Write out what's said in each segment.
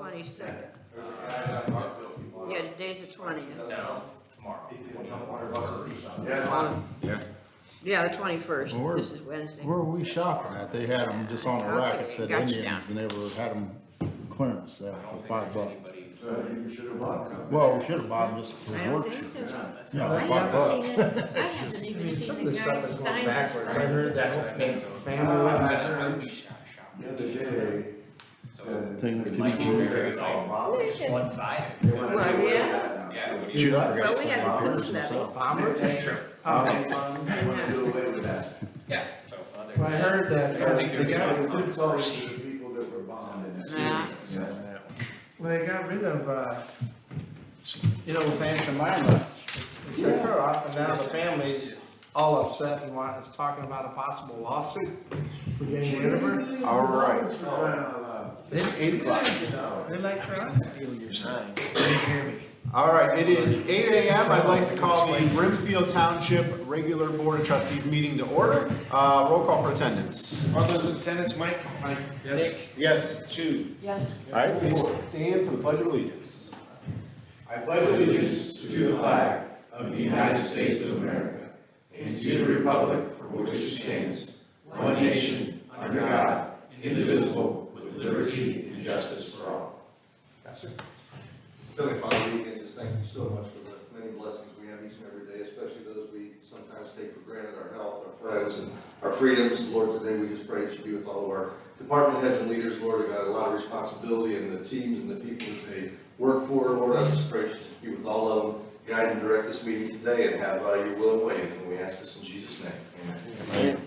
22nd. There's a guy that Brimfield people. Yeah, today's the 20th. No, tomorrow. Yeah, the 21st. Where- This is Wednesday. Where were we shopping at? They had them just on a rack. Okay, It said gotcha. Indians, and they had them clearance there for $5. You should have bought some. Well, we should have bought them just for I don't work. think so. Yeah, I $5. haven't seen it. I haven't even Some seen of the the guy stuff is sign going it. backwards. I heard That's that what I mean, so. family. The other day, So. Thing it to might be be true. very like We should- one-sided. Well, yeah. Yeah. what do you- Shoot, I Well, forgot we some had of to the post papers that. myself. Bombers? Sure. I want to do away with that. Yeah. So, Well, I heard that, I think they there's got, It's insulting to the people that were bombed in that. Yeah. well, they got rid of, with Aunt Jemima. They took her off, and now the family's all upset and is talking about a possible lawsuit for getting rid of her. All right. They, It's 8 o'clock. they like her on. Steal your sign. Didn't hear me. All right, it is 8 a.m. I'd like to call the Brimfield Township Regular Board of Trustees meeting to order. Roll call for attendance. All those in attendance, Mike? Mike. Nick? Yes. Sue? Yes. All right, please stand for the Pledge of Allegiance. I pledge allegiance to the flag of the United States of America and to the republic for which it stands, one nation, under God, indivisible, with liberty and justice for all. Heavenly Father, we can just thank you so much for the many blessings we have each and every day, especially those we sometimes take for granted, our health, our friends, and our freedoms. Lord, today we just pray that you be with all of our department heads and leaders. Lord, they got a lot of responsibility in the teams and the people that they work for. Lord, I just pray that you be with all of them, guide and direct this meeting today, and have your will and way. And we ask this in Jesus' name. Amen.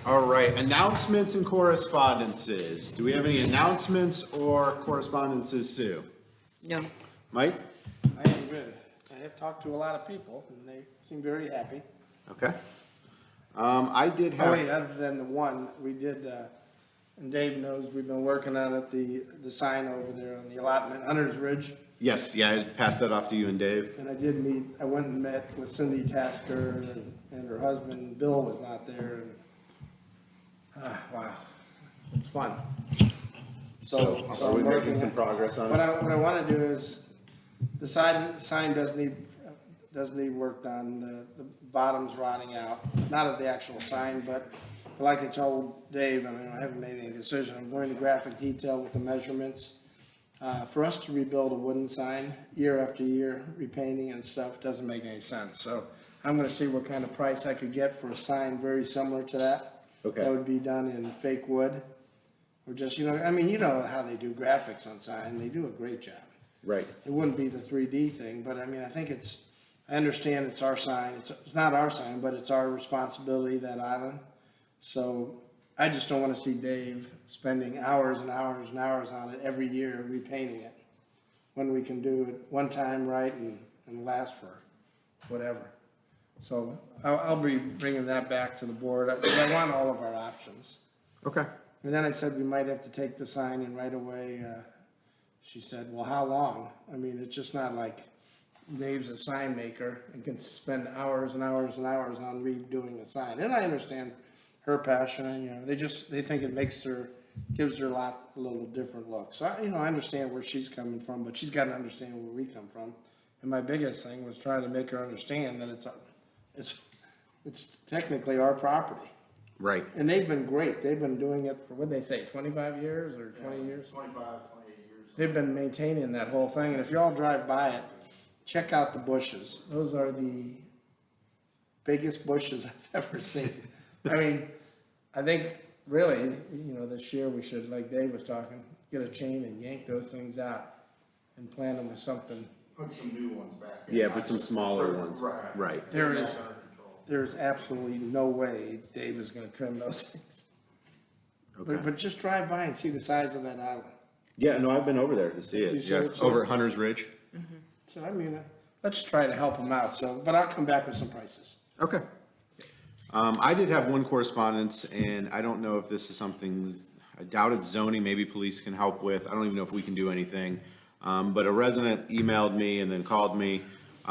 All right, announcements and correspondences. Do we have any announcements or correspondences, Sue? No. Mike? I am good. I have talked to a lot of people, and they seem very happy. Okay. I did Oh, wait, have, other than the one, we did, and Dave knows, we've been working on it, the sign over there on the allotment, Hunter's Ridge. yes, yeah, I passed that off to you and Dave. And I went and met with Cindy Tasker and her husband, Bill was not there, and, wow, it's fun. So I'm we're working making some it. progress on What it. I wanna do is, the sign does need work done, the bottom's rotting out, not of the actual sign, but like I told Dave, I mean, I haven't made any decision, I'm going to graphic detail with the measurements. For us to rebuild a wooden sign year after year, repainting and stuff, doesn't make any sense, so I'm gonna see what kind of price I could get for a sign very similar to that. Okay. That would be done in fake wood, or just, I mean, you know how they do graphics on sign, they do a great job. Right. It wouldn't be the 3D thing, but I mean, I think I understand it's our sign, it's not our sign, but it's our responsibility, that island. So I just don't wanna see Dave spending hours and hours and hours on it every year repainting it, when we can do it one time right and last for whatever. So I'll be bringing that back to the board, because I want all of our options. Okay. And then I said we might have to take the sign and right away, she said, well, how long? I mean, it's just not like Dave's a sign maker and can spend hours and hours and hours on redoing a sign. And I understand her passion, and, they think it gives her lot a little different look. So, I understand where she's coming from, but she's got to understand where we come from. And my biggest thing was trying to make her understand that it's technically our property. Right. And they've been great. They've been doing it for, what'd they say, 25 years or 20 years? 25, 28 years. They've been maintaining that whole thing, and if you all drive by it, check out the bushes. Those are the biggest bushes I've ever seen. I mean, I think really, this year we should, like Dave was talking, get a chain and yank those things out and plant them with something. Put some new ones back. Yeah, put some smaller ones. Right. There's absolutely no way Dave is gonna trim those things. Okay. But just drive by and see the size of that island. Yeah, no, I've been over there to see You it. see Yeah, it, so- over at Hunter's Ridge. So, I mean, let's try to help them out, but I'll come back with some prices. Okay. I did have one correspondence, and I don't know if this is something, I doubt it's zoning, maybe police can help with. I don't even know if we can do anything. But a resident emailed me and then called me.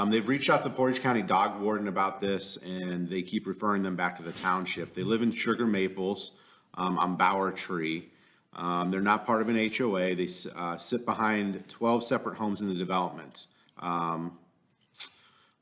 They've reached out to the Portage County Dog Warden about this, and they keep referring them back to the township. They live in Sugar Maples, on Bower Tree. They're not part of an HOA. They sit behind 12 separate homes in the development.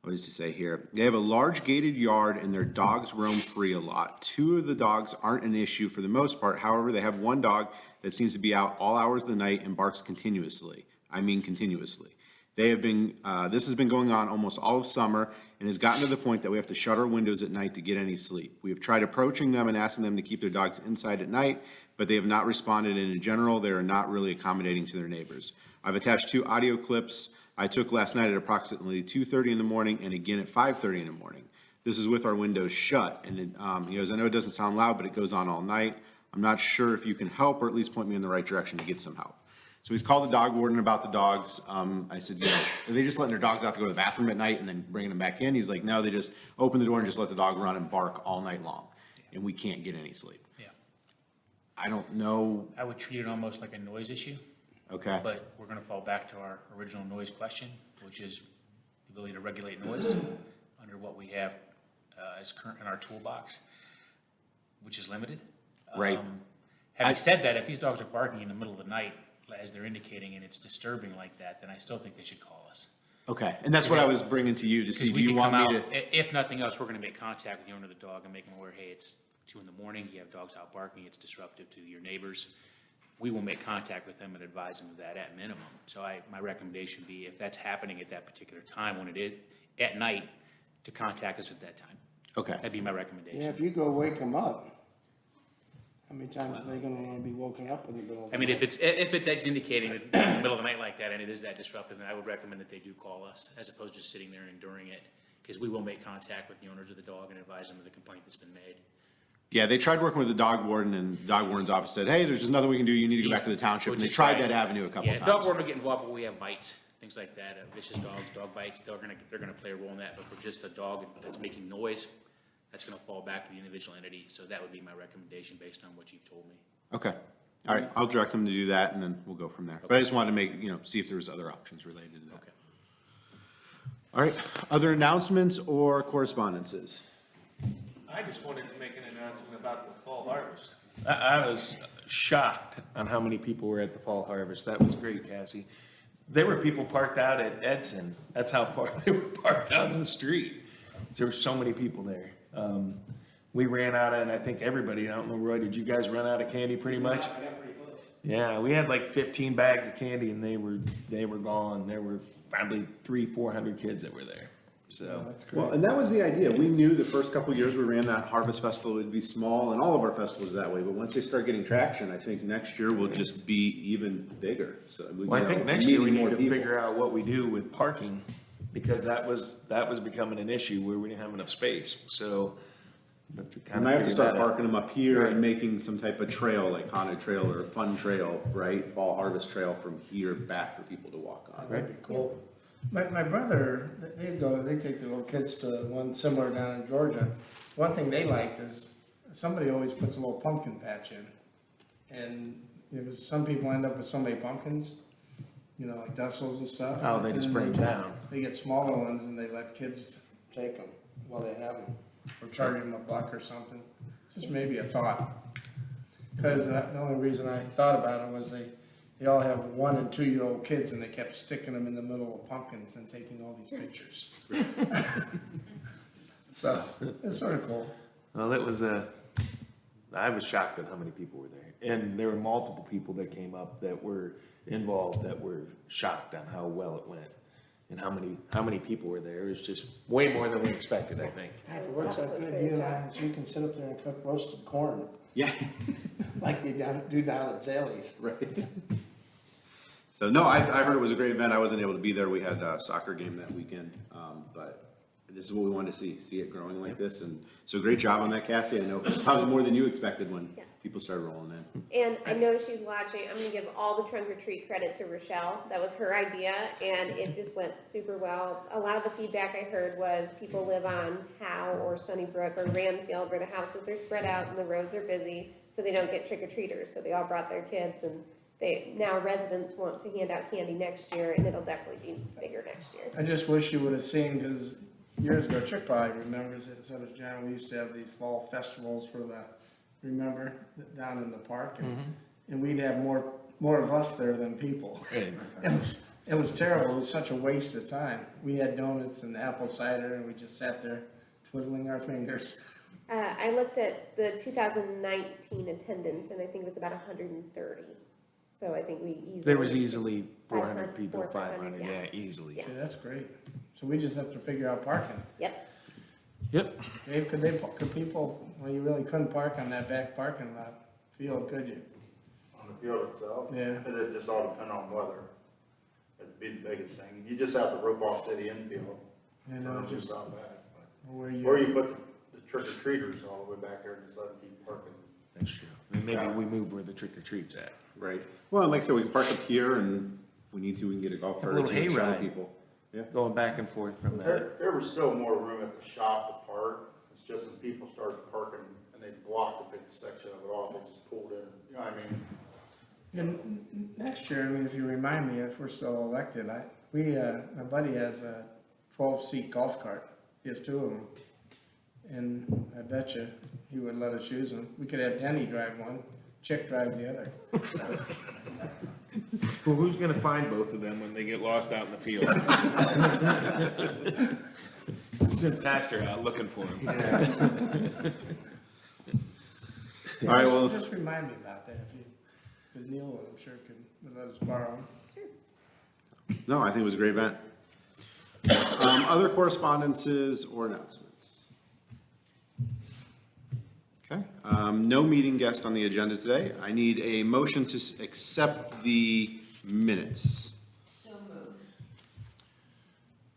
What does he say here? They have a large gated yard and their dogs roam free a lot. 2 of the dogs aren't an issue for the most part. However, they have 1 dog that seems to be out all hours of the night and barks continuously. I mean continuously. They have been, this has been going on almost all of summer and has gotten to the point that we have to shut our windows at night to get any sleep. We have tried approaching them and asking them to keep their dogs inside at night, but they have not responded, and in general, they are not really accommodating to their neighbors. I've attached 2 audio clips I took last night at approximately 2:30 in the morning and again at 5:30 in the morning. This is with our windows shut, and he goes, I know it doesn't sound loud, but it goes on all night. I'm not sure if you can help or at least point me in the right direction to get some help. So he's called the dog warden about the dogs. I said, are they just letting their dogs out to go to the bathroom at night and then bringing them back in? He's like, no, they just open the door and just let the dog run and bark all night long, and we can't get any sleep. Yeah. I don't know. I would treat it almost like a noise issue, Okay. but we're gonna fall back to our original noise question, which is the ability to regulate noise under what we have as current in our toolbox, which is limited. Right. Having said that, if these dogs are barking in the middle of the night, as they're indicating, and it's disturbing like that, then I still think they should call us. Okay, and that's what I was bringing to you to see, Because do we you can want come me out, to? if nothing else, we're gonna make contact with the owner of the dog and make them aware, hey, it's 2 a.m, you have dogs out barking, it's disruptive to your neighbors. We will make contact with them and advise them of that at minimum. So my recommendation be, if that's happening at that particular time, when it is at night, to contact us at that time. Okay, That'd be my recommendation. Yeah, if you go wake them up, how many times are they gonna wanna be woken up in the middle of the I mean, night? if it's indicating in the middle of the night like that, and it is that disruptive, then I would recommend that they do call us, as opposed to just sitting there and enduring it, because we will make contact with the owners of the dog and advise them of the complaint that's been made. yeah, they tried working with the dog warden, and the dog warden's office said, hey, there's just nothing we can do, you need to go back to the township, and they Which is tried right. that avenue a couple Yeah, times. dog warden will get involved when we have bites, things like that, vicious dogs, dog bites, they're gonna play a role in that, but for just a dog that's making noise, that's gonna fall back to the individual entity, so that would be my recommendation based on what you've told me. Okay, all right, I'll direct them to do that, and then we'll go from there. But I just wanted to make, see if there was other options related to that. Okay. All right, other announcements or correspondences? I just wanted to make an announcement about the fall harvest. I was shocked on how many people were at the fall harvest. That was great, Cassie. There were people parked out at Edson. That's how far they were parked out in the street. There were so many people there. We ran out of, and I think everybody, I don't know, Roy, did you guys run out of candy pretty much? I got pretty close. Yeah, we had like 15 bags of candy and they were gone. There were probably 300-400 kids that were there. So, Well, and that was the idea. We knew the first couple of years we ran that harvest festival would be small, and all of our festivals that way. But once they start getting traction, I think next year will just be even bigger. So well, I think next year we meeting need more to people. figure out what we do with parking because that was becoming an issue where we didn't have enough space. So, we have to We kind might of have to figure start that out. parking them up here Right. and making some type of trail, like haunted trail or a fun trail, right? Fall harvest trail from here back for people to walk on. That'd be cool. My brother, they take their little kids to one similar down in Georgia. One thing they liked is somebody always puts a little pumpkin patch in. And, some people end up with so many pumpkins, like Dussels and stuff. Oh, they just And bring then them down. They get smaller ones and they let kids take them while they have them. Or charge them $1 or something. Just maybe a thought. Because the only reason I thought about it was they all have 1- and 2-year-old kids and they kept sticking them in the middle of pumpkins and taking all these pictures. So, it's sort of cool. Well, it was I was shocked at how many people were there. And there were multiple people that came up that were involved that were shocked on how well it went. And how many people were there. It was just way more than we expected, I think. If it works out good, you and I, we can sit up there and cook roasted corn Yeah, like you do down at Zaley's. right. So, no, I heard it was a great event. I wasn't able to be there. We had a soccer game that weekend. But this is what we wanted to see it growing like this. And so great job on that, Cassie. I know it was probably more than you expected when Yeah. people started rolling in. And I know she's watching. I'm gonna give all the trunk or treat credit to Rochelle. That was her idea, and it just went super well. A lot of the feedback I heard was people live on Howe or Sunnybrook or Ranfield, where the houses are spread out and the roads are busy, so they don't get trick or treaters. So they all brought their kids, and now residents want to hand out candy next year, and it'll definitely be bigger next year. I just wish you would have seen, because years ago, Chick probably remembers it, so does John, we used to have these fall festivals for remember, down in the park, and and we'd have more of us there than people. It was terrible. It was such a waste of time. We had donuts and apple cider, and we just sat there twiddling our fingers. I looked at the 2019 attendance, and I think it was about 130. So I think we easily. There was easily 400 500, people, 500, 500, yeah, easily. Yeah. Yeah, that's great. So we just have to figure out parking. Yep. Yep. Dave, could people, well, you really couldn't park on that back parking lot field, could you? On the field itself? Yeah. It just all depend on weather. That'd be the biggest thing. You just have to rope off city infield. You know, Or just out back. where Or you, you put the trick or treaters all the way back there and just let them keep parking. That's true. And maybe we move where the trick or treat's at. Right. Well, and like I said, we can park up here, and if we need to, we can get a golf Have a cart or little two to show hayride. people. Yeah. Going back and forth from that. There was still more room at the shop to park. It's just some people started parking and they blocked a big section of it off. They just pulled in, you know what I mean? and next year, I mean, if you remind me, if we're still elected, my buddy has a 12-seat golf cart. He has 2 of them. And I bet you he would let us use them. We could have Denny drive one, Chick drive the other. Well, who's gonna find both of them when they get lost out in the field? Send Pastor out looking for them. All right, well, Just remind me about that if you, because Neil, I'm sure, would let us borrow them. no, I think it was a great event. Other correspondences or announcements? Okay, no meeting guest on the agenda today. I need a motion to accept the minutes, So moved.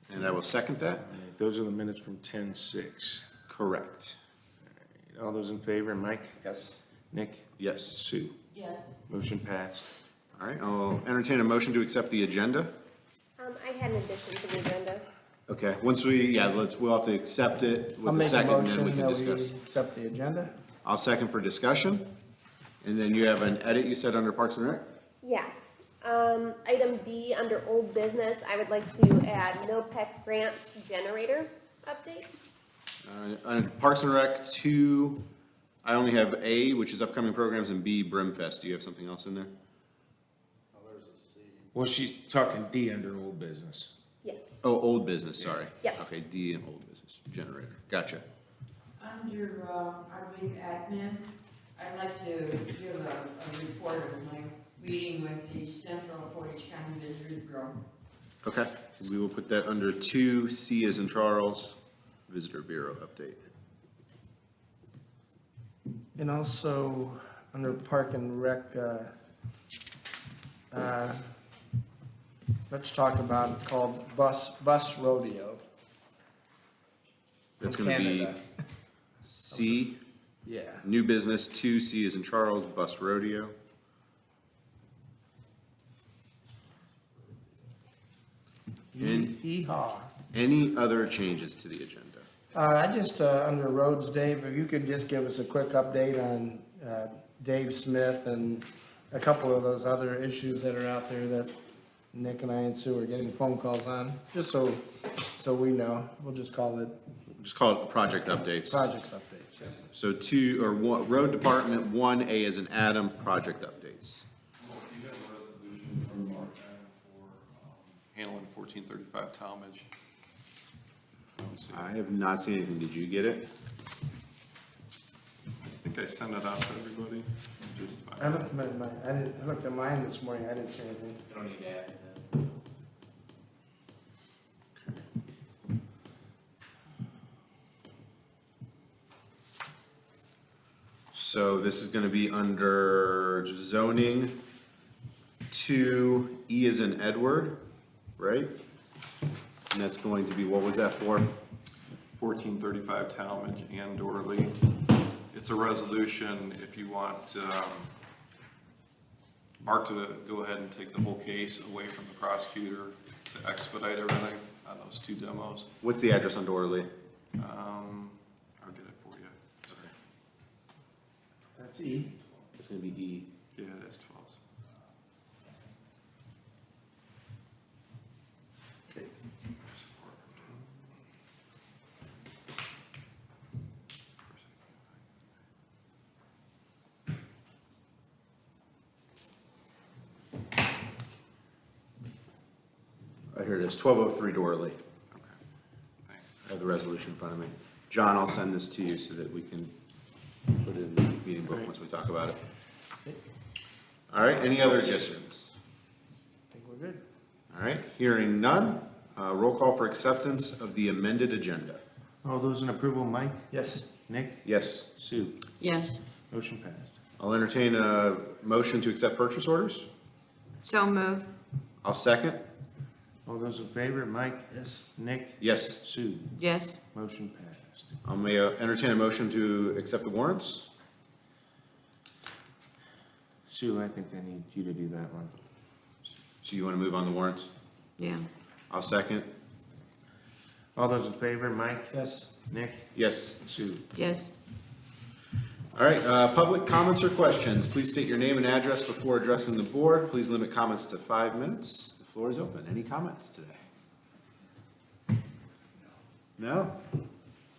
and I will second that. Those are the minutes from 10:06. Correct. All those in favor, Mike? Yes. Nick? Yes. Sue? Yes. Motion passed. All right, I'll entertain a motion to accept the agenda. I had an addition to the agenda. Okay, once we'll have to accept it I'll with a make a second, and then we motion can that discuss. we accept the agenda. I'll second for discussion. And then you have an edit you said under Parks and Rec? Yeah. Item D, under old business, I would like to add NOPEC grants generator update. On Parks and Rec 2, I only have A, which is upcoming programs, and B, Brimfest. Do you have something else in there? Oh, there's a C. Well, she's talking D under old business. Yes. Oh, old business, sorry. Yep. Okay, D and old business, generator. Gotcha. Under, I believe admin, I'd like to give a report of my meeting with the Central Portage County Visitors Bureau. Okay, we will put that under 2, C as in Charles, Visitor Bureau update. And also, under Park and Rec, let's talk about called bus rodeo. That's from gonna be Canada. C, Yeah. new business, 2, C as in Charles, bus rodeo. And Hee-haw. any other changes to the agenda? I just, under roads, Dave, if you could just give us a quick update on Dave Smith and a couple of those other issues that are out there that Nick and I and Sue are getting phone calls on, just so we know. We'll just call it Just call it project updates. projects updates. Yeah. So 2, or 1, road department, 1A as in Adam, project updates. You got a resolution from Mark for handling 1435 Talmadge. Let's see. I have not seen anything. Did you get it? I think I sent it out to everybody. Just I looked I looked at mine this morning, I didn't see anything. You don't need to add to that. So this is gonna be under zoning, 2, E as in Edward, right? And that's going to be, what was that for? 1435 Talmadge and Dorley. It's a resolution if you want Mark to go ahead and take the whole case away from the prosecutor to expedite everything on those 2 demos. What's the address on Dorley? I'll get it for you. That's E. It's gonna be E. Yeah, it is 12. Okay. here it is, 1203 Dorley. Okay, thanks. I have the resolution in front of me. John, I'll send this to you so that we can put it in the meeting book once we talk about it. All right, any other additions? I think we're good. All right, hearing none, roll call for acceptance of the amended agenda. All those in approval, Mike, Yes. Nick, Yes, Sue, Yes, motion passed. I'll entertain a motion to accept purchase orders. so moved. I'll second. All those in favor, Mike, Yes. Nick, Yes, Sue, Yes, motion passed. I'll entertain a motion to accept the warrants. Sue, I think I need you to do that one. So you want to move on the warrants? yeah. I'll second. All those in favor, Mike, Yes. Nick, Yes. Sue. Yes, All right, public comments or questions, please state your name and address before addressing the board. Please limit comments to 5 minutes. The floor is open. Any comments today? No?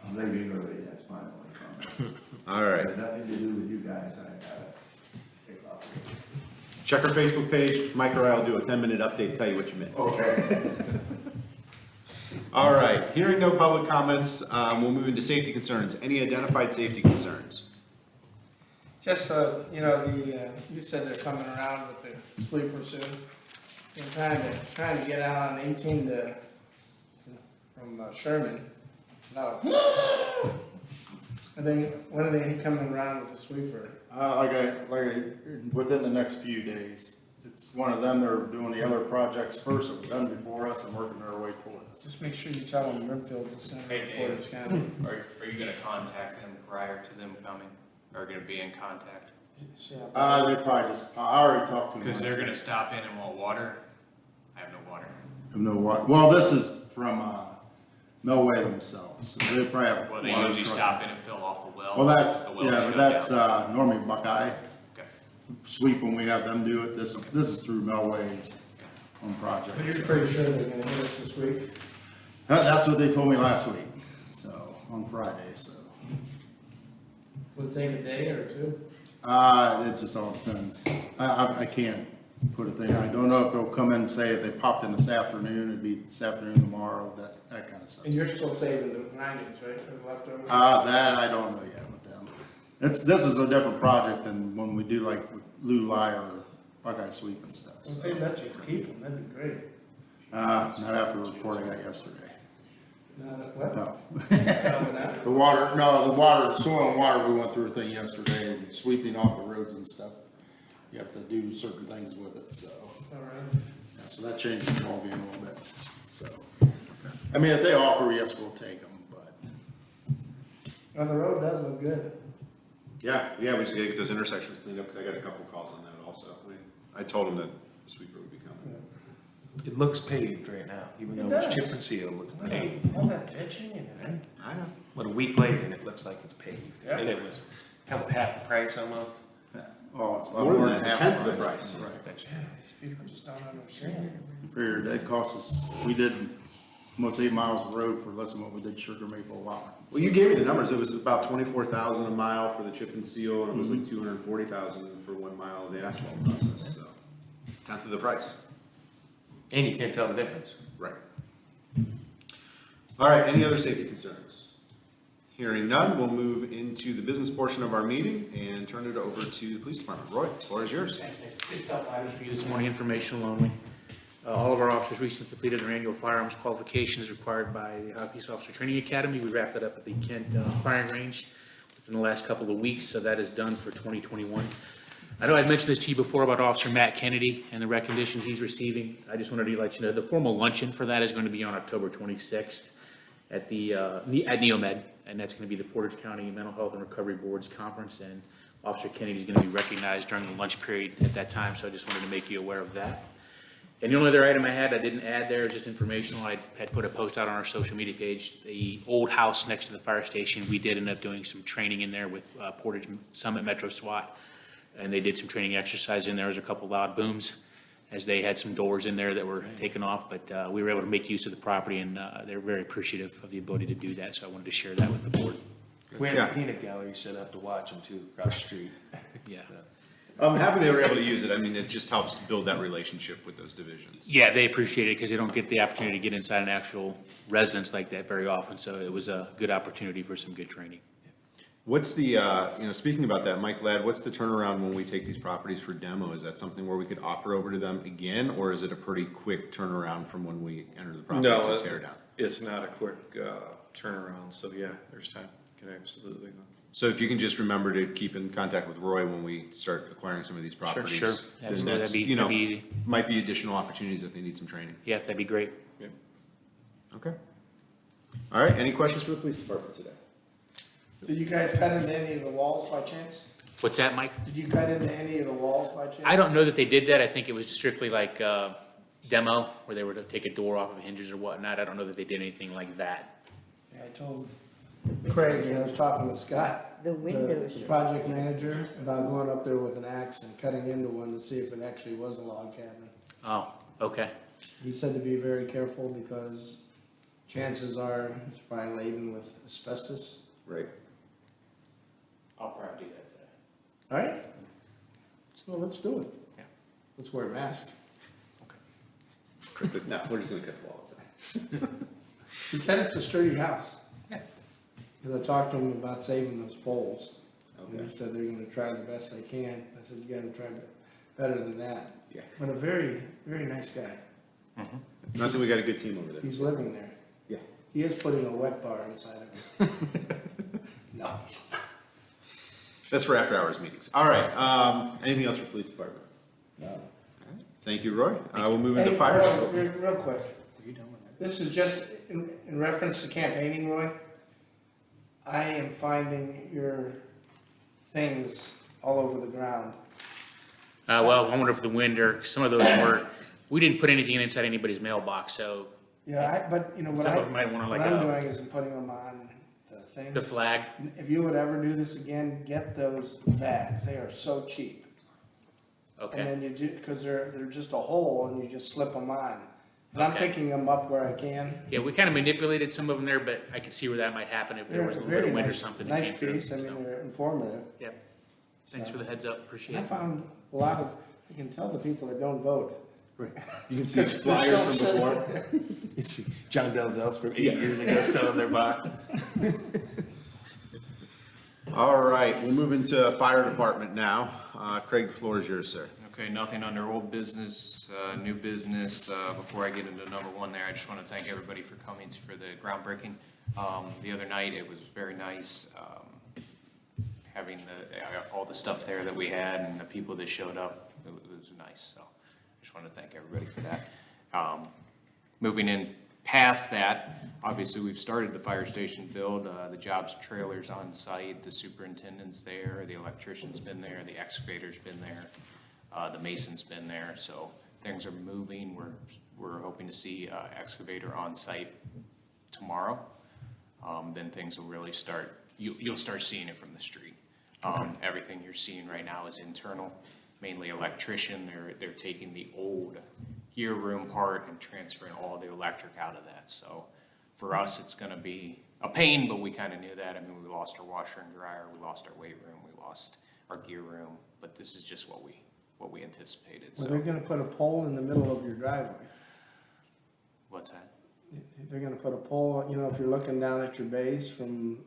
I'm leaving early, that's my only comment. All right. Has nothing to do with you guys, I gotta take off. Check our Facebook page. Mike or I will do a 10-minute update, tell you what you missed. Okay. All right, hearing no public comments, we'll move into safety concerns. Any identified safety concerns? Just, you know, you said they're coming around with the sweeper soon. I'm trying to get out on 18 from Sherman. No. I think, when are they coming around with the sweeper? Within the next few days. It's one of them, they're doing the other projects first, it was done before us and working their way toward us. Just make sure you tell them Brimfield is the center Hey, of Dave. Portage County. Are you gonna contact them prior to them coming, or gonna be in contact? They probably just, I already talked to them. Because they're gonna stop in and want water. I have no water. No water, well, this is from, Millway themselves, so they probably have. Well, they water usually truck. stop in and fill off the well. Well, that's, The well yeah, but shut that's, down. normally Buckeye Okay. sweep when we have them do it, this is through Millway's own project. But you're pretty sure they're gonna hit us this week? That's what they told me last week, so, on Friday, so. Will it take a day or two? It just all depends. I can't put a thing, I don't know if they'll come in and say if they popped in this afternoon, it'd be this afternoon, tomorrow, that kind of stuff. And you're still saving the grindings, right, the leftover? That I don't know yet with them. This is a different project than when we do like with Lou Ly or Buckeye Sweep and stuff, Well, so. if they let you keep them, that'd be great. Not after the report I got yesterday. What? No. Probably not. The soil and water, we went through a thing yesterday, sweeping off the roads and stuff. You have to do certain things with it, so. All right. Yeah, so that changes the ballgame a little bit, so. I mean, if they offer, yes, we'll take them, but. Well, the road does look good. Yeah, we just gotta get those intersections cleaned up, because I got a couple calls on that also. I told them that the sweeper would be coming. It looks paved right now, even It though it's does. chip and seal, it looks paved. All that pitching and everything. I know. But a week later, and it looks like it's paved. Yeah. And it was half the price almost. Oh, it's a lot More more than than that, half a tenth of the price. price. Right. These people just don't understand. Figured that cost us, we did almost 8 miles of road for less than what we did Sugar Maple lot. Well, you gave me the numbers. It was about 24,000 a mile for the chip and seal, and it was like 240,000 for 1 mile of the asphalt process, so. Tenth of the price. And you can't tell the difference. Right. All right, any other safety concerns? Hearing none, we'll move into the business portion of our meeting and turn it over to the police department. Roy, the floor is yours. Thanks, Nick. Just a couple items for you this morning, informational only. All of our officers recently completed their annual firearms qualifications required by the Ohio Peace Officer Training Academy. We wrapped that up at the Kent firing range within the last couple of weeks, so that is done for 2021. I know I'd mentioned this to you before about Officer Matt Kennedy and the recognitions he's receiving. I just wanted to let you know, the formal luncheon for that is going to be on October 26th at NeoMed, and that's going to be the Portage County Mental Health and Recovery Board's conference, and Officer Kennedy is going to be recognized during the lunch period at that time, so I just wanted to make you aware of that. And the only other item I didn't add there, is just informational. I had put a post out on our social media page. The old house next to the fire station, we did end up doing some training in there with Portage Summit Metro SWAT. And they did some training exercise in there. There's a couple loud booms as they had some doors in there that were taken off. But we were able to make use of the property, and they're very appreciative of the ability to do that. So I wanted to share that with the board. We had Yeah. a peanut gallery set up to watch them too, across the street. Yeah. So, I'm happy they were able to use it. I mean, it just helps build that relationship with those divisions. Yeah, they appreciate it because they don't get the opportunity to get inside an actual residence like that very often, so it was a good opportunity for some good training. What's the, speaking about that, Mike Ladd, what's the turnaround when we take these properties for demo? Is that something where we could offer over to them again, or is it a pretty quick turnaround from when we enter the property No, to tear down? it's not a quick turnaround, so yeah, there's time, can absolutely. So if you can just remember to keep in contact with Roy when we start acquiring some of these properties. Sure, then absolutely, that's, that'd be easy. might be additional opportunities if they need some training. Yeah, that'd be great. Okay. All right, any questions for the police department today? Did you guys cut into any of the walls by chance? What's that, Mike? Did you cut into any of the walls by chance? I don't know that they did that. I think it was strictly like demo, where they were to take a door off of hinges or whatnot. I don't know that they did anything like that. Yeah, I told Craig, and I was talking with Scott, The windows. the project manager, about going up there with an axe and cutting into one to see if it actually was a log cabin. Oh, okay. He said to be very careful because chances are it's probably laden with asbestos. Right. I'll probably do that today. All right? So let's do it. Yeah. Let's wear a mask. No, we're just gonna cut the wall today. He said it's a sturdy house. Yeah. Because I talked to him about saving those poles. And Okay. he said they're gonna try the best they can. I said, you gotta try better than that. Yeah. But a very, very nice guy. Not that we got a good team over there. He's living there. Yeah. He is putting a wet bar inside of it. No. That's for after hours meetings. All right, anything else for police department? No. Thank you, Roy. We'll move into Hey, fire. real quick. This is just in reference to campaigning, Roy. I am finding your things all over the ground. Well, I wonder if the winter, some of those were, we didn't put anything inside anybody's mailbox, so Yeah, but you know what some of them might want to what like I'm doing is I'm putting them on the thing. the flag. If you would ever do this again, get those bags. They are so cheap. And Okay, then you do, because they're just a hole and you just slip them on. And I'm Okay. picking them up where I can. yeah, we kind of manipulated some of them there, but I could see where that might happen if there They're was a a little bit very of wind or nice, something. that nice came through, piece. I mean, so, they're informative. Yep, thanks So- for the heads up, appreciate I it. found a lot of, I can tell the people that don't vote. You can see Because they're flyers still from sitting before. there. You see John Delzell's from 8 years ago still in their box. All right, we'll move into fire department now. Craig, the floor is yours, sir. Okay, nothing under old business, new business. Before I get into number one there, I just want to thank everybody for coming for the groundbreaking. The other night, it was very nice, having all the stuff there that we had and the people that showed up. It was nice, so I just want to thank everybody for that. Moving in past that, obviously, we've started the fire station build. The jobs trailer's on site, the superintendent's there, the electrician's been there, the excavator's been there. The mason's been there, so things are moving. We're hoping to see excavator on site tomorrow. Then things will really start, you'll start seeing it from the street. Everything you're seeing right now is internal, mainly electrician. They're taking the old gear room part and transferring all the electric out of that. So for us, it's gonna be a pain, but we kind of knew that. I mean, we lost our washer and dryer, we lost our weight room, we lost our gear room, but this is just what we anticipated, Well, so. they're gonna put a pole in the middle of your driveway. What's that? They're gonna put a pole, you know, if you're looking down at your base from,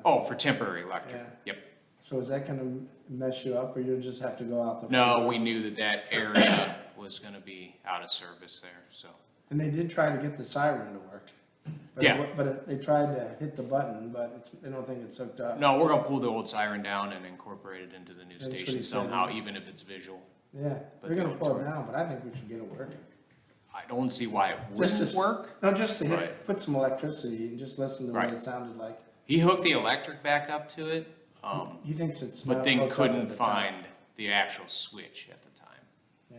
Oh, for temporary electric, Yeah. yep. so is that gonna mess you up or you'll just have to go out the? No, we knew that area was gonna be out of service there, so. And they did try to get the siren to work. But Yeah. they tried to hit the button, but they don't think it's hooked up. No, we're gonna pull the old siren down and incorporate it into the new That's what he station said. somehow, even if it's visual. Yeah, But they're gonna they'll pull it turn- down, but I think we should get it working. I don't see why it Just wouldn't to- work. No, just to hit, Right. put some electricity and just listen to what Right. it sounded like. He hooked the electric back up to it, He thinks it's but not then hooked up couldn't at the top. find the actual switch at the time. Yeah,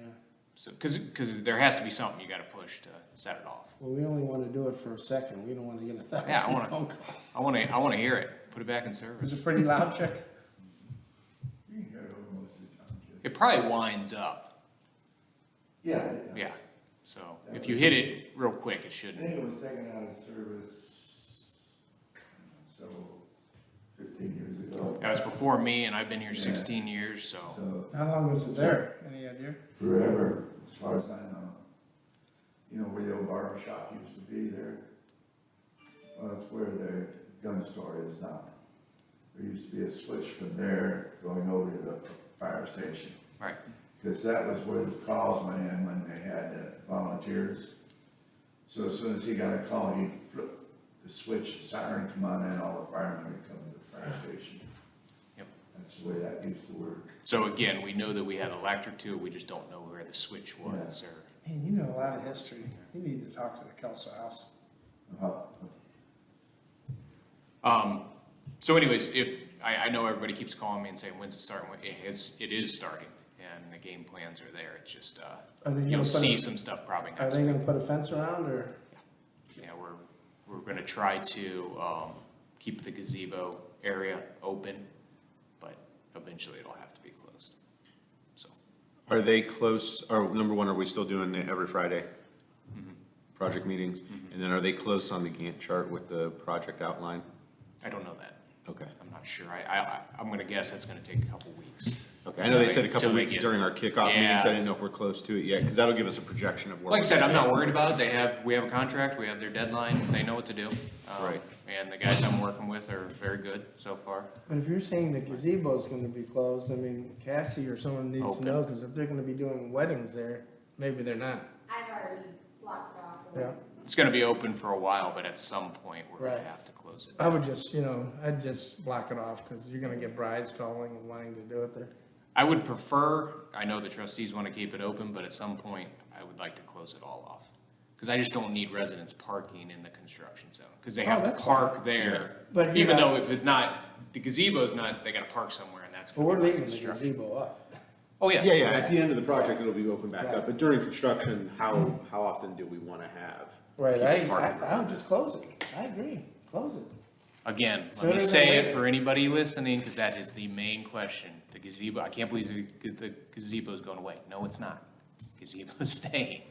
So, cause there has to be something you gotta push to set it off. well, we only wanna do it for a second, we don't wanna get a Yeah, I thousand wanna- phone calls. I wanna hear it. Put it back in Was service. it pretty loud, Chick? You can hear it over most of the time, Jim. It probably winds up, Yeah. yeah. So if you hit it real quick, it I should. think it was taken out of service, so 15 years ago. So, That was before me, and I've been here 16 years, so. so How long was it there? Any idea? forever, as far as I know. You know where the old barber shop used to be there? Well, it's where the gun store is now. There used to be a switch from there going over to the fire station. Right. Because that was where the calls went in when they had volunteers. So as soon as he got a call, he'd flip the switch, the siren come on, and all the firemen would come to the fire station. Yep. That's the way that used to work. So again, we know that we had electric to it, we just don't know where the switch was, or. Man, you know a lot of history. You need to talk to the Kelso House. So anyways, I know everybody keeps calling me and saying, when's it starting? It is starting, and the game plans are there, it's just, Are they gonna you'll put see a- some stuff probably Are next they week. gonna put a fence around, or? Yeah, we're gonna try to, keep the gazebo area open, but eventually it'll have to be closed, so. Are they close, or number one, are we still doing it every Friday? Project meetings? And then are they close on the Gantt chart with the project outline? I don't know that. Okay. I'm not sure. I'm gonna guess that's gonna take a couple weeks. Okay, I know they said a couple Till they weeks get- during our kickoff meetings, Yeah. I didn't know if we're close to it yet, because that'll give us a projection of where. Like I we're said, I'm at. not worried about it. We have a contract, we have their deadline, they know what to do. Right. And the guys I'm working with are very good so far. But if you're saying the gazebo's gonna be closed, I mean, Cassie or someone needs to Open. know, because if they're gonna be doing weddings there, maybe they're not. I've already blocked it off. Yeah. It's gonna be open for a while, but at some point, we're gonna Right. have to close it. I would just, I'd just block it off, because you're gonna get brides calling and wanting to do it there. I would prefer, I know the trustees wanna keep it open, but at some point, I would like to close it all off. Cause I just don't need residents parking in the construction zone, cause they Oh, have to that's park there. But you're Even not- though if it's not, the gazebo's not, they gotta park somewhere, and that's But gonna we're be my leaving the construction. gazebo up. Oh, yeah. Yeah, at the end of the project, it'll be open back Right. up, but during construction, how often do we wanna have? Right, people parking I around would just close it. I agree, close it. Again, let Sooner me than say later. it for anybody listening, because that is the main question. The gazebo, I can't believe the gazebo's going away. No, it's not. Gazebo's staying.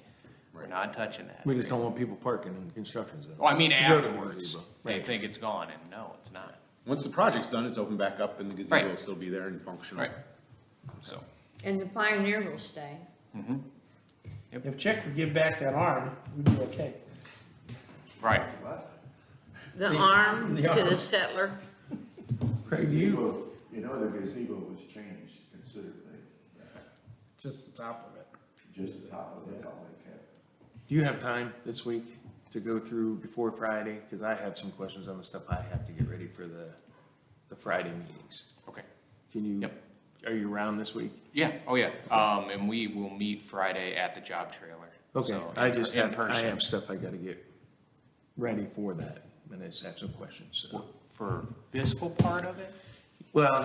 We're not touching that. We just don't want people parking in construction zones. Oh, I mean To go to the afterwards, gazebo. they Right. think it's gone, and no, it's not. Once the project's done, it's open back up and the gazebo will Right. still be there and functional. Right. So, And the Pioneer will stay. If Chick would give back that arm, we'd be okay. right. What? The arm the to the arm. settler. Craig, you, Gazebo, you know, the gazebo was changed considerably, just the top of it. just the top of it, that's all they kept. Do you have time this week to go through before Friday? Because I have some questions on the stuff I have to get ready for the Friday meetings. Okay. Can you? Yep. Are you around this week? Yeah, oh yeah. And we will meet Friday at the job trailer. Okay, So, I just in have, I person. have stuff I gotta get ready for that, and I just have some questions, so. For fiscal part of it? Well,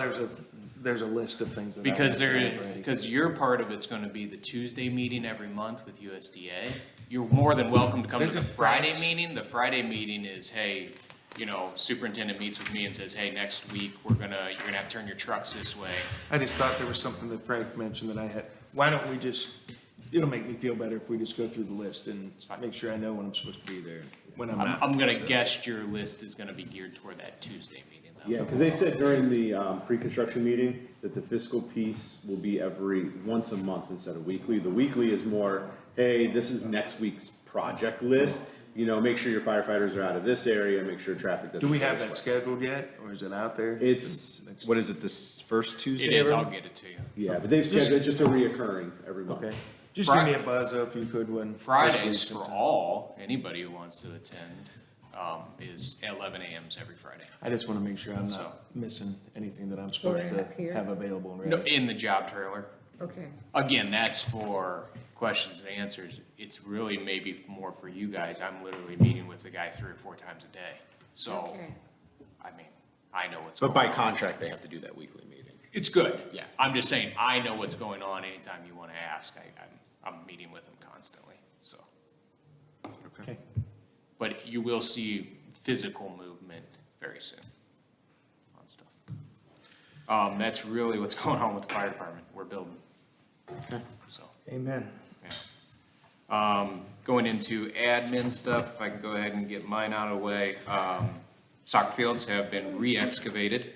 there's a list of things that I have Because to have ready. because your part of it's gonna be the Tuesday meeting every month with USDA. You're more than welcome to come to Is the it Friday Frank's? meeting. The Friday meeting is, hey, superintendent meets with me and says, hey, next week, you're gonna have to turn your trucks this way. I just thought there was something that Frank mentioned that I had, why don't we just, it'll make me feel better if we just go through the list and fine. make sure I know when I'm supposed to be there, when I'm I'm, not. I'm gonna so. guess your list is gonna be geared toward that Tuesday meeting though. Yeah, because they said during the pre-construction meeting that the fiscal piece will be once a month instead of weekly. The weekly is more, hey, this is next week's project list. Make sure your firefighters are out of this area, make sure traffic doesn't. Do we go have this that way. scheduled yet, or is it out there? It's, Next- what is it, this first Tuesday? It is, every I'll month? get it to you. Yeah, but they've scheduled, it's just a reoccurring every month. Okay, just give me a buzz up if you could when. Fridays for all, anybody who wants to attend, is 11 a.m.s every Friday. I just wanna make sure I'm So- not missing anything that I'm supposed Storing up to here? have available and No, ready. in the job trailer. Okay. Again, that's for questions and answers. It's really maybe more for you guys. I'm literally meeting with the guy 3 or 4 times a day. So, Okay. I mean, I know what's But going by on. contract, they have to do that weekly meeting. It's good. Yeah. I'm just saying, I know what's going on anytime you want to ask. I'm meeting with them constantly, so. Okay. But you will see physical movement very soon on stuff. That's really what's going on with the fire department. We're building. So, Amen. yeah. Going into admin stuff, if I can go ahead and get mine out of the way. Soccer fields have been re-excavated.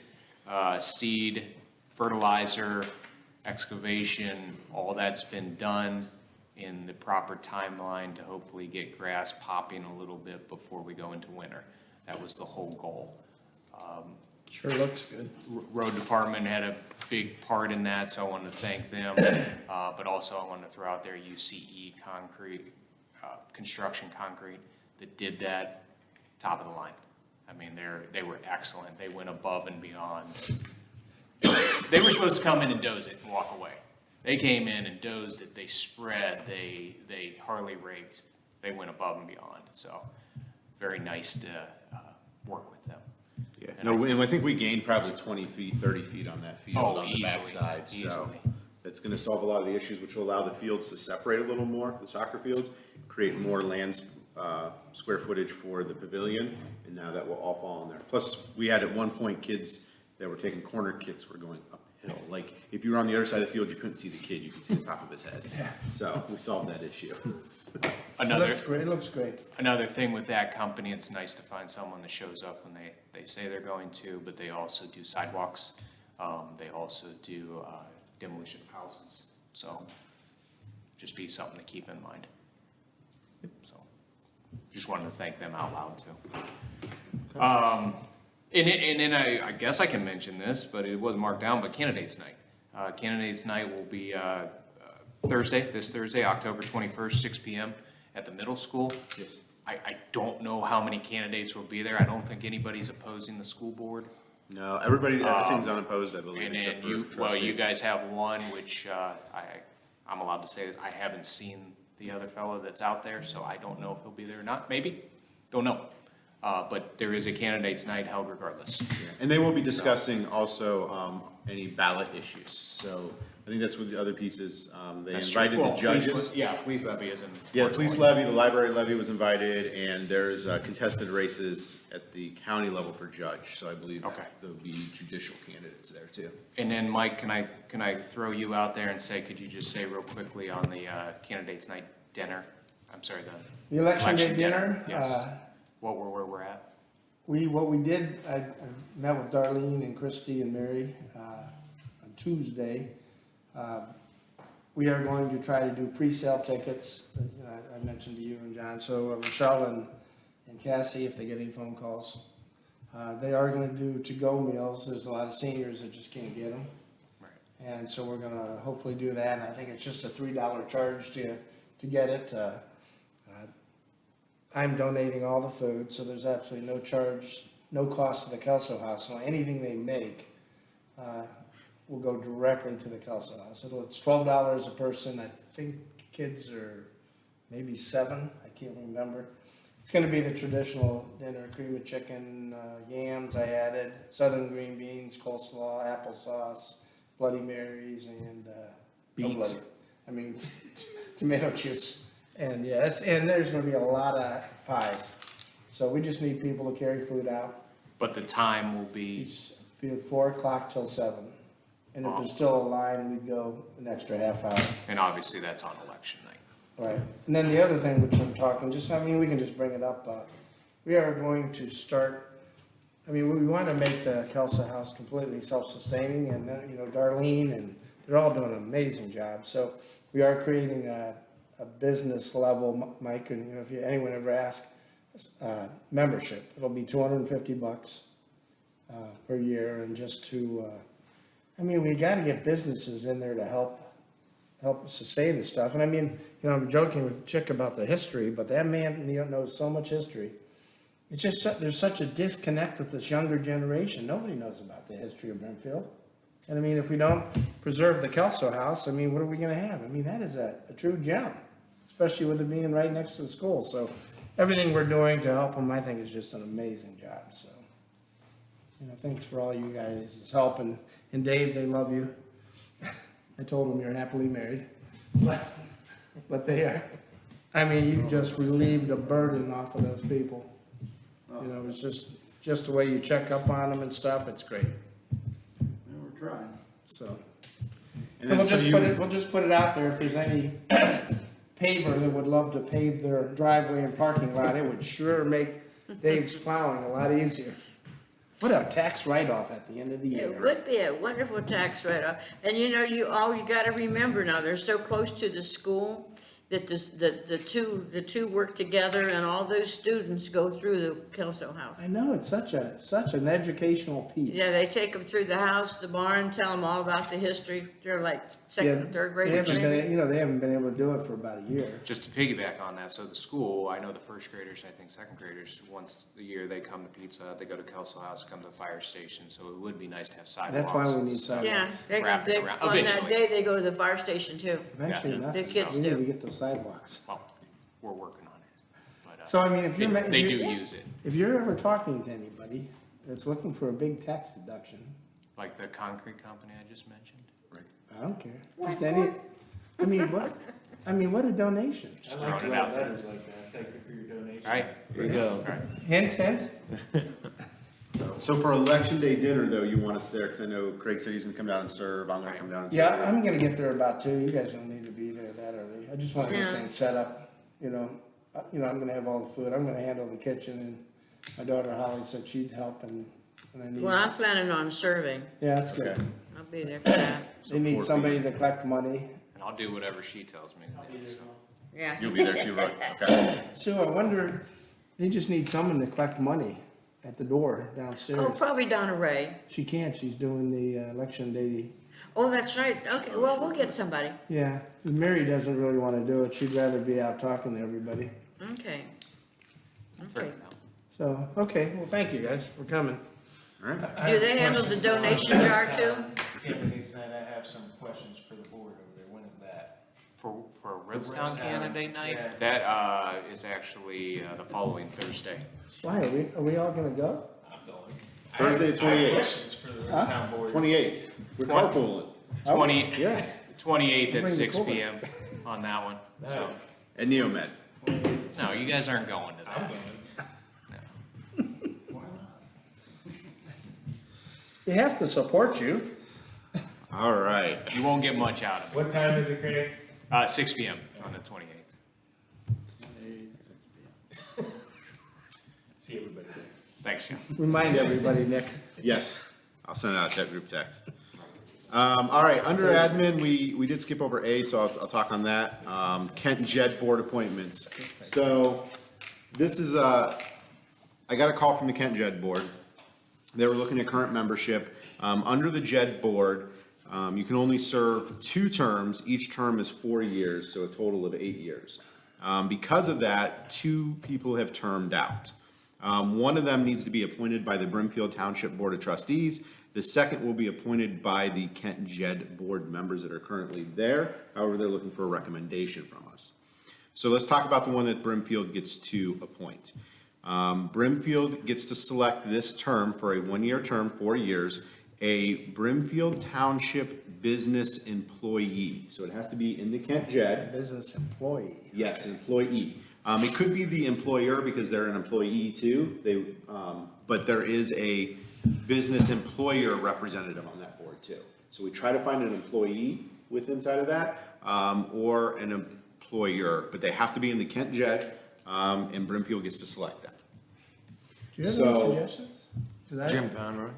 seed, fertilizer, excavation, all that's been done in the proper timeline to hopefully get grass popping a little bit before we go into winter. That was the whole goal. Sure looks good. Road department had a big part in that, so I wanted to thank them. But also I wanted to throw out there UCE Concrete, Construction Concrete, that did that, top of the line. I mean, they were excellent. They went above and beyond. They were supposed to come in and doze it and walk away. They came in and dozed it, they spread, they Harley raked, they went above and beyond. So very nice to work with them. Yeah, no, and I think we gained probably 20 feet, 30 feet on that field Oh, on the easily, backside. So easily. that's gonna solve a lot of the issues, which will allow the fields to separate a little more, the soccer fields, create more land, square footage for the pavilion, and now that will all fall in there. Plus, we had at one point kids that were taking corner kicks were going uphill. Like, if you were on the other side of the field, you couldn't see the kid, you could see the top of his head. So we solved that issue. It looks great. Another thing with that company, it's nice to find someone that shows up when they say they're going to, but they also do sidewalks. They also do demolition of houses. So just be something to keep in mind. So just wanted to thank them out loud too. And then I guess I can mention this, but it wasn't marked down, but Candidates Night. Candidates Night will be this Thursday, October 21st, 6 p.m. at the middle school. Yes. I don't know how many candidates will be there. I don't think anybody's opposing the school board. No, everything's unopposed, I believe, And except then for trustee. you guys have one, which I'm allowed to say this, I haven't seen the other fellow that's out there, so I don't know if he'll be there or not, maybe, don't know. But there is a candidates night held regardless. Yeah, and they will be discussing also any ballot issues. So I think that's what the other piece is. They That's true. invited the Well, judges. Police levy isn't. Yeah, the police levy, the library levy was invited, and there's contested races at the county level for judge. So I believe Okay. there'll be judicial candidates there too. And then, Mike, can I throw you out there and say, could you just say real quickly on the candidates night dinner? I'm sorry, The election day dinner, Yes. Where we're at? what we did, I met with Darlene and Christy and Mary on Tuesday. We are going to try to do pre-sale tickets, I mentioned to you and John, so Rochelle and Cassie, if they get any phone calls. They are gonna do to-go meals, there's a lot of seniors that just can't get them. Right. And so we're gonna hopefully do that, and I think it's just a $3 charge to get it. I'm donating all the food, so there's absolutely no charge, no cost to the Kelso House, so anything they make will go directly to the Kelso House. It's $12 a person, I think kids are maybe 7, I can't remember. It's gonna be the traditional dinner, cream of chicken, yams I added, southern green beans, coleslaw, applesauce, Bloody Marys, and Beets. Tomato juice. And yeah, and there's gonna be a lot of pies. So we just need people to carry food out. But the time will be, It's be 4 o'clock till 7. And if there's still a line, we'd go an extra half hour. and obviously that's on election night. Right. And then the other thing which I'm talking, we can just bring it up. We are going to start, we want to make the Kelso House completely self-sustaining, and Darlene, and they're all doing an amazing job. So we are creating a business level, Mike, and if anyone ever asks, membership, it'll be $250 per year, and just to, we got to get businesses in there to help sustain the stuff. And I'm joking with Chick about the history, but that man knows so much history. It's just, there's such a disconnect with this younger generation. Nobody knows about the history of Brimfield. And if we don't preserve the Kelso House, what are we gonna have? That is a true gem, especially with it being right next to the school. So everything we're doing to help them, I think, is just an amazing job. So, thanks for all you guys' help. And Dave, they love you. I told them you're happily married, but they are. You just relieved a burden off of those people. It's just the way you check up on them and stuff. It's great. We're trying. So, And we'll then just put it out there. If there's any paver that would love to pave their driveway and parking lot, it would sure make Dave's plowing a lot easier. What a tax write-off at the end of the It year. would be a wonderful tax write-off. And you know, you gotta remember now, they're so close to the school that the two work together and all those students go through the Kelso house. I know, it's such an educational piece. Yeah, they take them through the house, the barn, tell them all about the history. They're like second and third They graders haven't maybe. been, they haven't been able to do it for about a year. Just to piggyback on that, so the school, I know the first graders, I think second graders, once a year, they come to Pizza Hut, they go to Kelso House, come to the fire station, so it would be nice to have sidewalks. That's why we need sidewalks. Yeah, they Wrapping around, on that eventually. day, they go to the fire station too. Eventually, Yeah. enough. The kids We need do. to get those sidewalks. Well, we're working on it, but, So I mean, if you're, they do use it, if you're ever talking to anybody that's looking for a big tax deduction, like the concrete company I just mentioned. I don't care. Just any, I mean, what a donation. Just throwing it out there. letters like that, thank you for your donation. All right, Here you go. Hint, hint. So for election day dinner though, you want us there, cause I know Craig said he's gonna come down and serve, I'm gonna come down and serve. Yeah, I'm gonna get there about 2. You guys don't need to be there that early. I just wanna get Yeah. things set up, you know. I'm gonna have all the food. I'm gonna handle the kitchen, and my daughter Holly said she'd help, and I need. Well, I'm planning on serving. Yeah, that's good. Okay. I'll be there for that. They need somebody to collect money. and I'll do whatever she tells me to do, so. Yeah. You'll be there too, right? Okay. Sue, I wonder, they just need someone to collect money at the door Oh, downstairs. probably Donna Ray. She can't, she's doing the election day. Oh, that's right. Okay, well, we'll get somebody. Yeah, Mary doesn't really wanna do it, she'd rather be out talking to everybody. Okay. Fair Okay. enough. So, okay, well, thank you guys for coming. Alright. Do they handle the donation jar too? Candidates night, I have some questions for the board over there, when is that? For Ritstown Ritstown, candidate night, yeah. that, is actually, the following Thursday. Why, are we all gonna go? I'm going. Thursday, I have 28th. questions for the Ritstown board. 28th, we're carpooling. 28th at Bring the 6 cooler. PM on that one, so. Nice. At Neomed. No, you guys aren't going to I'm that. going. Why not? They have to support you. Alright. You won't get much out of What time is it, Craig? it. 6 PM on the 28th. See everybody there. Thanks, Jim. Remind everybody, Nick. Yes, I'll send out that group text. All right, under admin, we did skip over A, so I'll talk on that. Kent and Jed board appointments. So this is, I got a call from the Kent Jed board. They were looking at current membership. Under the Jed board, you can only serve 2 terms. Each term is 4 years, so a total of 8 years. Because of that, 2 people have termed out. One of them needs to be appointed by the Brimfield Township Board of Trustees. The second will be appointed by the Kent Jed board members that are currently there. However, they're looking for a recommendation from us. So let's talk about the one that Brimfield gets to appoint. Brimfield gets to select this term for a 1-year term, 4 years, a Brimfield Township business employee. So it has to be in the Kent Jed. Business employee. Yes, employee. It could be the employer because they're an employee too. But there is a business employer representative on that board too. So we try to find an employee with inside of that, or an employer, but they have to be in the Kent Jed, and Brimfield gets to select them. Do you have any So- suggestions? 'Cause I- Jim Conroy.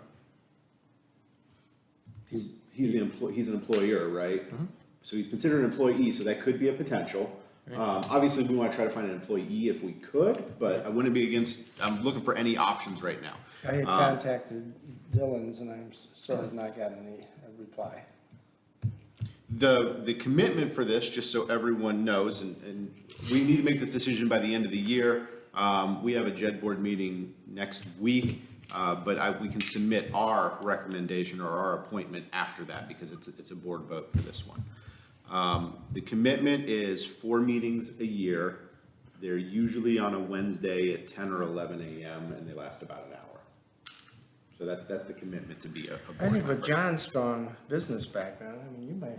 He's an employer, right? So he's considered an employee, so that could be a potential. Obviously, we wanna try to find an employee if we could, but I wouldn't be against, I'm looking for any options right now. I had contacted Dylan's and I'm sort of not got any reply. The commitment for this, just so everyone knows, and we need to make this decision by the end of the year. We have a JED board meeting next week, but we can submit our recommendation or our appointment after that because it's a board vote for this one. The commitment is 4 meetings a year. They're usually on a Wednesday at 10 or 11 a.m. and they last about an hour. So that's the commitment to be a board I think member. with John's strong business background, I mean, you might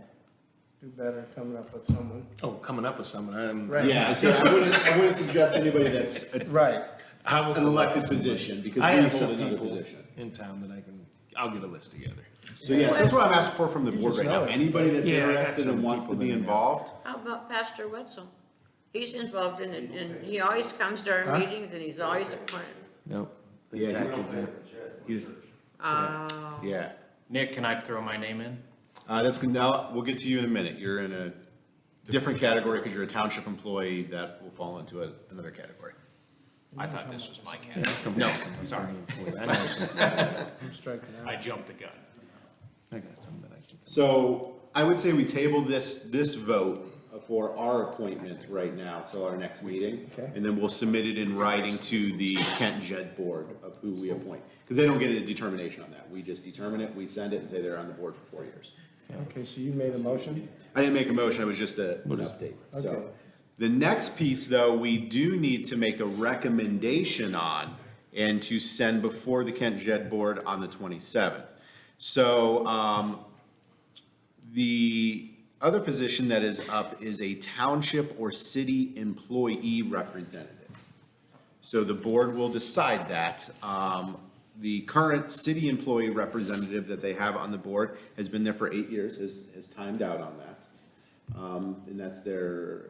do better coming up with someone. Oh, coming up with someone, Right. Yeah, so I wouldn't suggest anybody that's Right. How an elected position because I we have hold some another people position. in town that I'll get a list together. So yes, that's what I'm asking for from the board just right now. know it. Anybody that's Yeah, I got interested and some wants to people be in there. involved, How about Pastor Wetzel? He's involved in it, and he always comes to our Huh? meetings, and he's always appointed. Nope. Yeah, Tax he's- exempt. He's, Oh. yeah. Nick, can I throw my name in? Now, we'll get to you in a minute. You're in a different category because you're a township employee that will fall into another category. I thought this was my category. No. Sorry, I'm striking out. I jumped the gun. So I would say we table this vote for our appointment right now, so our next meeting. Okay. And then we'll submit it in writing to the Kent Jed Board of who we appoint. Because they don't get a determination on that. We just determine it, we send it and say they're on the board for 4 years. Okay, so you made a motion? I didn't make a motion, it was just an update, so. Okay. The next piece, though, we do need to make a recommendation on and to send before the Kent Jed Board on the 27th. So, the other position that is up is a township or city employee representative. So the board will decide that. The current city employee representative that they have on the board has been there for 8 years, has timed out on that. And that's their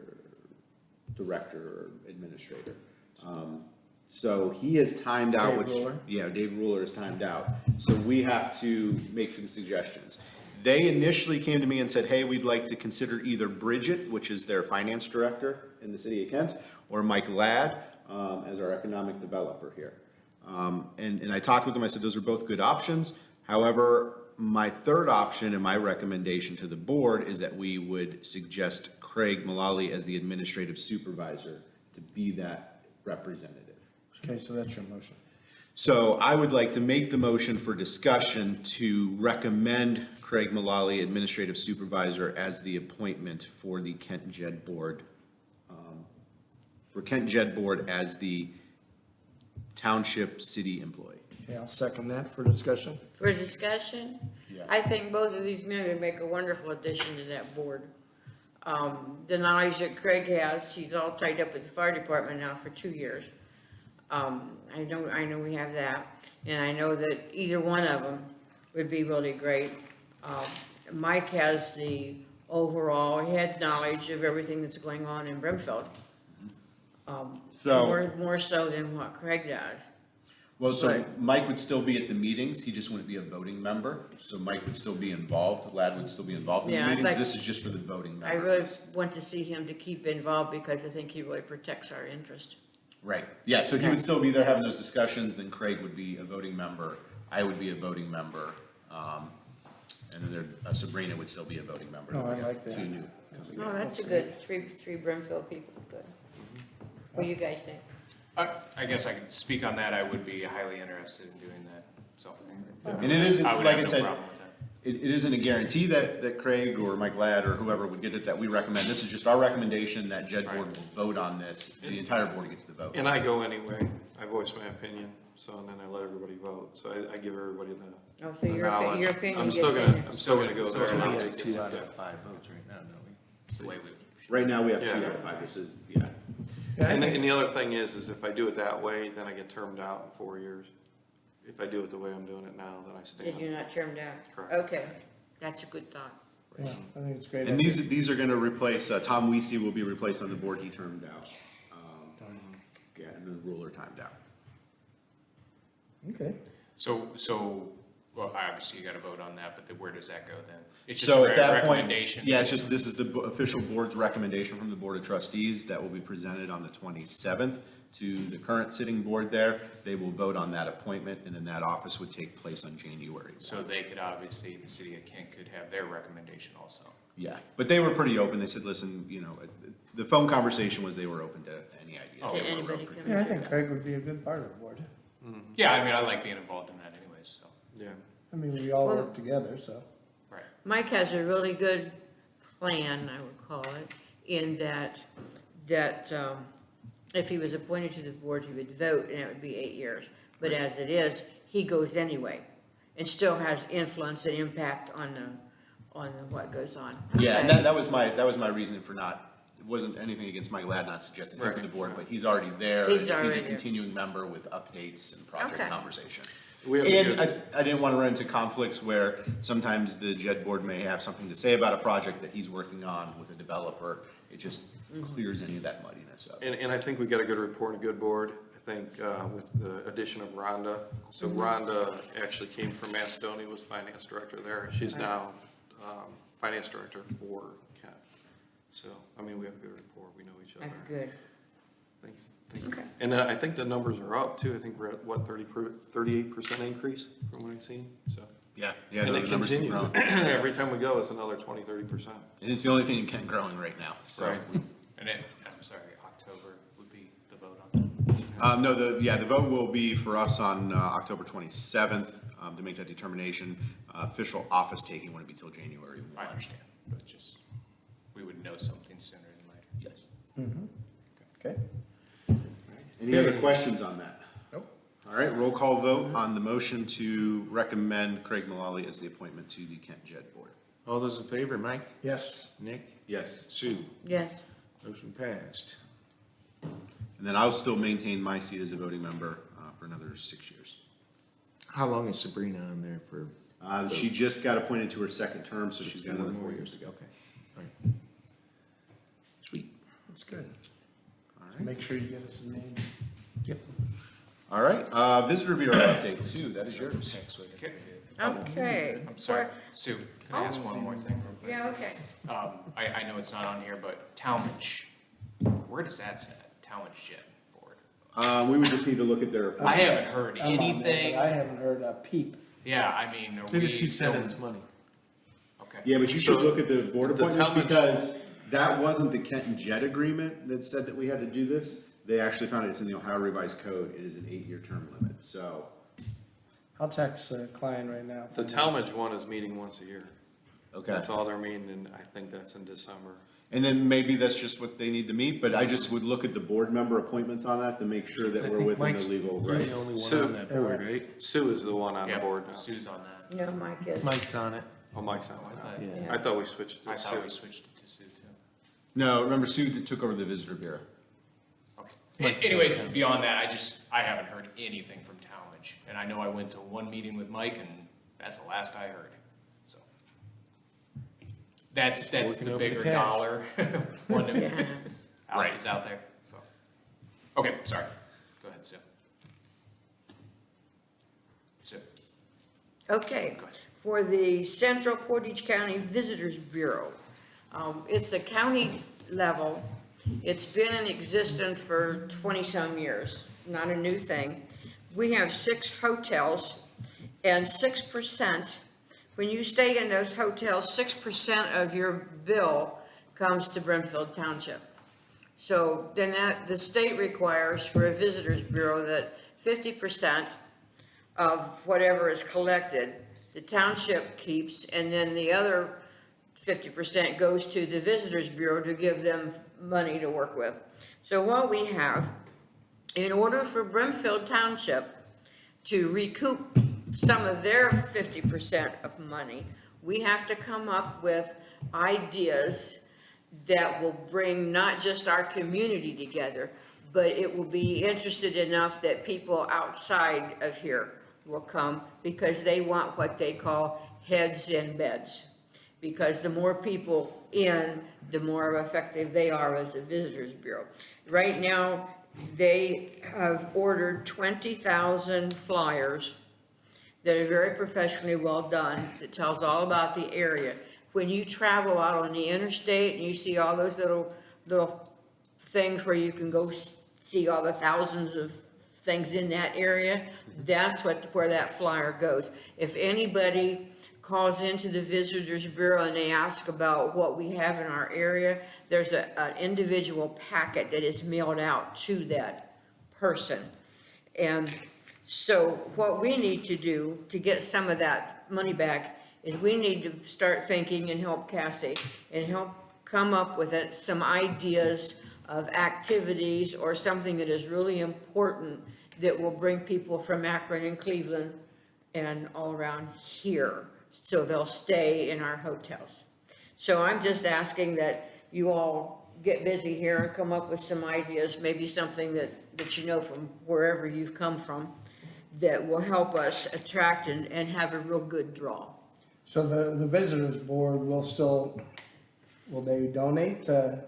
director or administrator. So he has timed out, Dave Ruler? Yeah, Dave Ruler is timed out. So we have to make some suggestions. They initially came to me and said, hey, we'd like to consider either Bridget, which is their finance director in the city of Kent, or Mike Ladd as our economic developer here. And I talked with them, I said, those are both good options. However, my third option and my recommendation to the board is that we would suggest Craig Mullally as the administrative supervisor to be that representative. Okay, so that's your motion. So I would like to make the motion for discussion to recommend Craig Mullally, administrative supervisor, as the appointment for the Kent Jed Board, as the township city employee. Okay, I'll second that for discussion. For discussion? Yeah. I think both of these men would make a wonderful addition to that board. The knowledge that Craig has, he's all tied up with the fire department now for 2 years. I know we have that, and I know that either one of them would be really great. Mike has the overall head knowledge of everything that's going on in Brimfield. More so than what Craig does. Well, so Right. Mike would still be at the meetings, he just wouldn't be a voting member, so Mike would still be involved, Ladd would still be involved in Yeah, the I'd meetings, like- this is just for the voting I really members. want to see him to keep involved because I think he really protects our interest. Right, yeah, so he would still be there having those discussions, then Craig would be a voting member, I would be a voting member, and then Sabrina would still be a voting member. Oh, I We have like that. two new. Oh, that's a good, three Brimfield people, good. What do you guys think? I guess I could speak on that, I would be highly interested in doing that, so. And it isn't, I would like have I no said, problem with that. it isn't a guarantee that Craig or Mike Ladd or whoever would get it that we recommend. This is just our recommendation that Jed Board will vote on this. The entire board gets the vote. And I go anyway, I voice my opinion, so, and then I let everybody vote, so I give everybody the. Oh, so the your knowledge. opinion I'm gets still in. gonna, I'm still gonna go there. So and we I'll have take it. 2 out of 5 votes right now, don't we? The way we. Right now, we have 2 Yeah. out of 5. This is, yeah. Yeah, I And think- the other thing is if I do it that way, then I get termed out in 4 years. If I do it the way I'm doing it now, then I Did you stand. not turn down? Correct. Okay, that's a good thought. Yeah, I think it's great. And these are gonna replace, Tom Weesey will be replaced on the board, he termed out. Yeah, and then Ruler timed out. Okay. So, well, obviously you gotta vote on that, but then where does that go then? It's just So a at that point, recommendation? yeah, it's just, this is the official board's recommendation from the Board of Trustees that will be presented on the 27th to the current sitting board there. They will vote on that appointment, and then that office would take place on January. So they could obviously, the city of Kent could have their recommendation also. Yeah, but they were pretty open. They said, listen, the phone conversation was they were open to any ideas. Oh, To They were anybody open. coming Yeah, I through. think Craig would be a good part of the board. Yeah, I mean, I like being involved in that anyways, so, Yeah. I mean, we all Well- work together, so. right. Mike has a really good plan, I would call it, in that if he was appointed to the board, he would vote, and it would be 8 years. But as it is, he goes anyway, and still has influence and impact on what goes on. Yeah, and Okay. that was my reasoning for not, it wasn't anything against Mike Ladd not suggesting him to the board, but he's already there. He's and already He's a there. continuing member with updates and project Okay. conversation. We have a And good- I didn't want to run into conflicts where sometimes the JED board may have something to say about a project that he's working on with a developer. It just clears any of that muddiness up. And I think we got a good report and a good board. I think, with the addition of Rhonda. So Rhonda actually came from Macedonia, was finance director there. She's now finance director for Kent. So, I mean, we have a good rapport, we know each other. That's good. Think- And I think the numbers are up too. I think we're at, what, 38% increase from what I've seen, so. Yeah, And the it numbers keep continues. growing. Every time we go, it's another 20-30%. And it's the only thing in Kent growing right now, so. Right. And I'm sorry, October would be the vote on that. No, the vote will be for us on October 27th to make that determination. Official office taking wouldn't be till January 1. I understand, but just, we would know something sooner than later. Yes. Okay. Any other questions on that? Nope. All right, roll call vote on the motion to recommend Craig Mullally as the appointment to the Kent JED Board. All those in favor, Mike? Yes. Nick? Yes. Sue? Yes. Motion passed. And then I'll still maintain my seat as a voting member for another 6 years. How long is Sabrina on there for? She just got appointed to her second term, so she's got another 4 years to go. Okay, all right. Sweet. That's good. All right. Make sure you get us a name. Yep. All right, visitor bureau update. Sue, that is yours. Okay. I'm sorry, Sue, can I ask one more thing real quick? Yeah, okay. I know it's not on here, but Talmadge, where does that stand, Talmadge Jet Board? We would just need to look at their. I haven't heard I'm on there, anything. but I haven't heard a peep. Yeah, I mean, are They just we keep still? sending us money. Okay. Yeah, but you should look at the board the appointments Talmadge- because that wasn't the Kent and Jet agreement that said that we had to do this. They actually found it's in the Ohio Revised Code. It is an 8-year term limit, so. I'll text Klein right now. The Talmadge one is meeting once a year. Okay. That's all they're meeting, and I think that's in December. And then maybe that's just what they need to meet, but I just would look at the board member appointments on that to make sure that we're within the legal You're rights. the only one So- on that board, right? Sue is the one on the Yeah, board now. Sue's on that. No, Mike is. Mike's on it. Oh, Mike's on I it thought- now. Yeah. I thought we switched I to thought we Sue. switched it to Sue too. No, remember Sue that took over the visitor bureau. Okay. Anyways, beyond that, I haven't heard anything from Talmadge. And I know I went to one meeting with Mike and that's the last I heard, so. That's Working the over the bigger cash. dollar one that Yeah. is out there, so. Okay, sorry. Go ahead, Sue. Sue. Okay, for the Central Portage County Visitors Bureau. It's a county level. It's been in existence for 20-some years, not a new thing. We have 6 hotels, and 6%, when you stay in those hotels, 6% of your bill comes to Brimfield Township. So then the state requires for a visitors bureau that 50% of whatever is collected, the township keeps, and then the other 50% goes to the visitors bureau to give them money to work with. So what we have, in order for Brimfield Township to recoup some of their 50% of money, we have to come up with ideas that will bring not just our community together, but it will be interested enough that people outside of here will come because they want what they call heads in beds. Because the more people in, the more effective they are as a visitors bureau. Right now, they have ordered 20,000 flyers that are very professionally well done, that tells all about the area. When you travel out on the interstate and you see all those little things where you can go see all the thousands of things in that area, that's where that flyer goes. If anybody calls into the Visitors Bureau and they ask about what we have in our area, there's an individual packet that is mailed out to that person. And so what we need to do to get some of that money back is we need to start thinking and help Cassie and help come up with some ideas of activities or something that is really important that will bring people from Akron and Cleveland and all around here, so they'll stay in our hotels. So I'm just asking that you all get busy here and come up with some ideas, maybe something that you know from wherever you've come from, that will help us attract and have a real good draw. So the visitors board will they donate to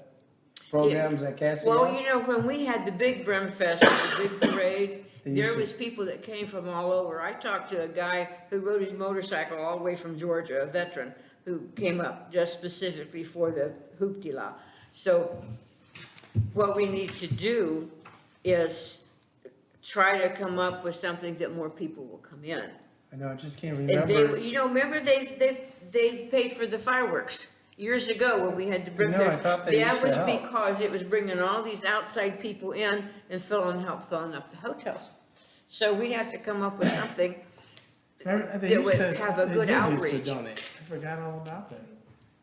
programs at Cassie Well, House? you know, when we had the big Brimfest, the big parade, They used there to- was people that came from all over. I talked to a guy who rode his motorcycle all the way from Georgia, a veteran, who came up just specifically for the hoopty-la. So what we need to do is try to come up with something that more people will come in. I know, I just can't And remember. they, you know, remember they paid for the fireworks years ago when we had the I know, I Brimfest. thought they used That to was help. because it was bringing all these outside people in and help filling up the hotels. So we have to come up with something. They that used would to- have a they good did used to outreach. donate. I forgot all about that.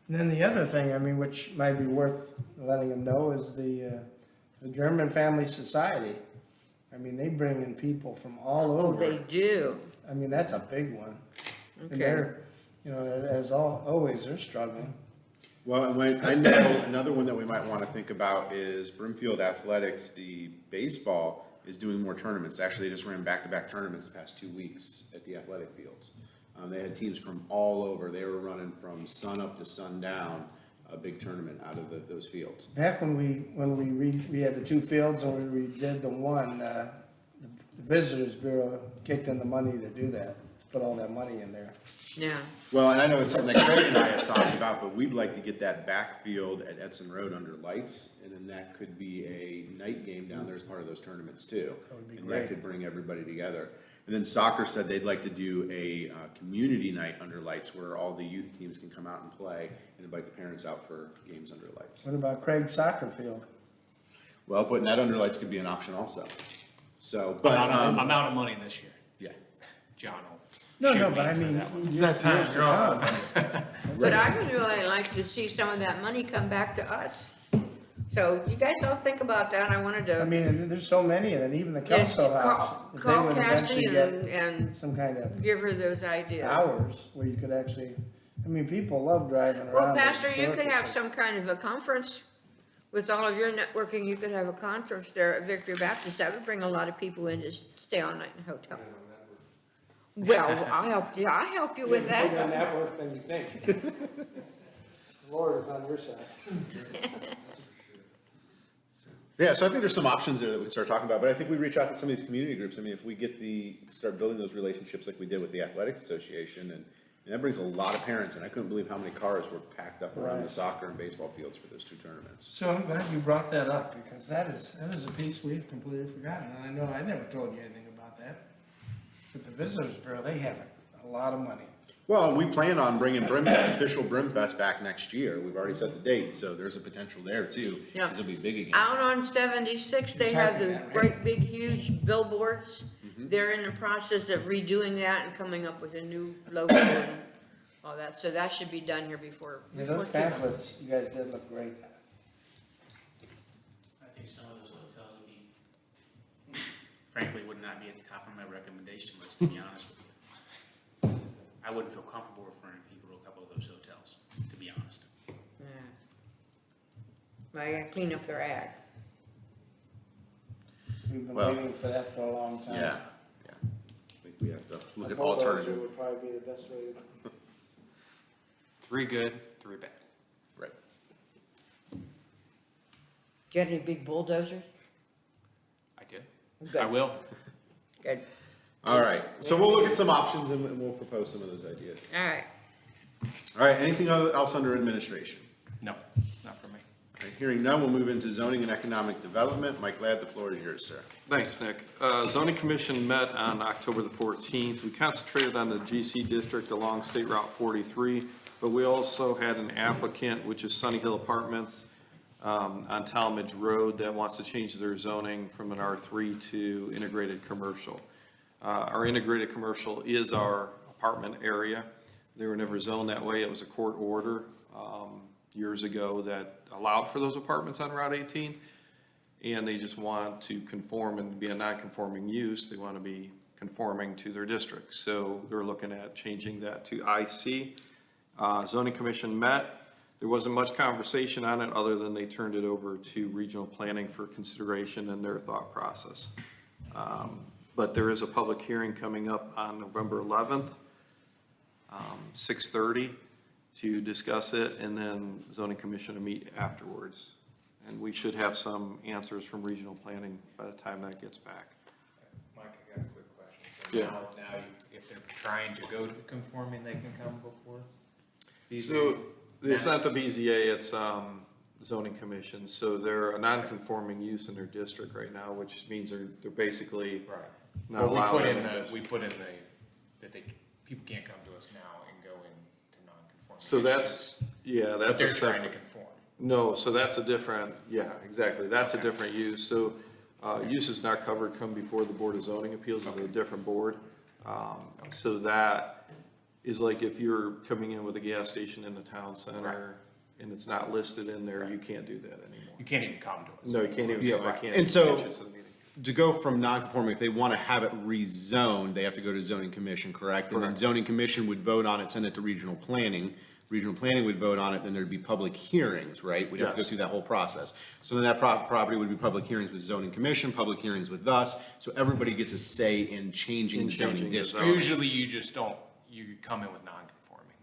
And then the other thing, I mean, which might be worth letting them know is the German Family Society. I mean, they bring in people from all Oh, over. they do. I mean, that's a big one. And Okay. they're, you know, as always, they're struggling. Well, and I know another one that we might want to think about is Brimfield Athletics, the baseball is doing more tournaments. Actually, they just ran back-to-back tournaments the past 2 weeks at the athletic fields. They had teams from all over. They were running from sun up to sundown, a big tournament out of those fields. Back when we had the two fields and we redid the one, the Visitors Bureau kicked in the money to do that, to put all that money in there. Yeah. Well, and I know it's something that Craig and I have talked about, but we'd like to get that backfield at Edson Road under lights, and then that could be a night game down there as part of those tournaments too. That would be And great. that could bring everybody together. And then soccer said they'd like to do a community night under lights where all the youth teams can come out and play and invite the parents out for games under lights. What about Craig's soccer field? Well, putting that under lights could be an option also. So, but, I'm out of money this year. yeah. John will No, shoot no, me but I for mean. that one. It's that time. But I would really like to see some of that money come back to us. So you guys all think about that. I wanted I to. mean, there's so many, and even the Yes, Kelso House, if they call would Cassie eventually get and some kind of give her those ideas. hours where you could actually, I mean, people love driving around. Well, the Pastor, you could historical have section. some kind of a conference with all of your networking. You could have a conference there at Victory Baptist. That would bring a lot of people in to stay all night in a hotel. Well, I'll help you with You have a bigger that. network than you think. The Lord is on your side. Yeah, so I think there's some options there that we can start talking about, but I think we reach out to some of these community groups. I mean, if we get start building those relationships like we did with the Athletics Association, and that brings a lot of parents, and I couldn't believe how many cars were packed up around the Right. soccer and baseball fields for those two tournaments. So I'm glad you brought that up, because that is a piece we've completely forgotten, and I know I never told you anything about that. But the Visitors Bureau, they have a lot of money. Well, we plan on bringing official Brimfest back next year. We've already set the date, so there's a potential there too. Yeah. 'Cause it'll be big again. Out on 76, they You're have talking the that, right? great big huge billboards. Mm-hmm. They're in the process of redoing that and coming up with a new logo and all that. So that should be done here before. Yeah, those too long. pamphlets, you guys did look great. I think some of those hotels would be, frankly, would not be at the top of my recommendation list, to be honest with you. I wouldn't feel comfortable referring people to a couple of those hotels, to be honest. Yeah. I gotta clean up their act. We've been Well, waiting for that for a long time. Yeah, yeah. I think we have to look A at bulldozer alternative. would probably be the best way to. 3 good, 3 bad. Right. Do you have any big bulldozers? I did. Good. I will. Good. All right, so we'll look at some options and we'll propose some of those ideas. All right. All right, anything else under administration? No, not for me. All right, hearing none, we'll move into zoning and economic development. Mike Ladd, the floor is yours, sir. Thanks, Nick. Zoning Commission met on October the 14th. We concentrated on the GC district along State Route 43, but we also had an applicant, which is Sunny Hill Apartments, on Talmadge Road, that wants to change their zoning from an R3 to integrated commercial. Our integrated commercial is our apartment area. They were never zoned that way. It was a court order years ago that allowed for those apartments on Route 18. And they just want to conform and be a non-conforming use. They want to be conforming to their district. So they're looking at changing that to IC. Zoning Commission met. There wasn't much conversation on it other than they turned it over to regional planning for consideration and their thought process. But there is a public hearing coming up on November 11th, 6:30, to discuss it, and then zoning commission to meet afterwards And we should have some answers from regional planning by the time that gets back. Mike, I got a quick question. So Yeah. now if they're trying to go to conforming, they can come before? these So it's now? not the BZA, it's zoning commission. So they're a non-conforming use in their district right now, which means they're basically Right. not But allowed. we put in that people can't come to us now and go into non-conforming. So that's, yeah, But that's a they're trying to separate. conform. No, so that's a different, yeah, exactly, that's a different use. So uses not covered come before the Board of Zoning Appeals, is a different board. So that is like if you're coming in with a gas station in the town center and it's not listed in there, you can't do that anymore. You can't even come to us. No, you can't even, Yeah, I can't. and so- catch it to the meeting. To go from non-conforming, if they want to have it rezoned, they have to go to zoning commission, correct? And then Correct. zoning commission would vote on it, send it to regional planning. Regional planning would vote on it, then there'd be public hearings, right? We'd have to go Yes. through that whole process. So then that property would be public hearings with zoning commission, public hearings with us. So everybody gets a say in changing In the zoning changing the district. zoning. Usually you just don't, you come in with non-conforming.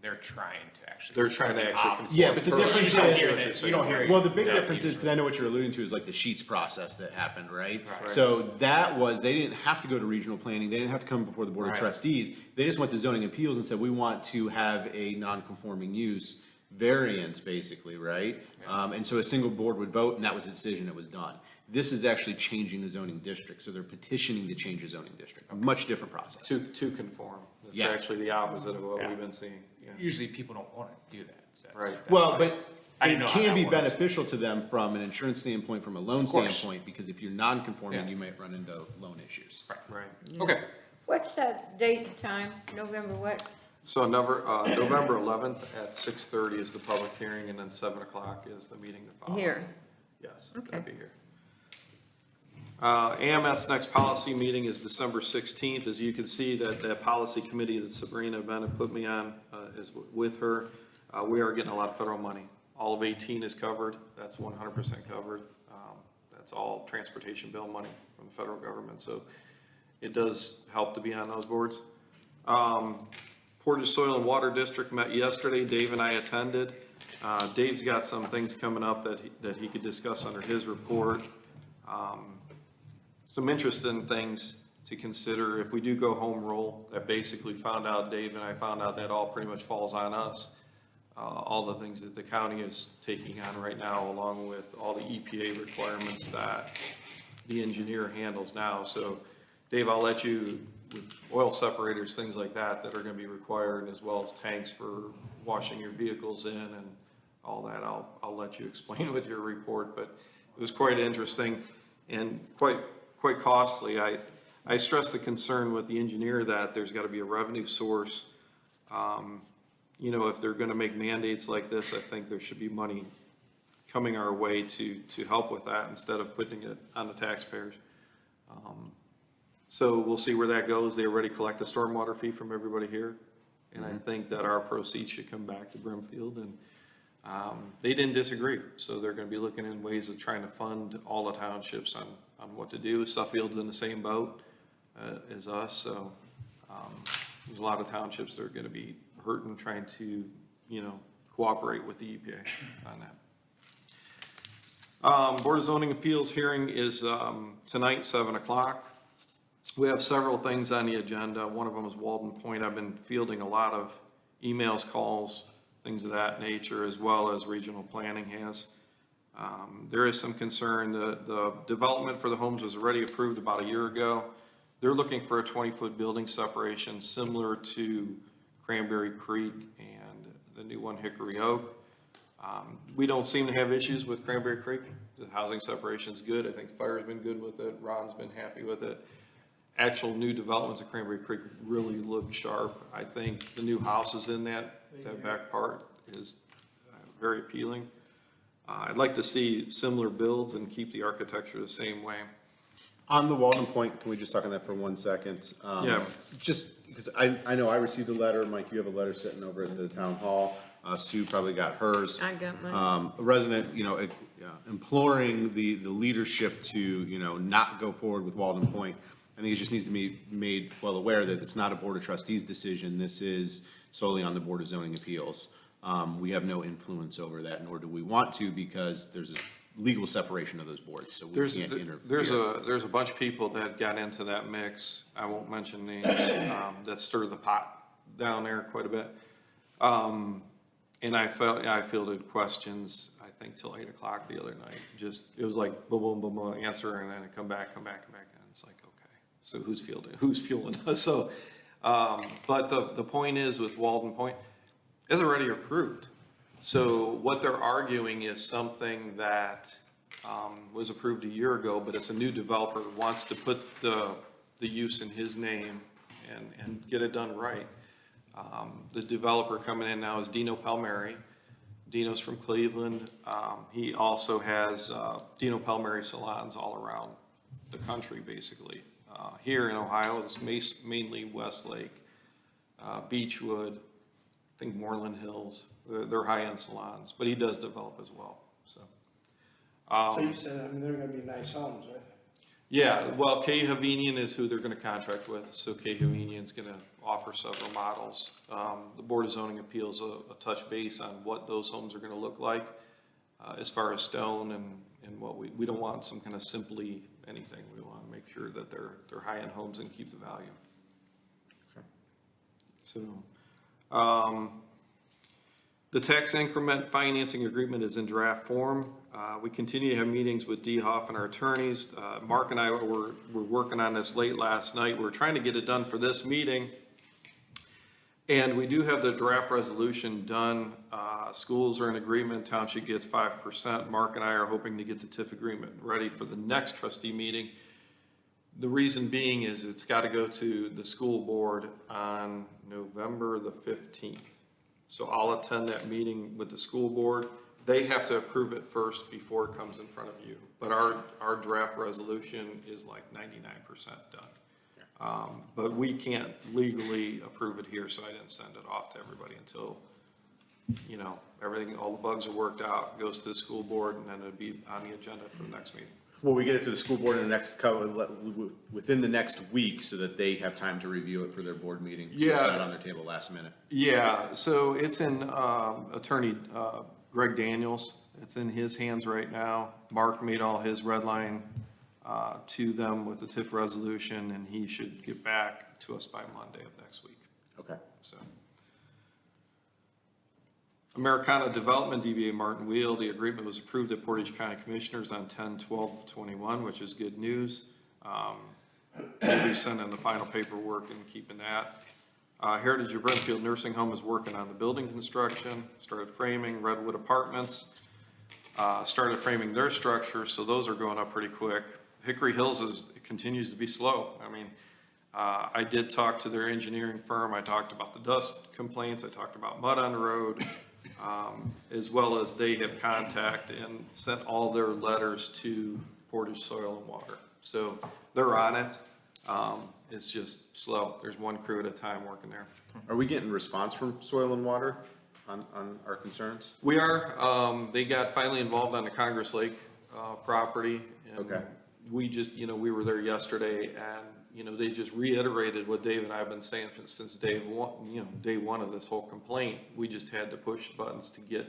They're trying to actually. They're trying to actually conform. Yeah, but the Correct. difference You don't is- hear that, you don't hear. Well, the big that difference is, usually. because I know what you're alluding to, is like the sheets process that happened, right? Right. So that was, they didn't have to go to regional planning, they didn't have to come before the board of Right. trustees. They just went to zoning appeals and said, we want to have a non-conforming use variance, basically, right? And so a single board would vote, and that was the decision, it was done. This is actually changing the zoning district, so they're petitioning to change the zoning district, a much different process. To conform. It's Yeah. actually the opposite of what Yeah. we've been seeing, yeah. Usually people don't want to do that. So Right. that's Well, why- but I didn't it know how can that be works. beneficial to them from an insurance standpoint, from a loan course. standpoint, because if you're non-conforming, Yeah. you might run into loan issues. Right. Okay. What's that date and time, November what? So November 11th at 6:30 is the public hearing, and then 7 o'clock is the meeting to follow. Here, Yes, Okay. that'd be here. AMS next policy meeting is December 16th. As you can see, that policy committee that Sabrina Bennett put me on is with her. We are getting a lot of federal money. All of 18 is covered. That's 100% covered. That's all transportation bill money from the federal government. So it does help to be on those boards. Portage Soil and Water District met yesterday. Dave and I attended. Dave's got some things coming up that he could discuss under his report. Some interesting things to consider if we do go home rule. That basically Dave and I found out that all pretty much falls on us. All the things that the county is taking on right now, along with all the EPA requirements that the engineer handles now. So Dave, I'll let you, with oil separators, things like that are gonna be required, as well as tanks for washing your vehicles in and all that, I'll let you explain with your report, but it was quite interesting and quite costly. I stressed the concern with the engineer that there's gotta be a revenue source. If they're gonna make mandates like this, I think there should be money coming our way to help with that instead of putting it on the taxpayers. So we'll see where that goes. They already collect a stormwater fee from everybody here. And I think that our proceeds should come back to Brimfield, and they didn't disagree. So they're gonna be looking in ways of trying to fund all the townships on what to do. Suffield's in the same boat as us, so there's a lot of townships that are gonna be hurting, trying to, cooperate with the EPA on that. Board of Zoning Appeals hearing is tonight, 7 o'clock. We have several things on the agenda. One of them is Walden Point. I've been fielding a lot of emails, calls, things of that nature, as well as regional planning has. There is some concern. The development for the homes was already approved about a year ago. They're looking for a 20-foot building separation similar to Cranberry Creek and the new one, Hickory Oak. We don't seem to have issues with Cranberry Creek. The housing separation's good. I think the fire's been good with it. Ron's been happy with it. Actual new developments at Cranberry Creek really look sharp. I think the new houses in that back part is very appealing. I'd like to see similar builds and keep the architecture the same way. On the Walden Point, can we just talk on that for 1 second? Yeah. Just because I know I received a letter, Mike, you have a letter sitting over at the town hall. Sue probably got hers. I got mine. A resident, imploring the leadership to, not go forward with Walden Point. I think it just needs to be made well aware that it's not a Board of Trustees decision. This is solely on the Board of Zoning Appeals. We have no influence over that, nor do we want to, because there's legal separation of those boards, so we There's, can't interfere. there's a bunch of people that got into that mix, I won't mention names, that stirred the pot down there quite a bit. And I fielded questions, I think till 8 o'clock the other night, just, it was like boom, boom, boom, boom, answer, and then come back, and it's like, okay, so who's fueling us? So, but the point is with Walden Point, it's already approved. So what they're arguing is something that was approved a year ago, but it's a new developer who wants to put the use in his name and get it done right. The developer coming in now is Dino Palmieri. Dino's from Cleveland. He also has Dino Palmieri salons all around the country, basically. Here in Ohio, it's mainly Westlake, Beechwood, I think Moreland Hills. They're high-end salons, but he does develop as well, so. So you said, I mean, they're gonna be nice homes, right? Yeah, well, K. Hovenian is who they're gonna contract with, so K. Hovenian's gonna offer several models. The Board of Zoning Appeals a touch base on what those homes are gonna look like, as far as stone and what we don't want some kind of simply anything. We wanna make sure that they're high-end homes and keep the value. Okay. So, the tax increment financing agreement is in draft form. We continue to have meetings with D. Hoff and our attorneys. Mark and I were working on this late last night. We're trying to get it done for this meeting. And we do have the draft resolution done. Schools are in agreement, township gets 5%. Mark and I are hoping to get the TIF agreement ready for the next trustee meeting. The reason being is it's got to go to the school board on November the 15th. So I'll attend that meeting with the school board. They have to approve it first before it comes in front of you. But our draft resolution is like 99% done. But we can't legally approve it here, so I didn't send it off to everybody until, you know, everything, all the bugs are worked out, goes to the school board, and then it'll be on the agenda for the next meeting. Well, we get it to the school board in the next within the next week, so that they have time to review it for their board meeting. So it's Yeah. not on their table last minute. Yeah, so it's in Attorney Greg Daniels. It's in his hands right now. Mark made all his red line to them with the TIF resolution, and he should get back to us by Monday of next week. Okay. So. Americana Development, DBA Martin Wheel, the agreement was approved at Portage County Commissioners on 10/12/21, which is good news. We'll be sending the final paperwork and keeping that. Heritage of Brimfield Nursing Home is working on the building construction, started framing. Redwood Apartments started framing their structure, so those are going up pretty quick. Hickory Hills it continues to be slow. I mean, I did talk to their engineering firm. I talked about the dust complaints. I talked about mud on the road, as well as they have contacted and sent all their letters to Portage Soil and Water. So they're on it. It's just slow. There's one crew at a time working there. Are we getting response from Soil and Water on our concerns? We are. They got finally involved on the Congress Lake property. And Okay. we just, we were there yesterday, and, they just reiterated what Dave and I have been saying since day one of this whole complaint. We just had to push buttons to get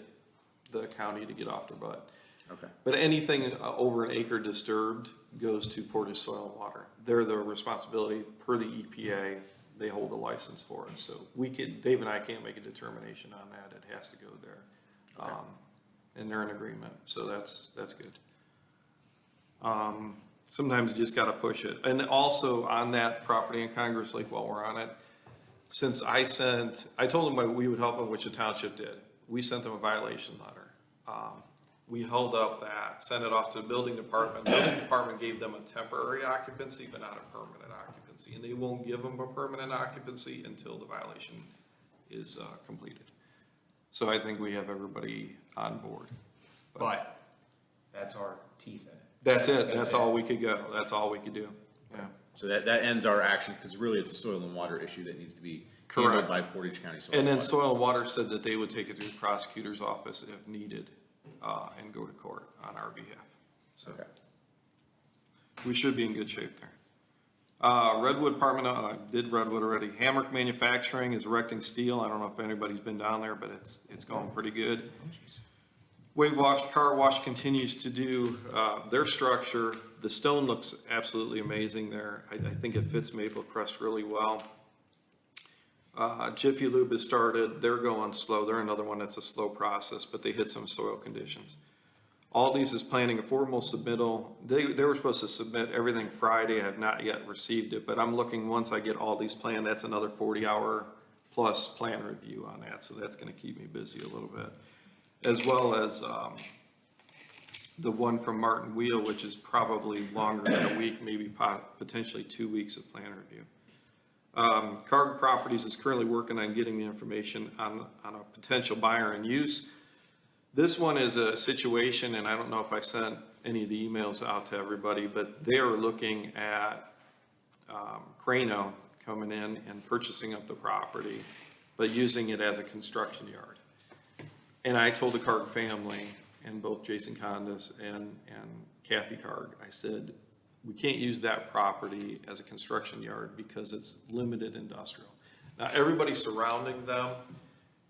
the county to get off their butt. Okay. But anything over an acre disturbed goes to Portage Soil and Water. They're the responsibility per the EPA. They hold the license for it. So Dave and I can't make a determination on that. It has to go there. Okay. And they're in agreement. So that's good. Sometimes you just got to push it. And also on that property in Congress Lake, while we're on it, since I told them we would help them, which the township did. We sent them a violation letter. We held up that, sent it off to the building department. The building department gave them a temporary occupancy, but not a permanent occupancy. And they won't give them a permanent occupancy until the violation is completed. So I think we have everybody on board. But that's our teeth in it. That's it. That's all we could go. That's all we could do. Yeah. So that ends our action, because really it's a Soil and Water issue that needs to be Correct. handled by Portage County Soil And then Water. Soil and Water said that they would take it through the prosecutor's office if needed, and go to court on our behalf. So Okay. we should be in good shape there. Redwood Department, I did Redwood already. Hammock Manufacturing is erecting steel. I don't know if anybody's been down there, but it's going pretty good. Wave Wash Car Wash continues to do their structure. The stone looks absolutely amazing there. I think it fits Maple Crest really well. Jiffy Lube has started. They're going slow. They're another one that's a slow process, but they hit some soil conditions. Aldi's is planning a formal submittal. They were supposed to submit everything Friday. I have not yet received it, but I'm looking, once I get Aldi's plan, that's another 40-hour plus plan review on that, so that's gonna keep me busy a little bit. As well as the one from Martin Wheel, which is probably longer than a week, maybe potentially 2 weeks of plan review. Carg Properties is currently working on getting the information on a potential buyer and use. This one is a situation, and I don't know if I sent any of the emails out to everybody, but they are looking at Crano coming in and purchasing up the property, but using it as a construction yard. And I told the Carg family, and both Jason Condas and Kathy Carg, I said, we can't use that property as a construction yard because it's limited industrial. Now, everybody surrounding them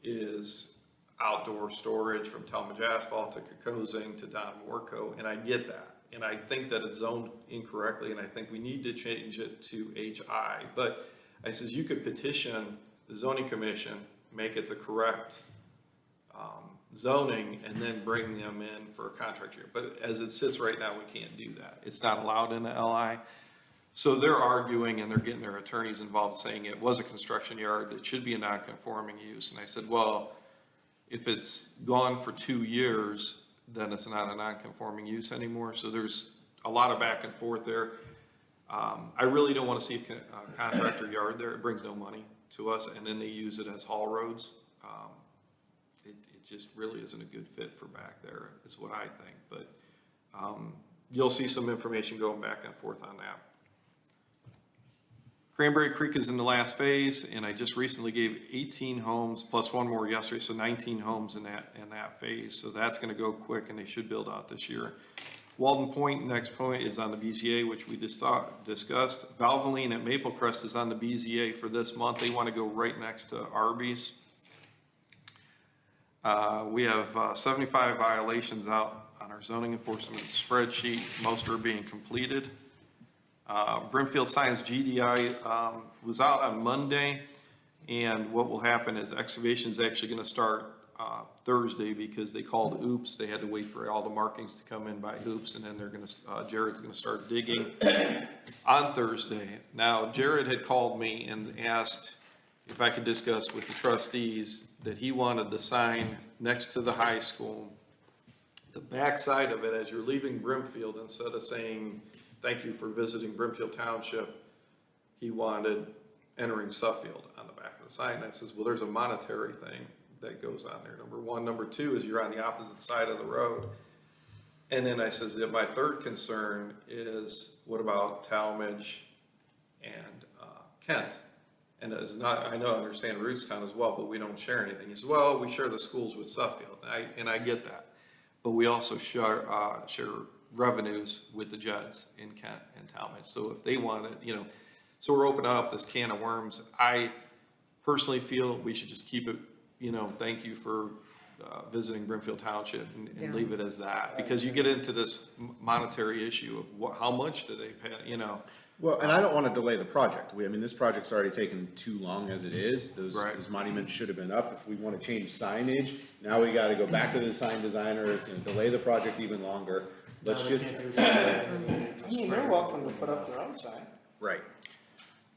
is outdoor storage, from Talmadge Asphalt to Kokosing to Don Warco, and I get that. And I think that it's zoned incorrectly, and I think we need to change it to HI. But I says, you could petition the zoning commission, make it the correct zoning, and then bring them in for a contract year. But as it sits right now, we can't do that. It's not allowed in the LI. So they're arguing, and they're getting their attorneys involved, saying it was a construction yard, it should be a non-conforming use. And I said, well, if it's gone for 2 years, then it's not a non-conforming use anymore. So there's a lot of back and forth there. I really don't want to see a contractor yard there. It brings no money to us, and then they use it as haul roads. It just really isn't a good fit for back there, is what I think. But you'll see some information going back and forth on that. Cranberry Creek is in the last phase, and I just recently gave 18 homes plus one more yesterday, so 19 homes in that phase. So that's going to go quick, and they should build out this year. Walden Point, next point, is on the BZA, which we just discussed. Valvoline at Maple Crest is on the BZA for this month. They want to go right next to Arby's. We have 75 violations out on our zoning enforcement spreadsheet. Most are being completed. Brimfield Science GDI was out on Monday, and what will happen is excavation is actually going to start Thursday, because they called oops. They had to wait for all the markings to come in by oops, and then they're going to Jared's going to start digging on Thursday. Now, Jared had called me and asked if I could discuss with the trustees that he wanted the sign next to the high school, the back side of it as you're leaving Brimfield, instead of saying thank you for visiting Brimfield Township, he wanted entering Suffield on the back of the sign. And I says, well, there's a monetary thing that goes on there, number one. Number two is you're on the opposite side of the road. And then I says that my third concern is, what about Talmadge and Kent? And it's not, I know, I understand Rootstown as well, but we don't share anything. He says, well, we share the schools with Suffield, and I get that. But we also share revenues with the Judds in Kent and Talmadge. So if they want it, you know, so we're opening up this can of worms. I personally feel we should just keep it, you know, thank you for visiting Brimfield Township, and leave it as that. Because you get into this monetary issue of how much do they pay, you know. Well, and I don't want to delay the project. I mean, this project's already taken too long as it is. Those monuments should have been up. If we want to change signage, now we got to go back to the sign designer. It's going to delay the project even longer. Let's just. I mean, they're welcome to put up their own sign. Right.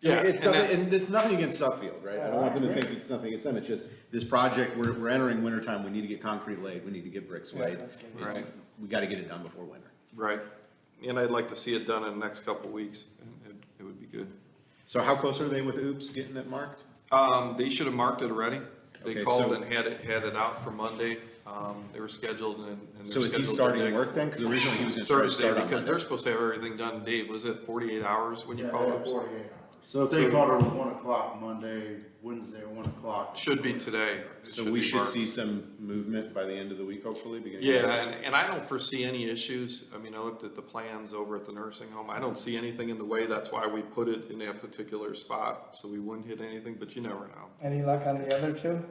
Yeah, It's nothing, and there's nothing against Suffield, right? I don't want them to think it's nothing against them. It's just this project, we're entering wintertime. We need to get concrete laid. We need to get bricks laid. Right. We got to get it done before winter. Right. And I'd like to see it done in the next couple of weeks. It would be good. So how close are they with Oops getting it marked? They should have marked it already. They Okay, called so- and had it out for Monday. They were scheduled, and they're So is he scheduled to starting dig work then? Because originally he was going to try to Thursday, start on because Monday. they're supposed to have everything done. Dave, was it 48 hours when you called them? 48 hours. So if they called her 1 o'clock Monday, Wednesday, 1 o'clock. Should be today. It So be we should marked. see some movement by the end of the week, hopefully, beginning of Yeah, next week. and I don't foresee any issues. I mean, I looked at the plans over at the nursing home. I don't see anything in the way. That's why we put it in that particular spot, so we wouldn't hit anything, but you never know. Any luck on the other two?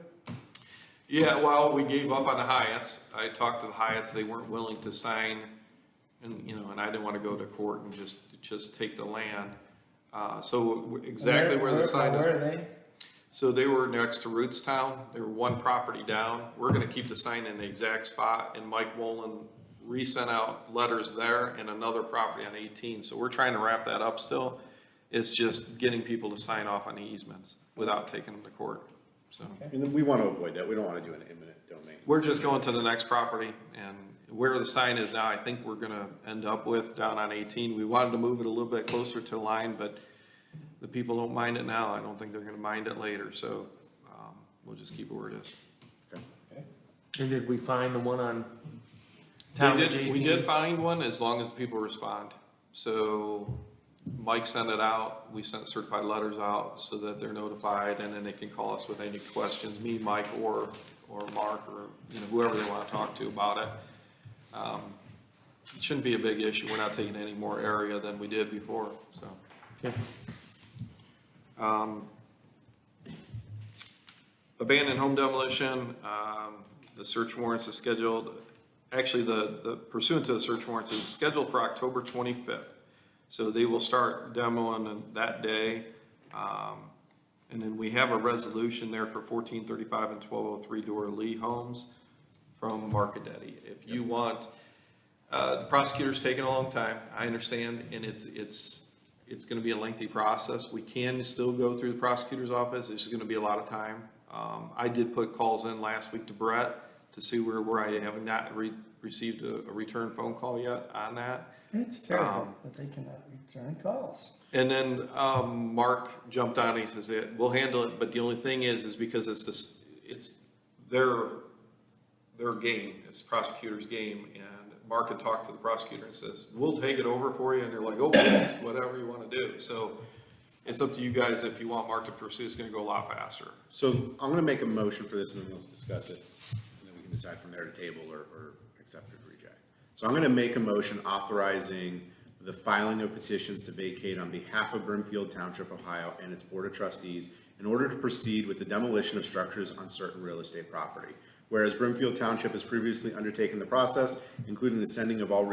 Yeah, well, we gave up on the Hyatts. I talked to the Hyatts, they weren't willing to sign, and, you know, and I didn't want to go to court and just take the land. So exactly where the sign Where are is. they? So they were next to Rootstown, they were one property down. We're gonna keep the sign in the exact spot, and Mike Wolin resent out letters there and another property on 18. So we're trying to wrap that up still. It's just getting people to sign off on the easements without taking them to court, so. And then we want to avoid that. We don't want to do an eminent domain. We're just going to the next property, and where the sign is now, I think we're gonna end up with down on 18. We wanted to move it a little bit closer to the line, but the people don't mind it now. I don't think they're gonna mind it later, so, we'll just keep it where it is. And did we find the one on We Talmadge did, 18? we did find one as long as people respond. So Mike sent it out, we sent certified letters out so that they're notified, and then they can call us with any questions, me, Mike, or Mark, or, you know, whoever they wanna talk to about it. It shouldn't be a big issue. We're not taking any more area than we did before, so. Okay. Abandoned home demolition, the search warrants is scheduled, actually, the pursuant to the search warrants is scheduled for October 25th. So they will start demoing that day. And then we have a resolution there for 1435 and 1203 Dora Lee homes from Marcadetti. If you want, the prosecutor's taking a long time, I understand, and it's gonna be a lengthy process. We can still go through the prosecutor's office, it's gonna be a lot of time. I did put calls in last week to Brett to see where I have not received a return phone call yet on that. It's terrible that they cannot return calls. And then, Mark jumped on, he says, we'll handle it, but the only thing is because it's their game, it's prosecutor's game, and Mark had talked to the prosecutor and says, we'll take it over for you, and they're like, oh, yes, whatever you wanna do, so it's up to you guys if you want Mark to pursue, it's gonna go a lot faster. So I'm going to make a motion for this, and then let's discuss it, and then we can decide from there to table or accept or reject. So I'm going to make a motion authorizing the filing of petitions to vacate on behalf of Brimfield Township, Ohio, and its Board of Trustees in order to proceed with the demolition of structures on certain real estate property. Whereas Brimfield Township has previously undertaken the process, including the sending of all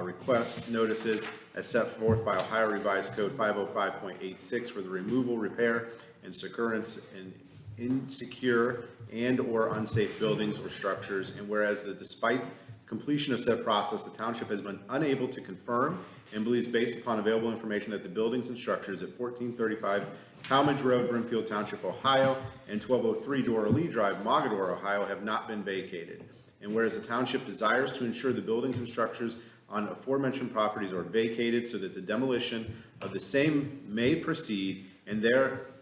request notices as set forth by Ohio Revised Code 505.86 for the removal, repair, and securance in insecure and/or unsafe buildings or structures, and whereas despite completion of said process, the township has been unable to confirm and believes based upon available information that the buildings and structures at 1435 Talmadge Road, Brimfield Township, Ohio, and 1203 Dora Lee Drive, Mogador, Ohio, have not been vacated. And whereas the township desires to ensure the buildings and structures on aforementioned properties are vacated so that the demolition of the same may proceed, and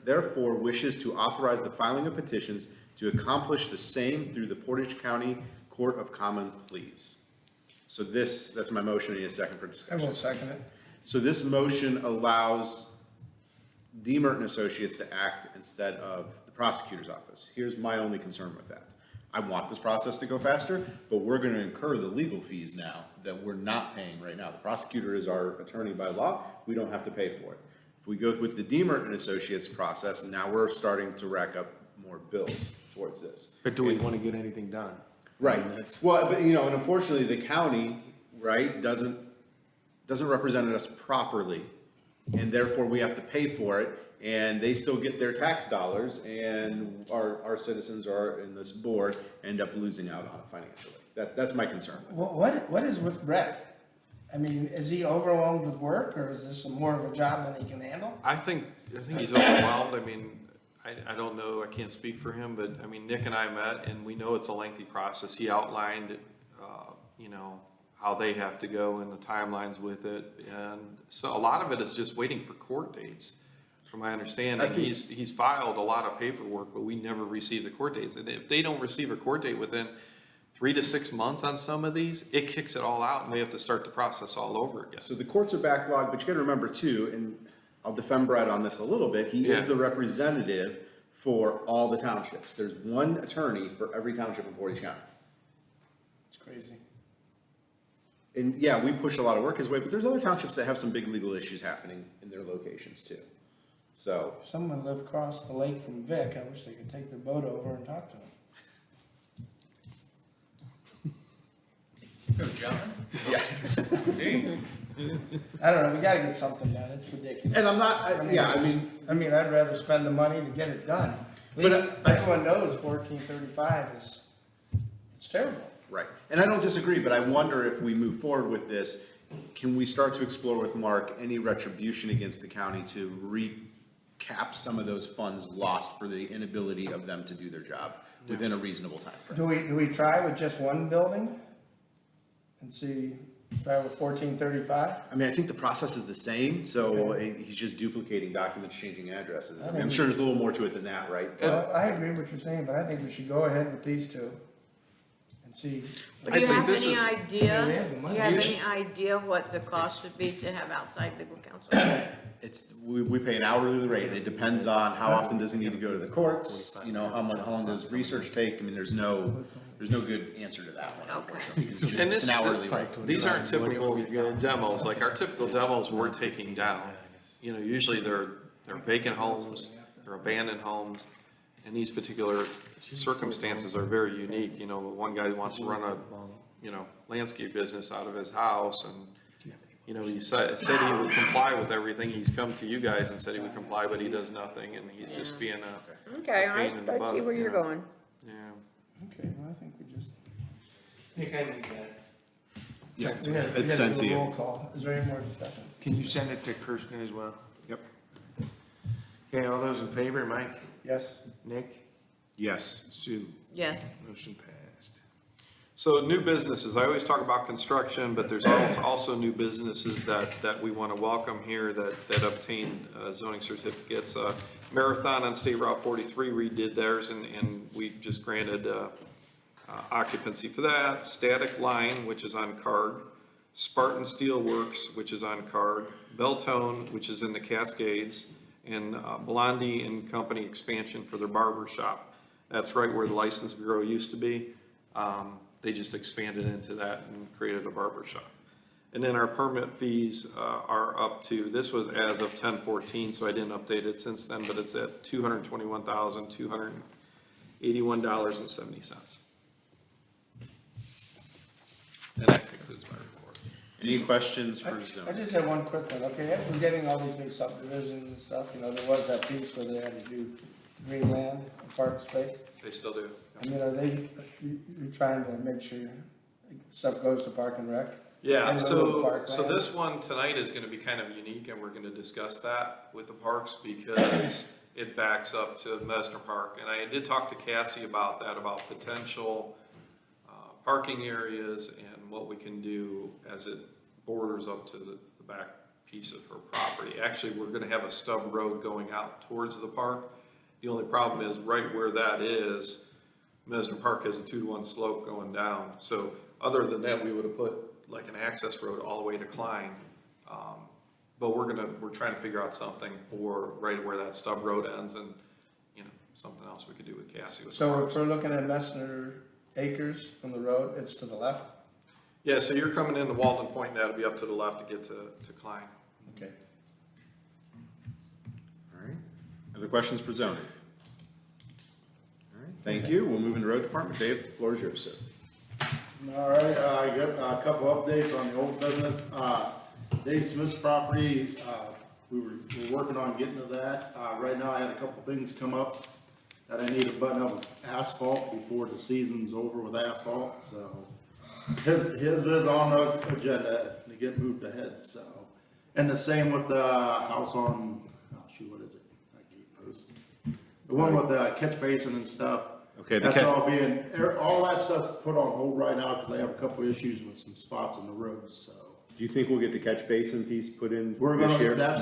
therefore wishes to authorize the filing of petitions to accomplish the same through the Portage County Court of Common Pleas. So that's my motion. I need a second for I discussion. will second it. So this motion allows D. Merton Associates to act instead of the prosecutor's office. Here's my only concern with that. I want this process to go faster, but we're gonna incur the legal fees now that we're not paying right now. The prosecutor is our attorney by law. We don't have to pay for it. If we go with the D. Merton Associates process, now we're starting to rack up more bills towards this. But do we want to get anything done? Right. I mean, that's- Well, but, and unfortunately, the county, right, doesn't represent us properly, and therefore we have to pay for it, and they still get their tax dollars, and our citizens are in this board end up losing out on it financially. That's my concern. What is with Brett? I mean, is he overwhelmed with work, or is this more of a job than he can handle? I think he's overwhelmed. I mean, I don't know, I can't speak for him, but I mean, Nick and I met, and we know it's a lengthy process. He outlined, how they have to go and the timelines with it. And so a lot of it is just waiting for court dates, from my understanding. He's filed a lot of paperwork, but we never received the court dates. And if they don't receive a court date within 3 to 6 months on some of these, it kicks it all out, and we have to start the process all over again. So the courts are backlogged, but you gotta remember too, and I'll defend Brett on this a little bit, he is the representative for all the townships. There's one attorney for every township in Portage County. It's crazy. And yeah, we push a lot of work his way, but there's other townships that have some big legal issues happening in their locations too. So, Someone lived across the lake from Vic, I wish they could take their boat over and talk to him. Go, John. Yes. I don't know, we gotta get something done, it's ridiculous. And I'm not, I mean, I'd rather spend the money to get it done. At But, least everyone knows 1435 is, it's terrible. right, and I don't disagree, but I wonder if we move forward with this, can we start to explore with Mark any retribution against the county to recap some of those funds lost for the inability of them to do their job within a reasonable time frame? Do we try with just one building? And see, try with 1435? I mean, I think the process is the same, so he's just duplicating documents, changing addresses. I mean, I'm think sure there's a little more to it than that, right? Well, I agree with what you're saying, but I think we should go ahead with these two and see. Do you have this any is- idea, We have the do money. you have any idea what the cost would be to have outside legal counsel? We pay an hourly rate, it depends on how often does he need to go to the courts, you know, how long does research take, I mean, there's no good answer to that one, unfortunately. It's just, And it's this, an hourly rate. these aren't typical demos, like our typical demos we're taking down. You know, usually they're vacant homes, they're abandoned homes, and these particular circumstances are very unique. You know, one guy wants to run a, you know, landscape business out of his house, and, you know, he said he would comply with everything. He's come to you guys and said he would comply, but he does nothing, and he's just being a, Okay, I Pain in the see butt, where you're yeah. going. yeah. Okay, well, I think we just. Nick, I need that. Yeah, We gotta it's sent do to a you. roll call. Is there any more discussion? Can you send it to Kirsten as well? Yep. Okay, all those in favor, Mike, Yes? Nick, Yes. Sue, Yes, motion passed. So new businesses, I always talk about construction, but there's also new businesses that we want to welcome here that obtain zoning certificates. Marathon on State Route 43 redid theirs, and we just granted occupancy for that. Static Line, which is on card. Spartan Steel Works, which is on card. Beltone, which is in the Cascades. And Blondie and Company expansion for their barber shop. That's right where the license bureau used to be. They just expanded into that and created a barber shop. And then our permit fees are up to, this was as of 10/14, so I didn't update it since then, but it's at $221,281.70. And that concludes my report. Any questions I for zoning? just have one quick one, okay, as we're getting all these new subdivisions and stuff, you know, there was that piece where they had to do green land and park space. They still do. I mean, you're trying to make sure stuff goes to Park and Rec? Yeah, And the little so parkland? this one tonight is gonna be kind of unique, and we're gonna discuss that with the parks because it backs up to Mesner Park. And I did talk to Cassie about that, about potential parking areas and what we can do as it borders up to the back piece of her property. Actually, we're gonna have a stub road going out towards the park. The only problem is right where that is, Mesner Park has a 2-to-1 slope going down. So other than that, we would have put like an access road all the way to Klein. But we're trying to figure out something for right where that stub road ends, and, you know, something else we could do with Cassie. With the So parks. if we're looking at Messner Acres from the road, it's to the left? Yeah, so you're coming into Walden Point, and that'll be up to the left to get to Klein. Okay. All right. Other questions for zoning? All right, thank you. We'll move into road department. Dave, the floor is yours, sir. All right, I got a couple updates on the old business. Dave Smith's property, we're working on getting to that. Right now, I had a couple things come up that I need to button up with asphalt before the season's over with asphalt, so. His is on the agenda to get moved ahead, so. And the same with the house on, oh shoot, what is it? Gate post. The one with the catch basin and stuff. Okay, That's all that stuff's put on hold right now, cause I have a couple issues with some spots in the road, so. Do you think we'll get the catch basin piece put in We're this gonna, year? that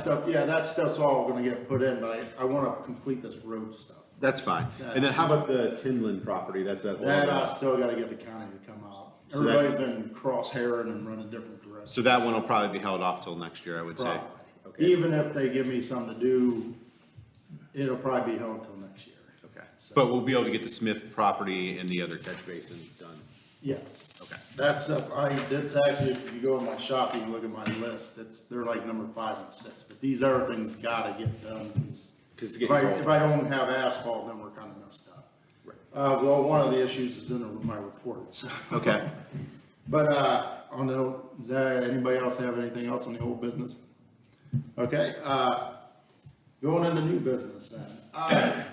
stuff's all gonna get put in, but I wanna complete this road stuff. That's fine. And then how about the Tinland property? That's that. That I still gotta get the county to come out. So that- Everybody's been cross-hairing and running different directions. So that one will probably be held off till next year, I would say. Probably. Okay. Even if they give me something to do, it'll probably be held until next year. Okay. So- But we'll be able to get the Smith property and the other catch basin done. Yes. Okay. That's actually, if you go in my shop, you can look at my list, they're like number 5 and 6, but these other things gotta get done, because it's if getting I cold. don't have asphalt, then we're kinda messed up. Right. Well, one of the issues is in my reports. Okay. But, does anybody else have anything else on the old business? Okay, going into new business then. I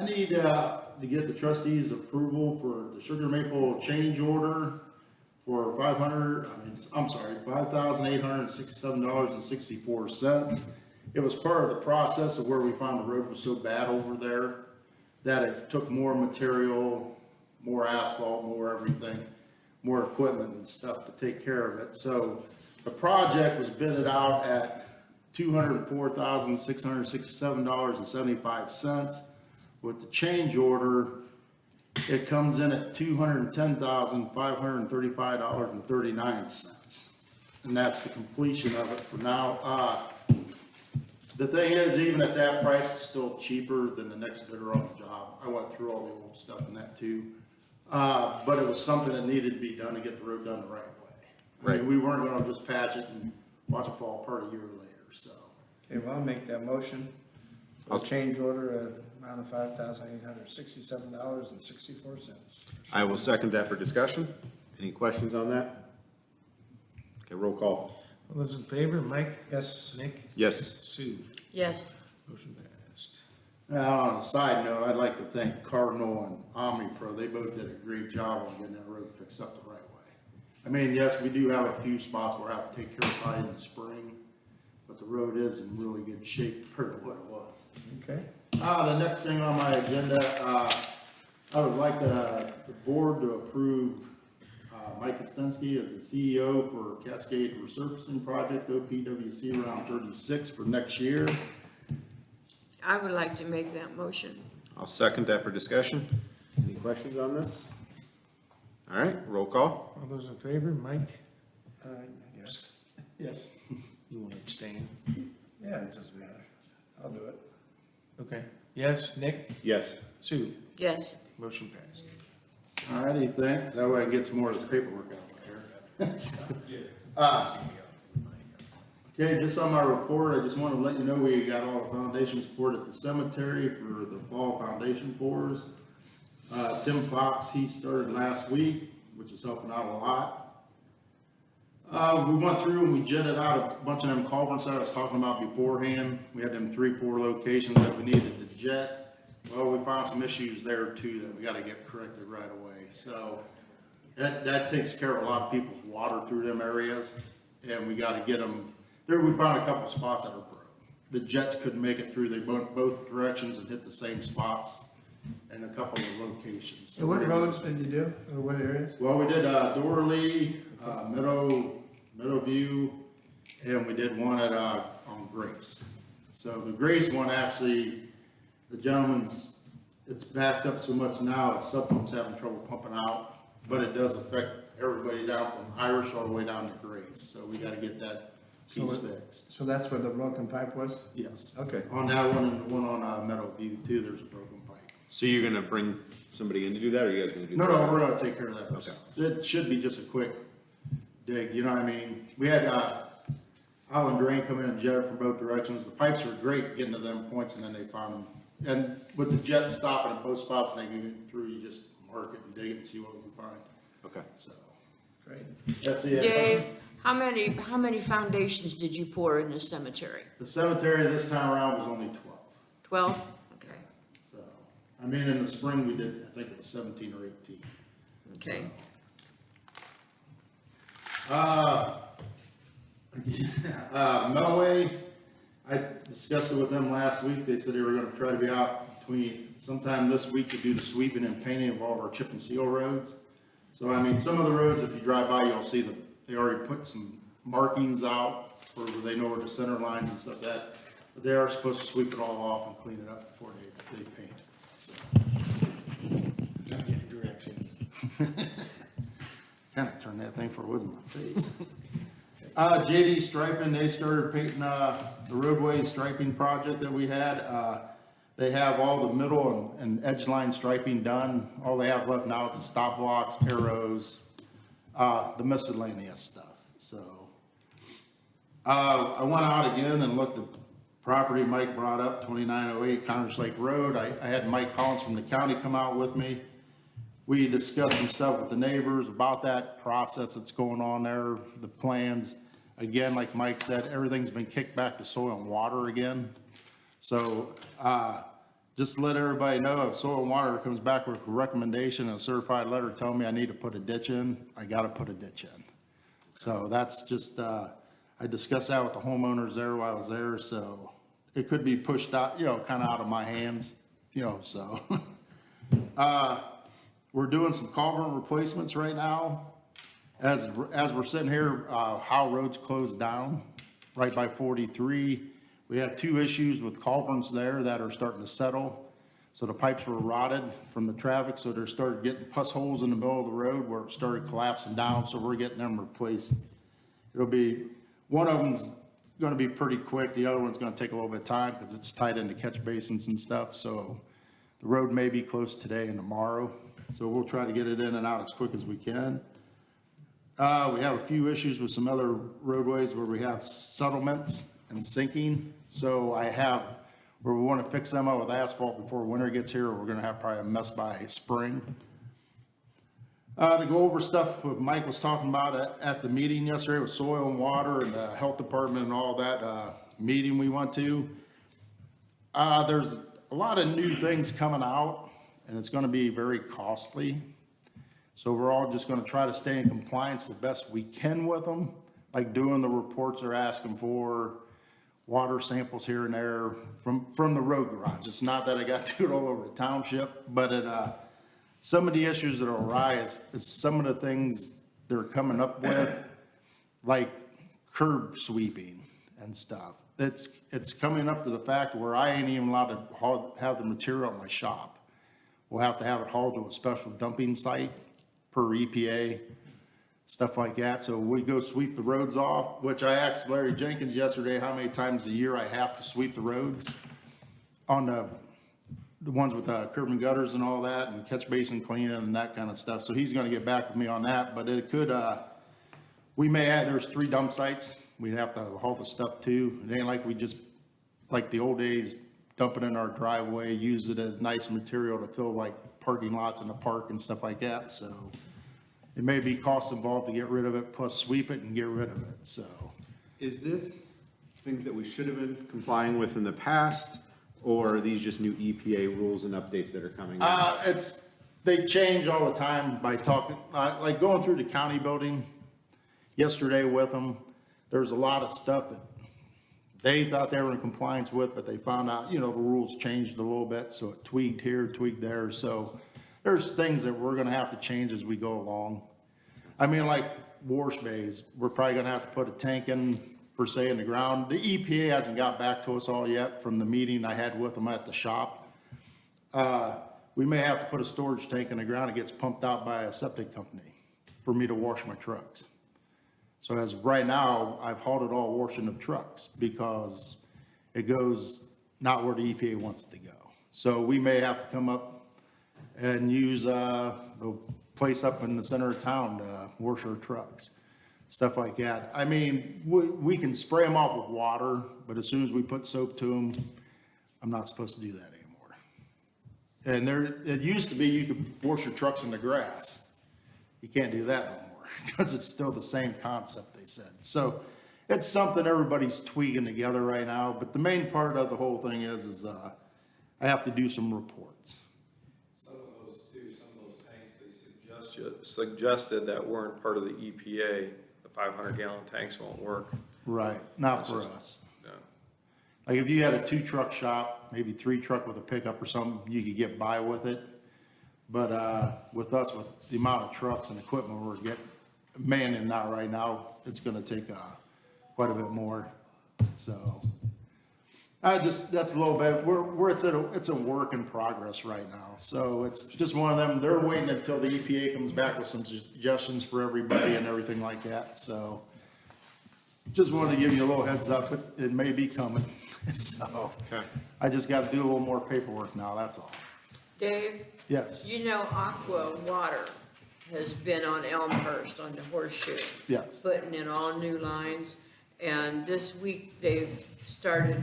need, to get the trustees' approval for the sugar maple change order for $5,867.64. It was part of the process of where we found the road was so bad over there that it took more material, more asphalt, more everything, more equipment and stuff to take care of it. So the project was bidded out at $204,667.75. With the change order, it comes in at $210,535.39. And that's the completion of it for now. The thing is, even at that price, it's still cheaper than the next bidder on the job. I went through all the old stuff in that too. But it was something that needed to be done to get the road done the right way. I mean, we weren't gonna just patch it and watch it fall apart a year later, so. Okay, well, I'll make that motion. I'll change order amount of $5,867.64. I will second that for discussion. Any questions on that? Okay, roll call. All those in favor, Mike? Yes. Nick? Yes. Sue? Yes, Motion passed. Now, on a side note, I'd like to thank Cardinal and OmniPro. They both did a great job on getting that road fixed up the right way. I mean, yes, we do have a few spots where I have to take care of probably in the spring, but the road is in really good shape compared to what it was. Okay. The next thing on my agenda, I would like the board to approve Mike Kostensky as the CEO for Cascade Resurfacing Project, OPWC Round 36 for next year. I would like to make that motion. I'll second that for discussion. Any questions on this? All right, roll call. All those in favor, Mike? Yes. Yes. You want to abstain? Yeah, it doesn't matter. I'll do it. Okay. Yes, Nick? Yes. Sue? Yes, Motion passed. All righty, thanks. That way I get some more of this paperwork out there. Okay, just on my report, I just want to let you know we got all the foundation support at the cemetery for the fall foundation pours. Tim Fox, he started last week, which is helping out a lot. We went through and we jetted out a bunch of them culverts that I was talking about beforehand. We had them 3-4 locations that we needed to jet. Well, we found some issues there too that we got to get corrected right away. So that takes care of a lot of people's water through them areas, and we got to get them. There we found a couple spots that are broke. The jets couldn't make it through. They went both directions and hit the same spots in a couple of locations. So what roads did you do, or what areas? Well, we did Dorley, Meadowview, and we did one at on Grace. So the Grace one, actually, the gentleman's, it's backed up so much now, its sub pump's having trouble pumping out, but it does affect everybody down from Irish all the way down to Grace. So we got to get that piece fixed. So that's where the broken pipe was? Yes. Okay. On that one and the one on Meadowview too, there's a broken pipe. So you're gonna bring somebody in to do that, or are you guys gonna do that? No, we're gonna take care of that. Okay. So it should be just a quick dig, you know what I mean? We had, Island Drain come in and jet it from both directions. The pipes were great getting to them points, and then they found them. And with the jet stopping at both spots and they can get through, you just mark it and dig it and see what we can find. Okay. So, Great. that's it. Dave, how many foundations did you pour in the cemetery? The cemetery this time around was only 12. 12? Okay, So, I mean, in the spring we did, I think it was 17 or 18. okay. Melway, I discussed it with them last week. They said they were gonna try to be out between sometime this week to do the sweeping and painting of all of our chip and seal roads. So, I mean, some of the roads, if you drive by, you'll see that they already put some markings out where they know where the center lines and stuff that, but they are supposed to sweep it all off and clean it up before they paint it, so. Directions. Kinda turned that thing for a whiz in my face. JD Striping, they started painting, the roadway striping project that we had. They have all the middle and edge line striping done. All they have left now is the stop blocks, arrows, the miscellaneous stuff, so. I went out again and looked at the property Mike brought up, 2908 Connors Lake Road. I had Mike Collins from the county come out with me. We discussed some stuff with the neighbors about that process that's going on there, the plans. Again, like Mike said, everything's been kicked back to soil and water again. So, just to let everybody know, if soil and water comes back with a recommendation and a certified letter telling me I need to put a ditch in, I gotta put a ditch in. So that's just, I discussed that with the homeowners there while I was there, so it could be pushed out, kind of out of my hands, so. We're doing some culvert replacements right now. As we're sitting here, Howe Road's closed down right by 43. We have 2 issues with culverts there that are starting to settle. So the pipes were rotted from the traffic, so they started getting pus holes in the middle of the road where it started collapsing down, so we're getting them replaced. One of them's gonna be pretty quick, the other one's gonna take a little bit of time because it's tied into catch basins and stuff, so the road may be closed today and tomorrow, so we'll try to get it in and out as quick as we can. We have a few issues with some other roadways where we have settlements and sinking. So where we want to fix them up with asphalt before winter gets here, we're going to have probably a mess by spring. To go over stuff what Mike was talking about at the meeting yesterday with soil and water and the health department and all that meeting we went to. There's a lot of new things coming out and it's going to be very costly. So we're all just gonna try to stay in compliance the best we can with them, like doing the reports they're asking for, water samples here and there from the road garage. It's not that I got to do it all over the township, but some of the issues that arise is some of the things they're coming up with, like curb sweeping and stuff. It's coming up to the fact where I ain't even allowed to have the material in my shop. We'll have to have it hauled to a special dumping site per EPA, stuff like that. So we go sweep the roads off, which I asked Larry Jenkins yesterday how many times a year I have to sweep the roads on the ones with curb and gutters and all that, and catch basin cleaning and that kind of stuff. So he's gonna get back with me on that, but it could, there's 3 dump sites. We'd have to haul the stuff to. It ain't like we just, like the old days, dump it in our driveway, use it as nice material to fill like parking lots in the park and stuff like that, so it may be cost involved to get rid of it, plus sweep it and get rid of it, so. Is this things that we should have been complying with in the past, or are these just new EPA rules and updates that are coming out? They change all the time by talking, like going through the county building yesterday with them, there's a lot of stuff that they thought they were in compliance with, but they found out, the rules changed a little bit, so it tweaked here, tweaked there. So there's things that we're gonna have to change as we go along. I mean, like wash bays, we're probably gonna have to put a tank in, per se, in the ground. The EPA hasn't got back to us all yet from the meeting I had with them at the shop. We may have to put a storage tank in the ground. It gets pumped out by a septic company for me to wash my trucks. So as of right now, I've hauled it all washing the trucks because it goes not where the EPA wants it to go. So we may have to come up and use the place up in the center of town to wash our trucks, stuff like that. I mean, we can spray them off with water, but as soon as we put soap to them, I'm not supposed to do that anymore. And it used to be you could wash your trucks in the grass. You can't do that no more because it's still the same concept, they said. So it's something everybody's tweaking together right now, but the main part of the whole thing is I have to do some reports. Some of those tanks they suggested that weren't part of the EPA, the 500-gallon tanks won't work. Right, not for us. Yeah. Like if you had a 2-truck shop, maybe 3-truck with a pickup or something, you could get by with it. But with us, with the amount of trucks and equipment we're manning now right now, it's gonna take quite a bit more. So that's a little bit, it's a work in progress right now. So it's just one of them, they're waiting until the EPA comes back with some suggestions for everybody and everything like that. So just wanted to give you a little heads up, it may be coming. So Okay. I just gotta do a little more paperwork now, that's all. Dave, Yes, Aqua Water has been on Elmhurst on the Horseshoe, yes. putting in all new lines. And this week, they've started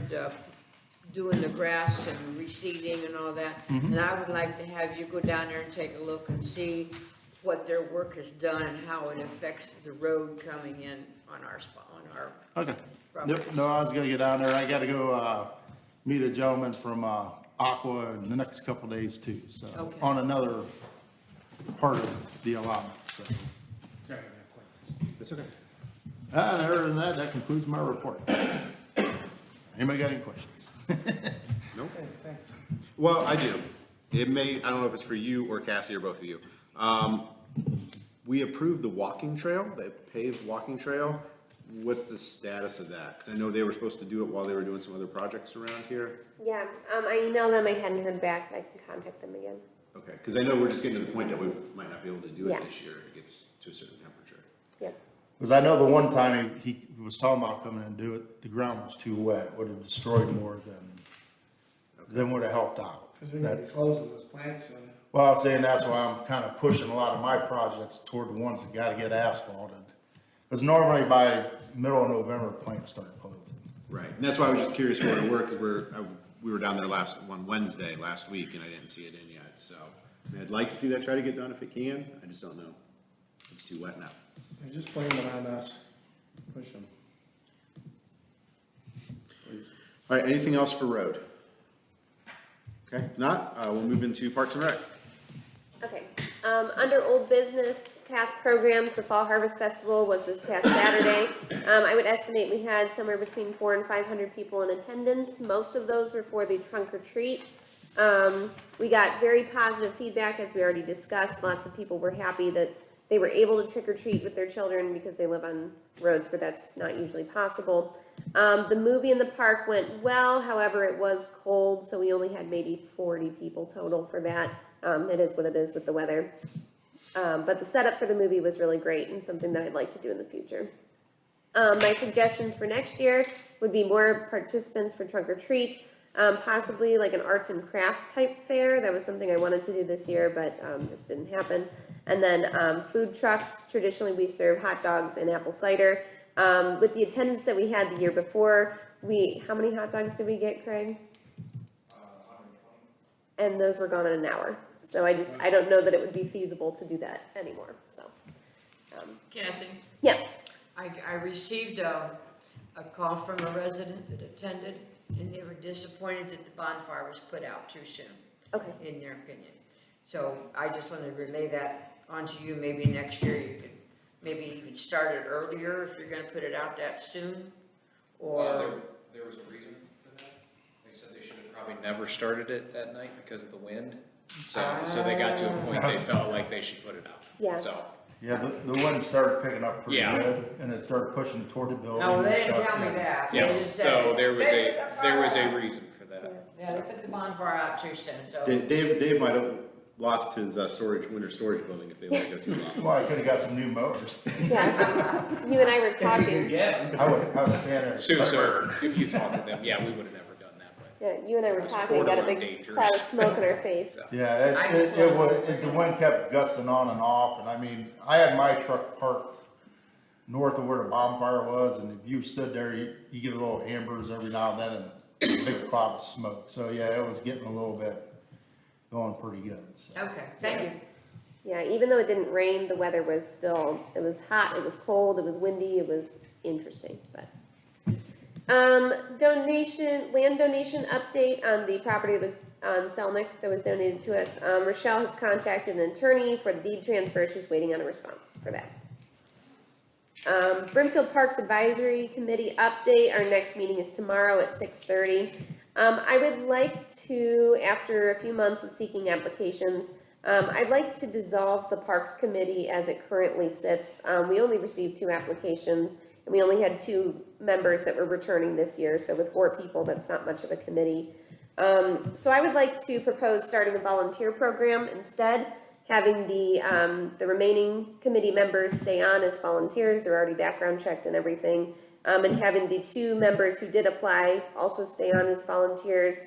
doing the grass and reseeding and all that. And I would like to have you go down there and take a look and see what their work has done and how it affects the road coming in on our spot, on our Okay. property. Yep, no, I was gonna get down there. I gotta go, meet a gentleman from, Aqua in the next couple days too, so. Okay. On another part of the allotment, so. Sorry, I got questions. It's okay. And other than that, that concludes my report. Anybody got any questions? Nope. Okay, thanks. Well, I do. It may, I don't know if it's for you or Cassie or both of you. We approved the walking trail, the paved walking trail. What's the status of that? Because I know they were supposed to do it while they were doing some other projects around here. Yeah, I emailed them, I hadn't heard back, but I can contact them again. Okay, because I know we're just getting to the point that we might not be able to do Yeah. it this year if it gets to a certain temperature. Yeah. Because I know the one time he was talking about coming in and do it, the ground was too wet. It would have destroyed more than would have helped out. Cause we gotta be That's, closing those plants and. well, I'm saying that's why I'm kind of pushing a lot of my projects toward the ones that gotta get asphalted. Because normally by middle of November, plants start closing. Right, and that's why I was just curious where to work, because we were down there on Wednesday last week, and I didn't see it in yet, so. I mean, I'd like to see that try to get done if it can, I just don't know. It's too wet now. They're just blaming it on us. Push them. Please. All right, anything else for road? Okay, if not, we'll move into Parks and Rec. Okay, under old business, past programs, the Fall Harvest Festival was this past Saturday. I would estimate we had somewhere between 400 and 500 people in attendance. Most of those were for the trunk or treat. We got very positive feedback, as we already discussed. Lots of people were happy that they were able to trick or treat with their children because they live on roads where that's not usually possible. The movie in the park went well, however, it was cold, so we only had maybe 40 people total for that. It is what it is with the weather. But the setup for the movie was really great and something that I'd like to do in the future. My suggestions for next year would be more participants for trunk or treat, possibly like an arts and craft type fair. That was something I wanted to do this year, but just didn't happen. And then food trucks. Traditionally, we serve hot dogs and apple cider. With the attendance that we had the year before, how many hot dogs did we get, Craig? 120. And those were gone in an hour. So I don't know that it would be feasible to do that anymore, so. Cassie, Yeah, I received a call from a resident that attended, and they were disappointed that the bonfire was put out too soon, okay. in their opinion. So I just wanted to relay that onto you. Maybe next year you could start it earlier if you're gonna put it out that soon, or. There was a reason for that. They said they should have probably never started it that night because of the wind. So they got to a point they felt like they should put it out. Yeah. So, Yeah, the wind started picking up pretty Yeah. good, and it started pushing toward the building. No, they and didn't stuff. tell me that. They yes, just said so that there was they put the fire a out. reason for that. Yeah, they put the bonfire out too soon, so. Dave might have lost his winter storage building if they let it go too long. Well, I could've got some new motors. Yeah, you and I were talking, I was standing there. So if you talk to them, yeah, we would have never done that, but. yeah, you and I were talking, got a Borderline big dangerous. cloud of smoke in our face. So. Yeah, the wind kept gusting on and off, and I mean, I had my truck parked north of where the bonfire was, and if you stood there, you get a little ambers every now and then, and a big cloud of smoke. So, yeah, it was getting a little bit going pretty good, so. Okay, thank you. Yeah, even though it didn't rain, the weather was still, it was hot, it was cold, it was windy, it was interesting, but. Land donation update on the property that was on Selnick that was donated to us. Rochelle has contacted an attorney for the deed transfer. She's waiting on a response for that. Brimfield Parks Advisory Committee update. Our next meeting is tomorrow at 6:30. I would like to, after a few months of seeking applications, I'd like to dissolve the Parks Committee as it currently sits. We only received 2 applications, and we only had 2 members that were returning this year, so with 4 people, that's not much of a committee. So I would like to propose starting a volunteer program instead, having the remaining committee members stay on as volunteers. They're already background checked and everything. And having the 2 members who did apply also stay on as volunteers.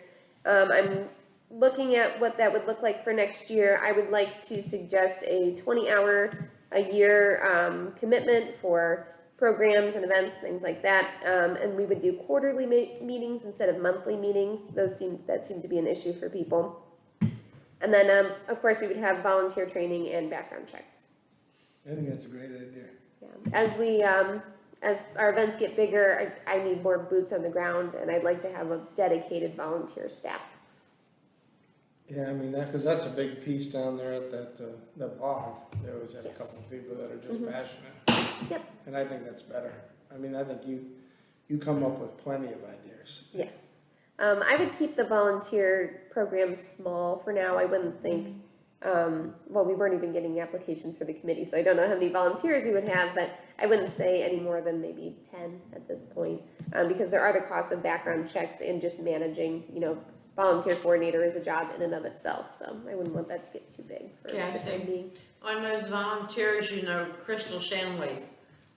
I'm looking at what that would look like for next year. I would like to suggest a 20-hour a year commitment for programs and events, things like that. And we would do quarterly meetings instead of monthly meetings. That seemed to be an issue for people. And then, of course, we would have volunteer training and background checks. I think that's a great idea. Yeah. As our events get bigger, I need more boots on the ground, and I'd like to have a dedicated volunteer staff. Yeah, I mean, because that's a big piece down there at the bog. They always have a Yes. couple of people that are just passionate. Yep. And I think that's better. I mean, I think you come up with plenty of ideas. Yes. I would keep the volunteer program small for now. I wouldn't think, well, we weren't even getting applications for the committee, so I don't know how many volunteers we would have, but I wouldn't say any more than maybe 10 at this point, because there are the costs of background checks and just managing, volunteer coordinator is a job in and of itself, so I wouldn't want that to get too big for the time being. On those volunteers, Crystal Shanley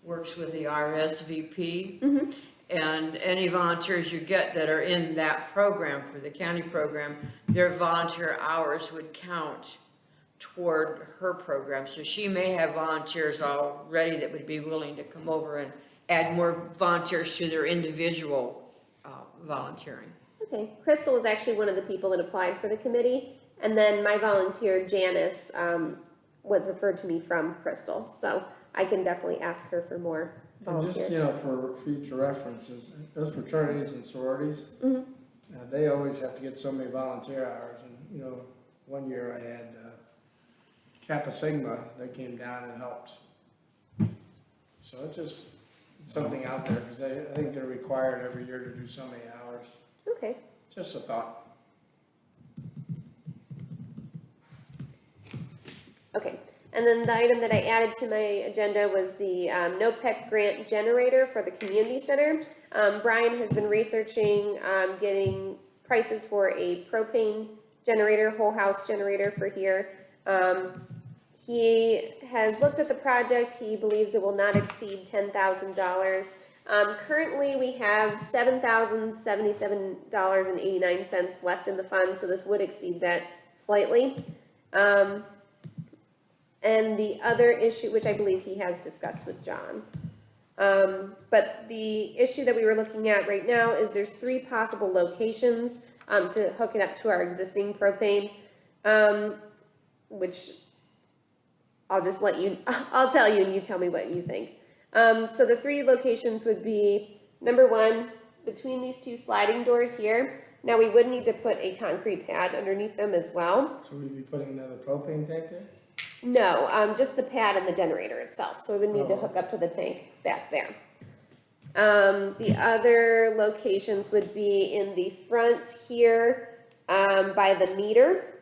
works with the RSVP. Mm-hmm. And any volunteers you get that are in that program, for the county program, their volunteer hours would count toward her program. So she may have volunteers already that would be willing to come over and add more volunteers to their individual volunteering. Okay, Crystal was actually one of the people that applied for the committee, and then my volunteer Janice was referred to me from Crystal, so I can definitely ask her for more And just, volunteers. for future references, those fraternities and sororities, they always have to get so many volunteer hours. And, one year I had Kappa Sigma, they came down and helped. So it's just something out there, because I think they're required every year to do so many hours. Okay. Just a thought. Okay, and then the item that I added to my agenda was the NOPEC grant generator for the community center. Brian has been researching getting prices for a propane generator, whole house generator for here. He has looked at the project. He believes it will not exceed $10,000. Currently, we have $7,077.89 left in the fund, so this would exceed that slightly. And the other issue, which I believe he has discussed with John. But the issue that we were looking at right now is there's 3 possible locations to hook it up to our existing propane, which I'll just I'll tell you and you tell me what you think. So the 3 locations would be, number 1, between these 2 sliding doors here. Now we would need to put a concrete pad underneath them as well. So we'd be putting another propane tank there? No, just the pad and the generator itself, so we would need to hook up to the tank back there. The other locations would be in the front here, by the meter.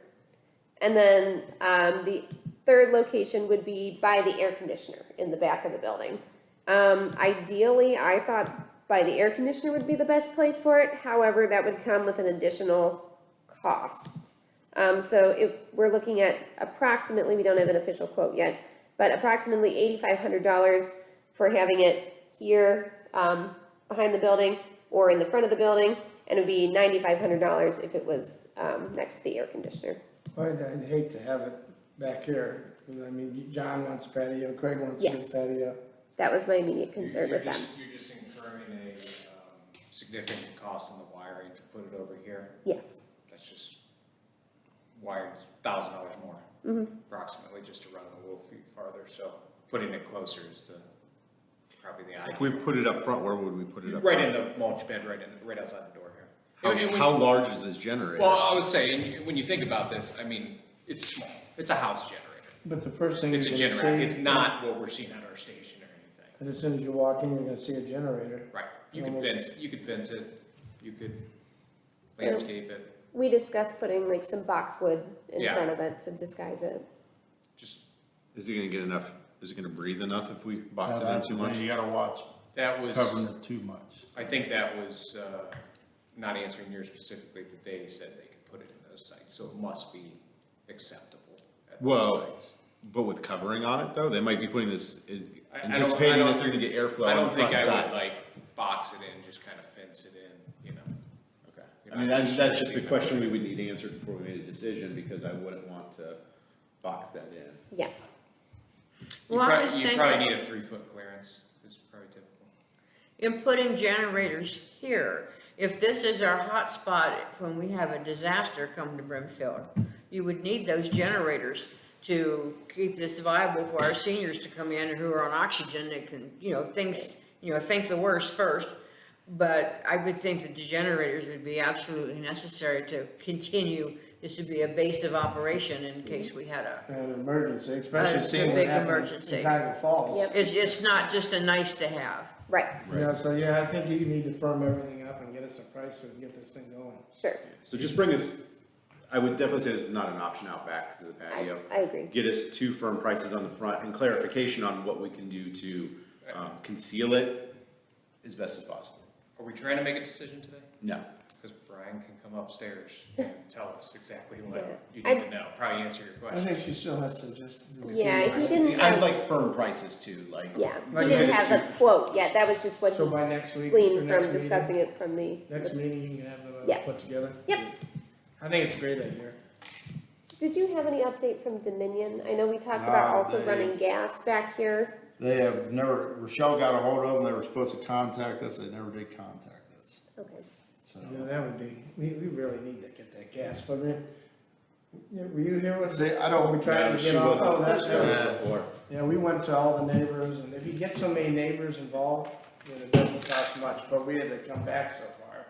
And then, the third location would be by the air conditioner in the back of the building. Ideally, I thought by the air conditioner would be the best place for it, however, that would come with an additional cost. So we're looking at approximately, we don't have an official quote yet, but approximately $8,500 for having it here, behind the building or in the front of the building, and it would be $9,500 if it was, next to the air conditioner. I'd hate to have it back here, because John wants patio, Craig wants his Yes. patio. That was my immediate concern with them. You're just incurring a significant cost in the wiring to put it over here. Yes. That's just wiring $1,000 more, approximately, just to run it a little feet farther. So putting it closer is probably the If we ideal. put it up front, where would we put it up Right front? in the mulch bed, right outside the door here. How large is this generator? Well, I would say, when you think about this, it's small. It's a house generator. But the first thing It's you're a gonna generator. see, It's not what we're seeing at our station or anything. and as soon as you walk in, you're gonna see a generator. Right. You could fence it. You could Yeah. landscape it. We discussed putting like some boxwood in Yeah. front of it to disguise it. Just, Is it gonna get enough, is it gonna breathe enough if we box it in too much? You gotta watch that was, covering it too much. I think that was, not answering yours specifically, but they said they could put it in those sites, so it must be acceptable at those Well, sites. but with covering on it though, they might be putting this, I don't- anticipating I that don't- they're gonna get airflow I on don't the think front I would sides. box it in, just kind of fence it in, Okay. You're I mean, not that's just the restricting question we would need answered before we made a decision, because I wouldn't want to box that in. Yeah. Well, I was You probably thinking, need a 3-foot clearance, is probably in putting generators here. If this is our hot spot when we have a disaster come to Brimfield, you would need those generators to keep this viable for our seniors to come in who are on oxygen that can, think the worst first. But I would think that the generators would be absolutely necessary to continue. This would be a base of operation in case we had An emergency, especially A seeing what big happened emergency. in Niagara Falls. Yep. it's not just a nice to have. Right, Yeah, so yeah, I think you need to firm everything up and get us a price and get this thing going. sure, So just bring us, I would definitely say this is not an option out back because of the I, patio. I agree. Get us 2 firm prices on the front and clarification on what we can do to conceal it as best as possible. Are we trying to make a decision today? No. Because Brian can come upstairs and tell us exactly what you Yeah. need to know, probably answer your I question. think she still has to just. Yeah, he didn't I'd have, like firm prices too, like. yeah, Like he didn't maybe have a quote yet, that was just what So he by next week. or gleaned next from meeting- discussing it from the. Next meeting, you can have Yes. them put together. Yep. I think it's a great idea. Did you have any update from Dominion? I know we talked about also they- running gas back here. They have never, Rochelle got a hold of them, they were supposed to contact us, they never did contact us, Okay. so. Yeah, that would be, we really need to get that gas, but were you here with? See, I don't- We tried to She get all, wasn't- oh, that's, that was good. before. Yeah, we went to all the neighbors, and if you get so many neighbors involved, then it doesn't cost much, but we had to come back so far.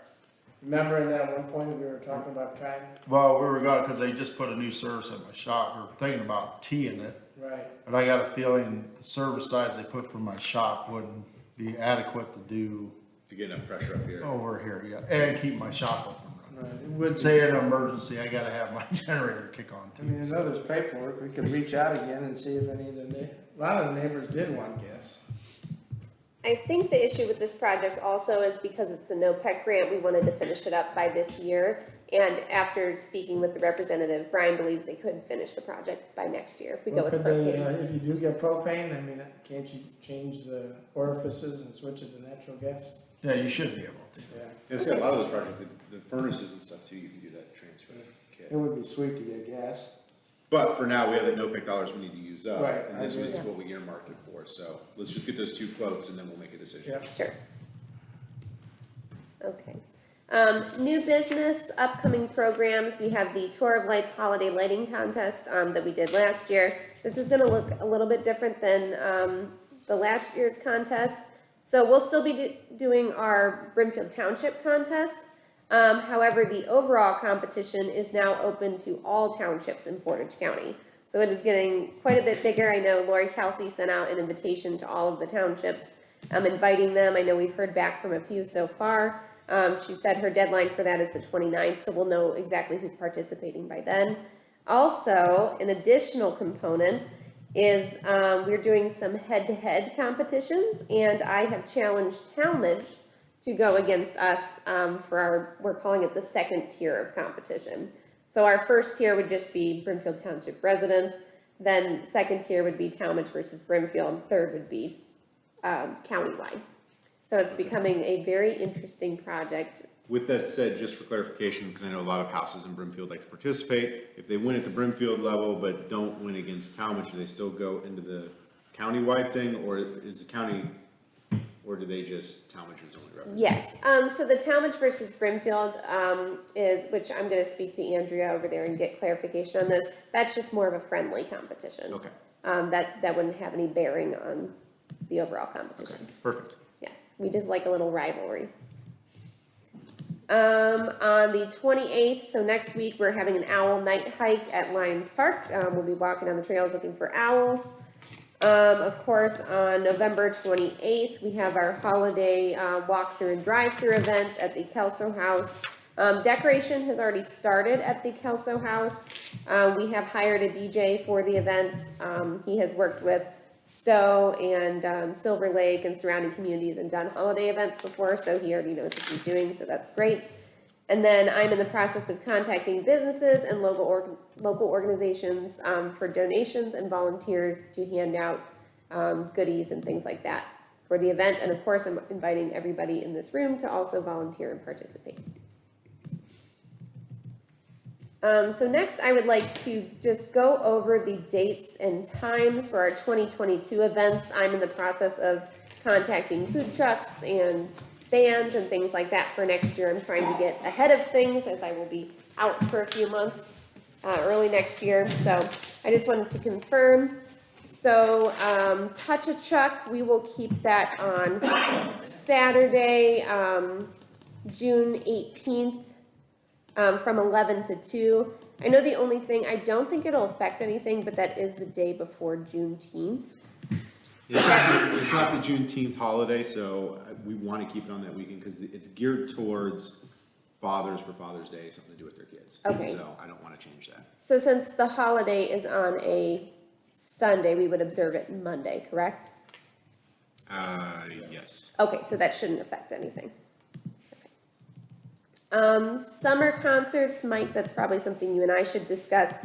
Remember in that one point we were talking about trying? Well, we were going, cause they just put a new service at my shop, we were thinking about teeing it, Right. but I got a feeling the service size they put for my shop wouldn't be adequate to do To get enough pressure up here. over here, yeah, and keep my shop up and running. Right, it would Say in an emergency, I gotta have my generator kick on I mean, too. there's others paperwork, we could reach out again and see if any of a lot of the neighbors did want gas. I think the issue with this project also is because it's a NOPEC grant, we wanted to finish it up by this year. And after speaking with the representative, Brian believes they could finish the project by next year if we go Well, with could they, propane. if you do get propane, I mean, can't you change the orifices and switch it to natural gas? Yeah, you should be able to. Yeah, Yeah, see, a lot of those projects, the furnaces and stuff too, you can do that transfer kit. it would be sweet to get gas. But for now, we have the no-pick dollars we need to use up. Right, And I this was agree. what we earmarked it for, so let's just get those 2 quotes and then we'll make a decision. Yeah. Sure. Okay. New business, upcoming programs, we have the Tour of Lights Holiday Lighting Contest, that we did last year. This is gonna look a little bit different than, the last year's contest. So we'll still be doing our Brimfield Township contest. However, the overall competition is now open to all townships in Portage County. So it is getting quite a bit bigger. I know Lori Kelsey sent out an invitation to all of the townships, inviting them. I know we've heard back from a few so far. She said her deadline for that is the 29th, so we'll know exactly who's participating by then. Also, an additional component is we're doing some head-to-head competitions, and I have challenged Talmadge to go against us for our, we're calling it the second tier of competition. So our first tier would just be Brimfield Township residents, then second tier would be Talmadge versus Brimfield, third would be countywide. So it's becoming a very interesting project. With that said, just for clarification, because I know a lot of houses in Brimfield like to participate, if they win at the Brimfield level but don't win against Talmadge, do they still go into the countywide thing, or is the county, or do they just, Talmadge is only represented? Yes, so the Talmadge versus Brimfield is, which I'm gonna speak to Andrea over there and get clarification on this, that's just more of a friendly competition. Okay, That wouldn't have any bearing on the overall okay, competition. perfect. Yes, we just like a little rivalry. On the 28th, so next week, we're having an owl night hike at Lions Park. We'll be walking on the trails looking for owls. Of course, on November 28th, we have our holiday walkthrough and drive-through event at the Kelso House. Decoration has already started at the Kelso House. We have hired a DJ for the event. He has worked with Stowe and Silver Lake and surrounding communities and done holiday events before, so he already knows what he's doing, so that's great. And then I'm in the process of contacting businesses and local organizations for donations and volunteers to hand out goodies and things like that for the event. And of course, I'm inviting everybody in this room to also volunteer and participate. So next, I would like to just go over the dates and times for our 2022 events. I'm in the process of contacting food trucks and bands and things like that for next year. I'm trying to get ahead of things as I will be out for a few months, early next year. So I just wanted to confirm. So, Touch a Truck, we will keep that on Saturday, June 18th, from 11 to 2. I know the only thing, I don't think it'll affect anything, but that is the day before Juneteenth. It's not the Juneteenth holiday, so we want to keep it on that weekend because it's geared towards fathers for Father's Day, something to do with their kids. Okay. So I don't want to change that. So since the holiday is on a Sunday, we would observe it Monday, correct? Yes. Okay, so that shouldn't affect anything. Summer concerts, Mike, that's probably something you and I should discuss,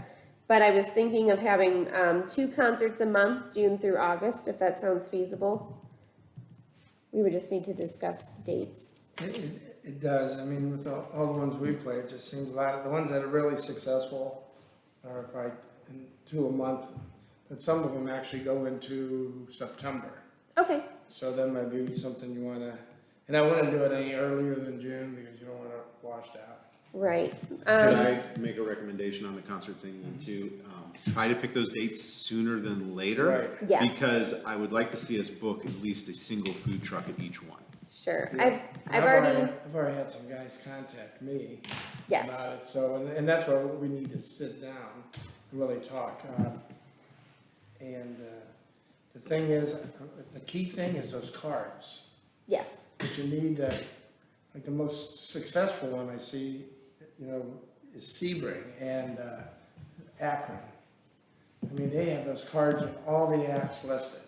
but I was thinking of having 2 concerts a month, June through August, if that sounds feasible. We would just need to discuss dates. It does, I mean, with all the ones we play, it just seems a lot, the ones that are really successful are probably 2 a month, but some of them actually go into September. Okay, So that might be something you wanna, and I wouldn't do it any earlier than June because you don't want it washed out. right. Could I make a recommendation on the concert thing then too? Try to pick those dates sooner than later. Right. Yes. Because I would like to see us book at least a single food truck at each one. Sure, Yeah. I've already, I've already had some guys contact me yes, about it, so, and that's where we need to sit down and really talk. The thing is, the key thing is those cards. yes, But you need, like the most successful one I see, you know, is Sebring and Akron. I mean, they have those cards with all the acts listed.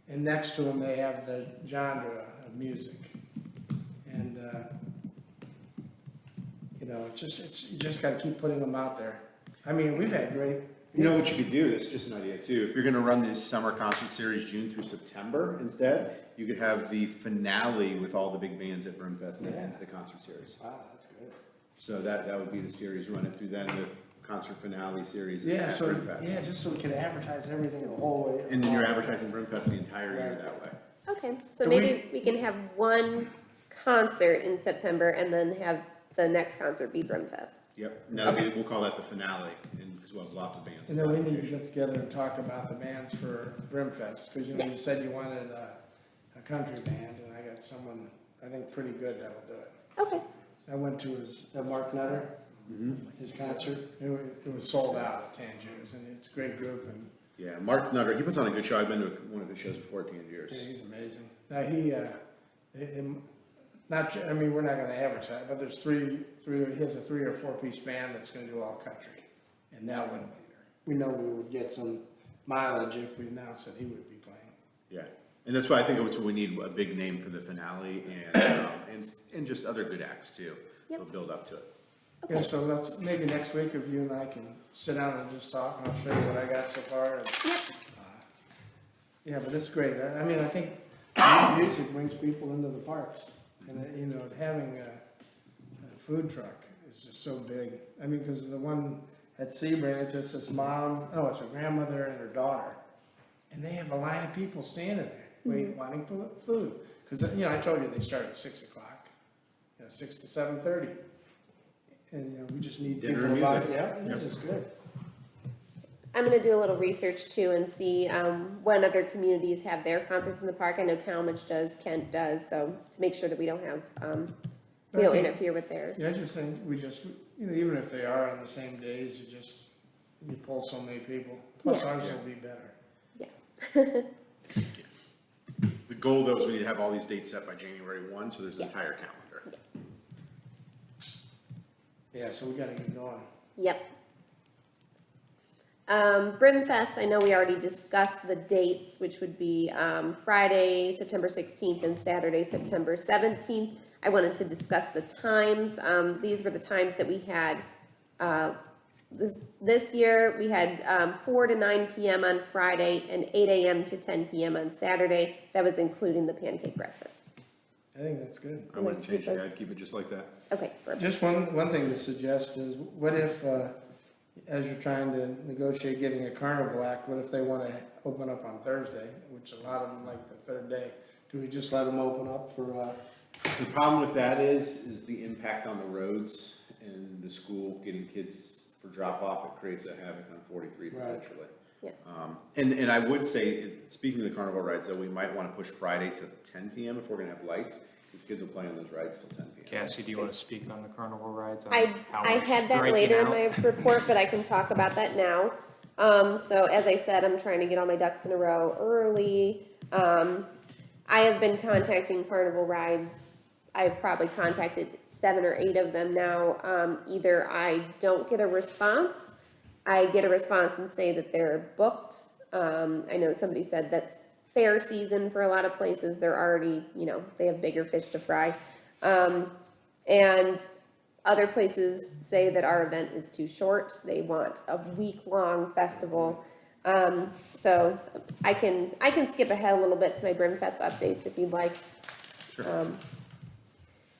And next to them, they have the genre of music. And, you know, you just gotta keep putting them out there. I mean, we've had great. You know what you could do, this is just an idea too, if you're gonna run this summer concert series June through September instead, you could have the finale with all the big bands at Brimfest that ends the concert series. Wow, that's good. So that would be the series, run it through then, the concert finale series is Yeah, at so, Brimfest. yeah, just so we can advertise everything the whole way. And then you're advertising Brimfest the entire year that way. okay, so Do maybe we can have one concert in September and then have the next concert be Brimfest. Yep, now we'll call that the finale, and, because we'll have lots of bands. And then we need to get together and talk about the bands for Brimfest, because you know, you Yes. said you wanted a country band, and I got someone, I think, pretty good that will do it. Okay, I went to Mark Nutter, his concert, it was sold out at Tangiers, and it's a great group, and Yeah, Mark Nutter, he puts on a good show, I've been to one of his shows before at yeah, Tangiers. he's amazing. Now, I mean, we're not gonna advertise, but there's he has a 3 or 4 piece band that's gonna do all country. And that would, we know we would get some mileage if we announced that he would be playing. Yeah, and that's why I think we need a big name for the finale and, and just other good acts too. Yep. We'll build up to it. Yeah, so let's, maybe next week if you and I can sit down and just talk, and I'll show you what I got so far. And, yeah, but it's great. I mean, I think music brings people into the parks. And, you know, having a food truck is just so big. I mean, because the one at Sebring, it's just his mom, it's her grandmother and her daughter. And they have a line of people standing there, wanting food. Because, you know, I told you they start at 6 o'clock, 6 to 7:30. And, you know, we just need Dinner people and about, music. this is good. I'm gonna do a little research too and see, when other communities have their concerts in the park. I know Talmadge does, Kent does, so to make sure that we don't have, we don't interfere with theirs. Yeah, I just think you know, even if they are on the same days, you pull so many people. Plus Yeah. ours will be better. Yeah. The goal though is we need to have all these dates set by January 1, so there's an Yes. entire calendar. Yeah, so we gotta get going. Yep. Brimfest, I know we already discussed the dates, which would be, Friday, September 16th and Saturday, September 17th. I wanted to discuss the times. These were the times that we had, this year. We had, 4 to 9 PM on Friday and 8 AM to 10 PM on Saturday. That was including the pancake breakfast. I think that's good. I wouldn't change it, I'd keep it just like that. Okay, perfect. Just one thing to suggest is, what if, as you're trying to negotiate getting a carnival act, what if they wanna open up on Thursday, which a lot of them like the third day? Do we just let them open up for, The problem with that is the impact on the roads and the school getting kids for drop off. It creates a havoc on 43 Right. potentially. Yes. And I would say, speaking of the carnival rides, though, we might want to push Friday to 10 p.m. if we're going to have lights, because kids will play on those rides till 10 p.m. Cassie, do you want to speak on the carnival rides? On I how I we're had that breaking later in out? my report, but I can talk about that now. So as I said, I'm trying to get all my ducks in a row early. I have been contacting Carnival Rides. I've probably contacted 7 or 8 of them now. Either I don't get a response, I get a response and say that they're booked. I know somebody said that's fair season for a lot of places. They're already, they have bigger fish to fry. And other places say that our event is too short. They want a week-long festival. So I can skip ahead a little bit to my Brimfest updates if you'd like.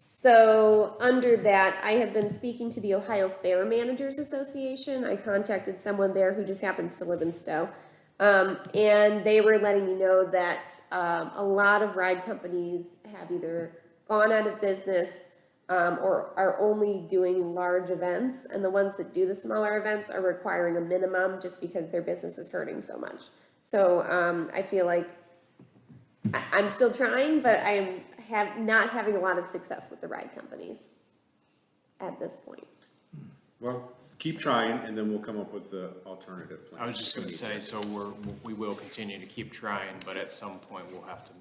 So under that, I have been speaking to the Ohio Fair Managers Association. I contacted someone there who just happens to live in Stowe. And they were letting me know that a lot of ride companies have either gone out of business or are only doing large events, and the ones that do the smaller events are requiring a minimum just because their business is hurting so much. So I feel like I'm still trying, but I am not having a lot of success with the ride companies at this point. Well, keep trying, and then we'll come up with the alternative plan. I was just gonna say, so we will continue to keep trying, but at some point we'll have to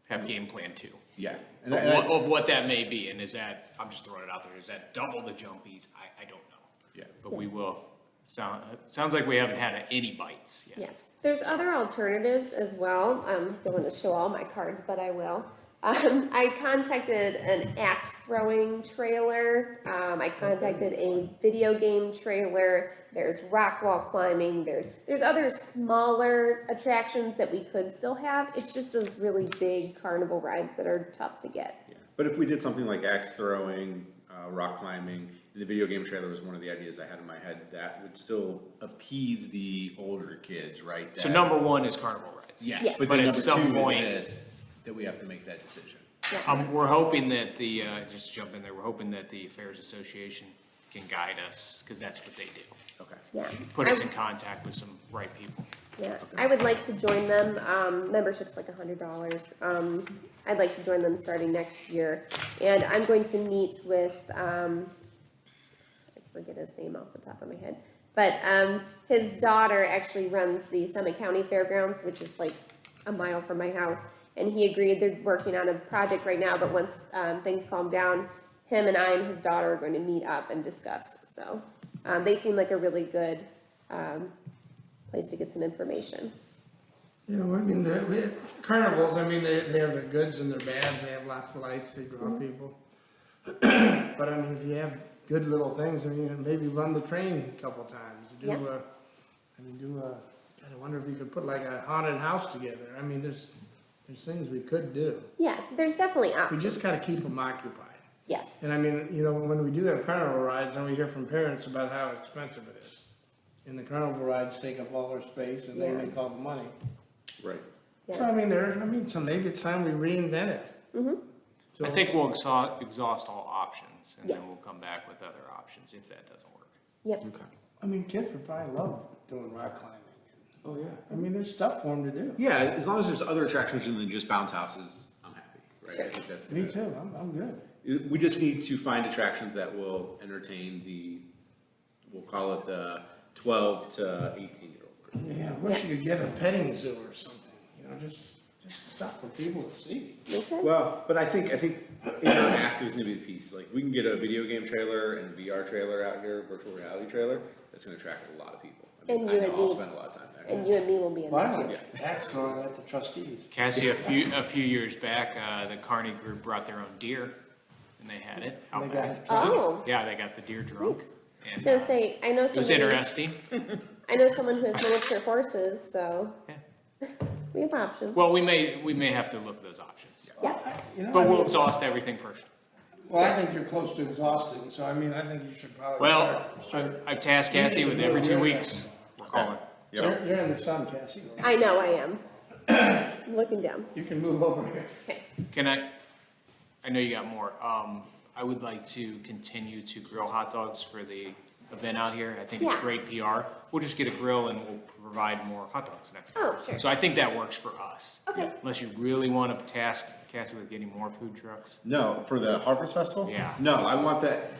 have game plan 2. Yeah. Of what that may be, and is that, I'm just throwing it out there, is that double the jumpies? I don't know. Yeah. But we will, sounds like we haven't had any bites yet. Yes, there's other alternatives as well. Don't want to show all my cards, but I will. I contacted an axe throwing trailer. I contacted a video game trailer. There's rock wall climbing. There's other smaller attractions that we could still have. It's just those really big carnival rides that are tough to get. Yeah. But if we did something like axe throwing, rock climbing, the video game trailer was one of the ideas I had in my head, that would still appease the older kids, right? So That- number 1 is carnival rides. Yeah, Yes. but But then at number some 2 point- is this, that we have to make that decision. We're hoping that the, just jump in there, we're hoping that the Fairs Association can guide us, because that's what they do. Okay. Yeah. Put us in contact with some right people. Yeah, I would like to join them. Membership's like $100. I'd like to join them starting next year. And I'm going to meet with, I forget his name off the top of my head, but his daughter actually runs the Summit County Fairgrounds, which is like a mile from my house. And he agreed, they're working on a project right now, but once things calm down, him and I and his daughter are going to meet up and discuss. So they seem like a really good place to get some information. I mean, carnivals, I mean, they have their goods and their bads, they have lots of lights, they draw people. But I mean, if you have good little things, I mean, maybe run the train a couple times, Yeah. I wonder if you could put like a haunted house together. I mean, there's things we could do. Yeah, there's definitely We options. just gotta keep them occupied. Yes, And I mean, when we do have carnival rides, then we hear from parents about how expensive it is. And the carnival rides take up all their space and they Yeah. make all the money. Right. So I mean, so maybe it's time we reinvent it. So- I think we'll exhaust all options, and then Yes. we'll come back with other options if that doesn't work. yep. Okay. I mean, kids would probably love doing rock climbing. Oh, yeah. I mean, there's stuff for them to do. Yeah, as long as there's other attractions than just bounce houses, I'm happy, right? I think that's. Me too, I'm good. We just need to find attractions that will entertain we'll call it the 12 to 18-year-old group. Yeah, I wish you could get a petting zoo or something, just stuff for people to see. Okay. Well, but I think interactive is gonna be the piece. Like, we can get a video game trailer and a VR trailer out here, virtual reality trailer, that's gonna attract a lot of people. I mean, And you I know and I'll me. spend a lot of time there. And you and me will be in Wow, there too. axe throwing at the trustees. Cassie, a few years back, the Carney group brought their own deer, and they had it out They got back. it. Oh, Yeah, they got the deer drunk. nice. I was And gonna say, I know it was somebody, interesting. I know someone who has miniature horses, so Yeah. we have options. Well, we may have to look at those options. Yeah, But we'll exhaust everything first. Well, I think you're close to exhausting, so I mean, I think you should probably Well, start. I've tasked Cassie with every 2 weeks. We're calling. You're in the sun, Cassie. I know I am. I'm looking down. You can move over here. Okay. Can I know you got more. I would like to continue to grill hot dogs for the event out here. I think it's Yeah. great PR. We'll just get a grill and we'll provide more hot dogs next time. Oh, sure. So I think that works for us. Okay. Unless you really want to task Cassie with getting more food trucks. No, for the Harvest Festival? Yeah. No, I want that,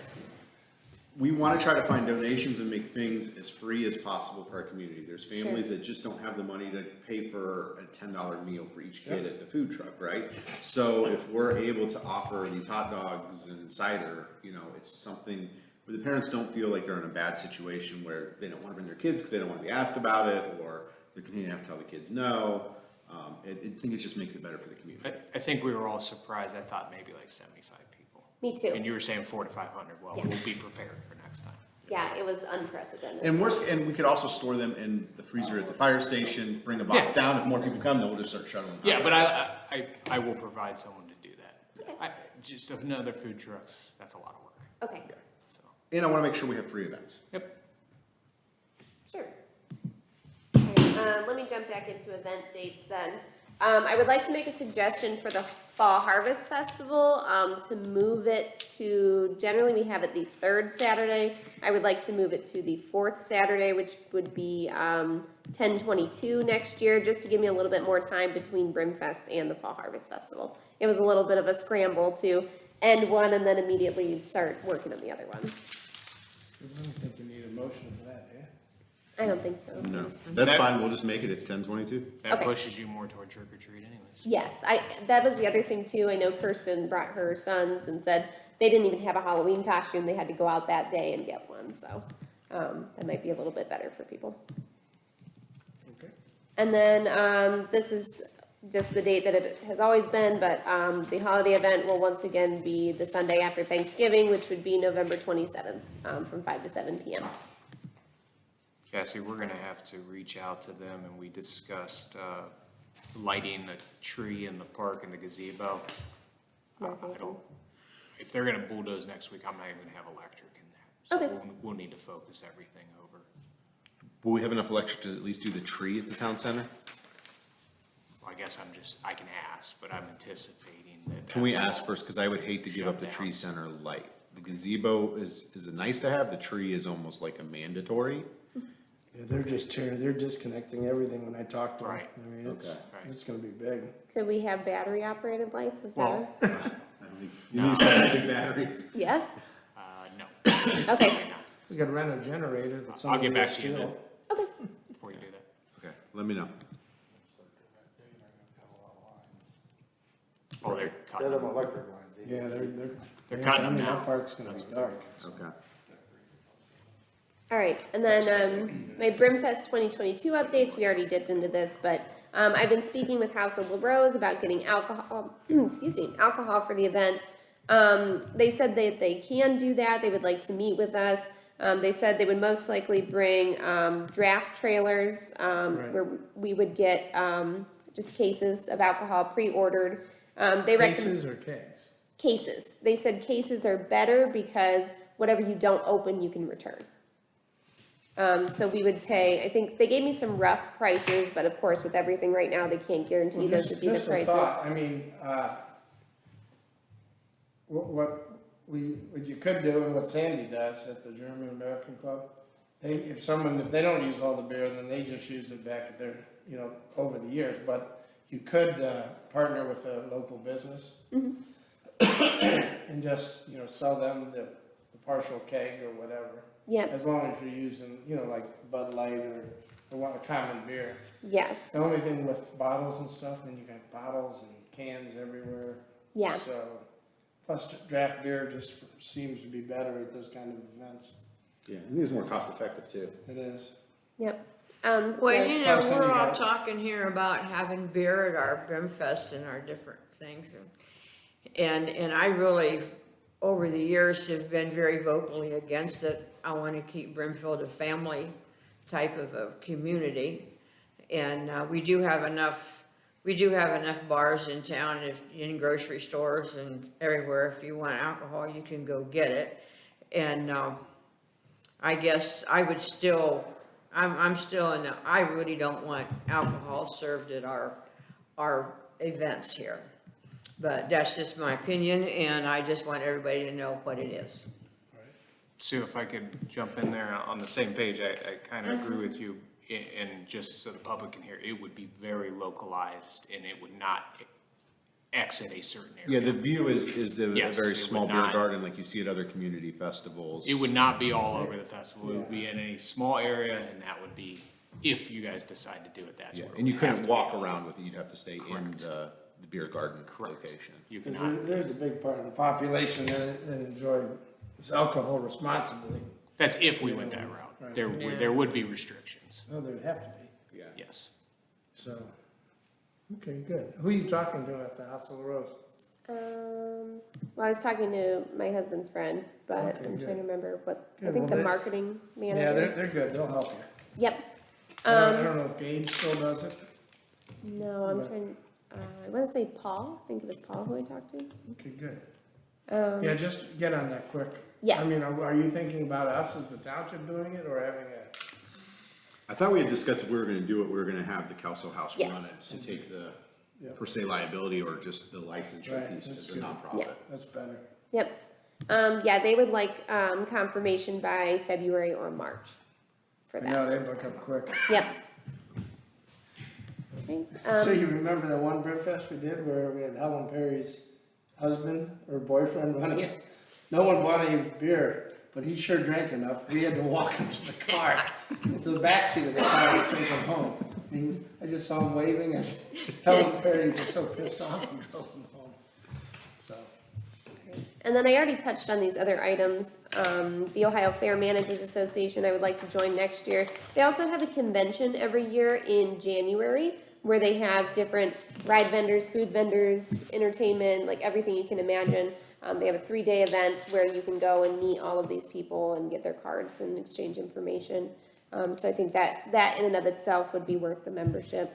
we want to try to find donations and make things as free as possible for our community. There's families that just don't have the money to pay for a $10 meal for each kid at the food truck, right? So if we're able to offer these hot dogs and cider, you know, it's something where the parents don't feel like they're in a bad situation where they don't want to bring their kids because they don't want to be asked about it, or they're continuing to have to tell the kids no. I think it just makes it better for the community. I think we were all surprised. I thought maybe like 75 people. Me too. And you were saying 400 to 500. Well, Yeah. we'll be prepared for next time. Yeah, it was unprecedented. And we could also store them in the freezer at the fire station, bring a box Yeah. down. If more people come, then we'll just start shutting them. Yeah, but I will provide someone to do that. Okay. Just another food trucks, that's a lot of work. Okay, So, And I want to make sure we have free events. yep. sure. Okay, let me jump back into event dates then. I would like to make a suggestion for the Fall Harvest Festival, to move it to, generally we have it the third Saturday. I would like to move it to the fourth Saturday, which would be 10/22 next year, just to give me a little bit more time between Brimfest and the Fall Harvest Festival. It was a little bit of a scramble to end one and then immediately start working on the other one. I don't think you need a motion for that, yeah? I don't think so. No, that's fine. We'll just make it. It's 10/22. That Okay. pushes you more toward trick or treat anyways. Yes, that was the other thing too. I know Kirsten brought her sons and said they didn't even have a Halloween costume. They had to go out that day and get one, so, that might be a little bit better for people. Okay. And then, this is just the date that it has always been, but, the holiday event will once again be the Sunday after Thanksgiving, which would be November 27th, from 5 to 7 p.m. Cassie, we're gonna have to reach out to them, and we discussed, lighting the tree in the park and the gazebo. I don't, if they're gonna bulldoze next week, I'm not even gonna have electric in there. So Okay. we'll need to focus everything over. Will we have enough electric to at least do the tree at the town center? Well, I guess I can ask, but I'm anticipating that. Can we that's ask all. first? Because I would hate to give up the Shut tree down. center light. The gazebo is a nice to have. The tree is almost like a mandatory. Yeah, they're disconnecting everything when I talk to them. Right. I mean, Okay. it's gonna be big. Could we have battery operated lights? Is that, Well, I don't think, you need some big batteries. yeah? No. Okay, We could rent a generator that's. I'll get under back the to you steel. then, okay. before you do that. Okay, let me know. Oh, they're Yeah, cutting. them electric lines. Yeah, They're cutting I mean, them that now. park's gonna be dark. Okay. All right, and then my Brimfest 2022 updates, we already dipped into this, but I've been speaking with House of LaRose about getting alcohol, alcohol for the event. They said that they can do that, they would like to meet with us. They said they would most likely bring draft trailers, where we would get just cases of alcohol pre-ordered. They recommend Cases or kegs? cases. They said cases are better because whatever you don't open, you can return. So we would pay, I think, they gave me some rough prices, but of course, with everything right now, they can't guarantee Well, those would be the just a prices. thought, I mean, what you could do and what Sandy does at the German American Club, if they don't use all the beer, then they just use it back at their, over the years, but you could, partner with a local business. And just, sell them the partial keg or whatever. Yeah, As long as you're using, like Bud Light or a common beer. yes, The only thing with bottles and stuff, then you got bottles and cans everywhere. yeah, So, plus draft beer just seems to be better at those kind of events. Yeah, I think it's more cost effective too. It is. yep. Well, Yeah. Plus, then we're you all got- talking here about having beer at our Brimfest and our different things. And I really, over the years, have been very vocally against it. I want to keep Brimfield a family type of a community. And we do have enough bars in town, in grocery stores and everywhere. If you want alcohol, you can go get it. And I guess I would still, I'm still in the, I really don't want alcohol served at our our events here. But that's just my opinion, and I just want everybody to know what it is. Sue, if I could jump in there on the same page, I kind of agree with you, and just so the public can hear, it would be very localized, and it would not exit a certain Yeah, area. the view is a Yes, very it small would beer not- garden like you see at other community festivals. It would not be all over the festival, it would be in a small area, and that would be, if you guys decide to do it, that's Yeah, where it and you would have couldn't to be. walk around with it, you'd have to stay in Correct. the beer garden Correct. location. You 'Cause cannot, there's a big part of the population that enjoy alcohol responsibly. that's if we went that route, Right. there would be restrictions, Oh, there'd have to be, Yeah. yes. so. Okay, good. Who are you talking to at the House of the Rose? Well, I was talking to my husband's friend, but Okay, I'm good. trying to remember what, I Good, think well, the they- marketing Yeah, manager. they're good. They'll help you. Yep. I don't know if Gabe still does it. No, I'm But- trying, I wanna say Paul, I think it was Paul who I talked to. Okay, good. Um, Yeah, just get on that quick. Yes. I mean, are you thinking about us as the township doing it or having I thought we had discussed if we were gonna do it, we were gonna have the Kelso House Yes. run it to take the Yeah. per se liability or just for the licensure Right, piece that's as a good. nonprofit. Yeah. that's better? Yep. Yeah, they would like, confirmation by February or March for I that. know, they look up quick. Yep. Okay, So you remember that one Brimfest we did where we had Helen Perry's husband or boyfriend running it? No one bought any beer, but he sure drank enough. We had to walk him to the car, to the backseat of the car to take him home. And he was, I just saw him waving as Helen Perry was so pissed off and drove him home. So, and then I already touched on these other items. The Ohio Fair Managers Association, I would like to join next year. They also have a convention every year in January where they have different ride vendors, food vendors, entertainment, like everything you can imagine. They have a 3-day event where you can go and meet all of these people and get their cards and exchange information. So I think that in and of itself would be worth the membership.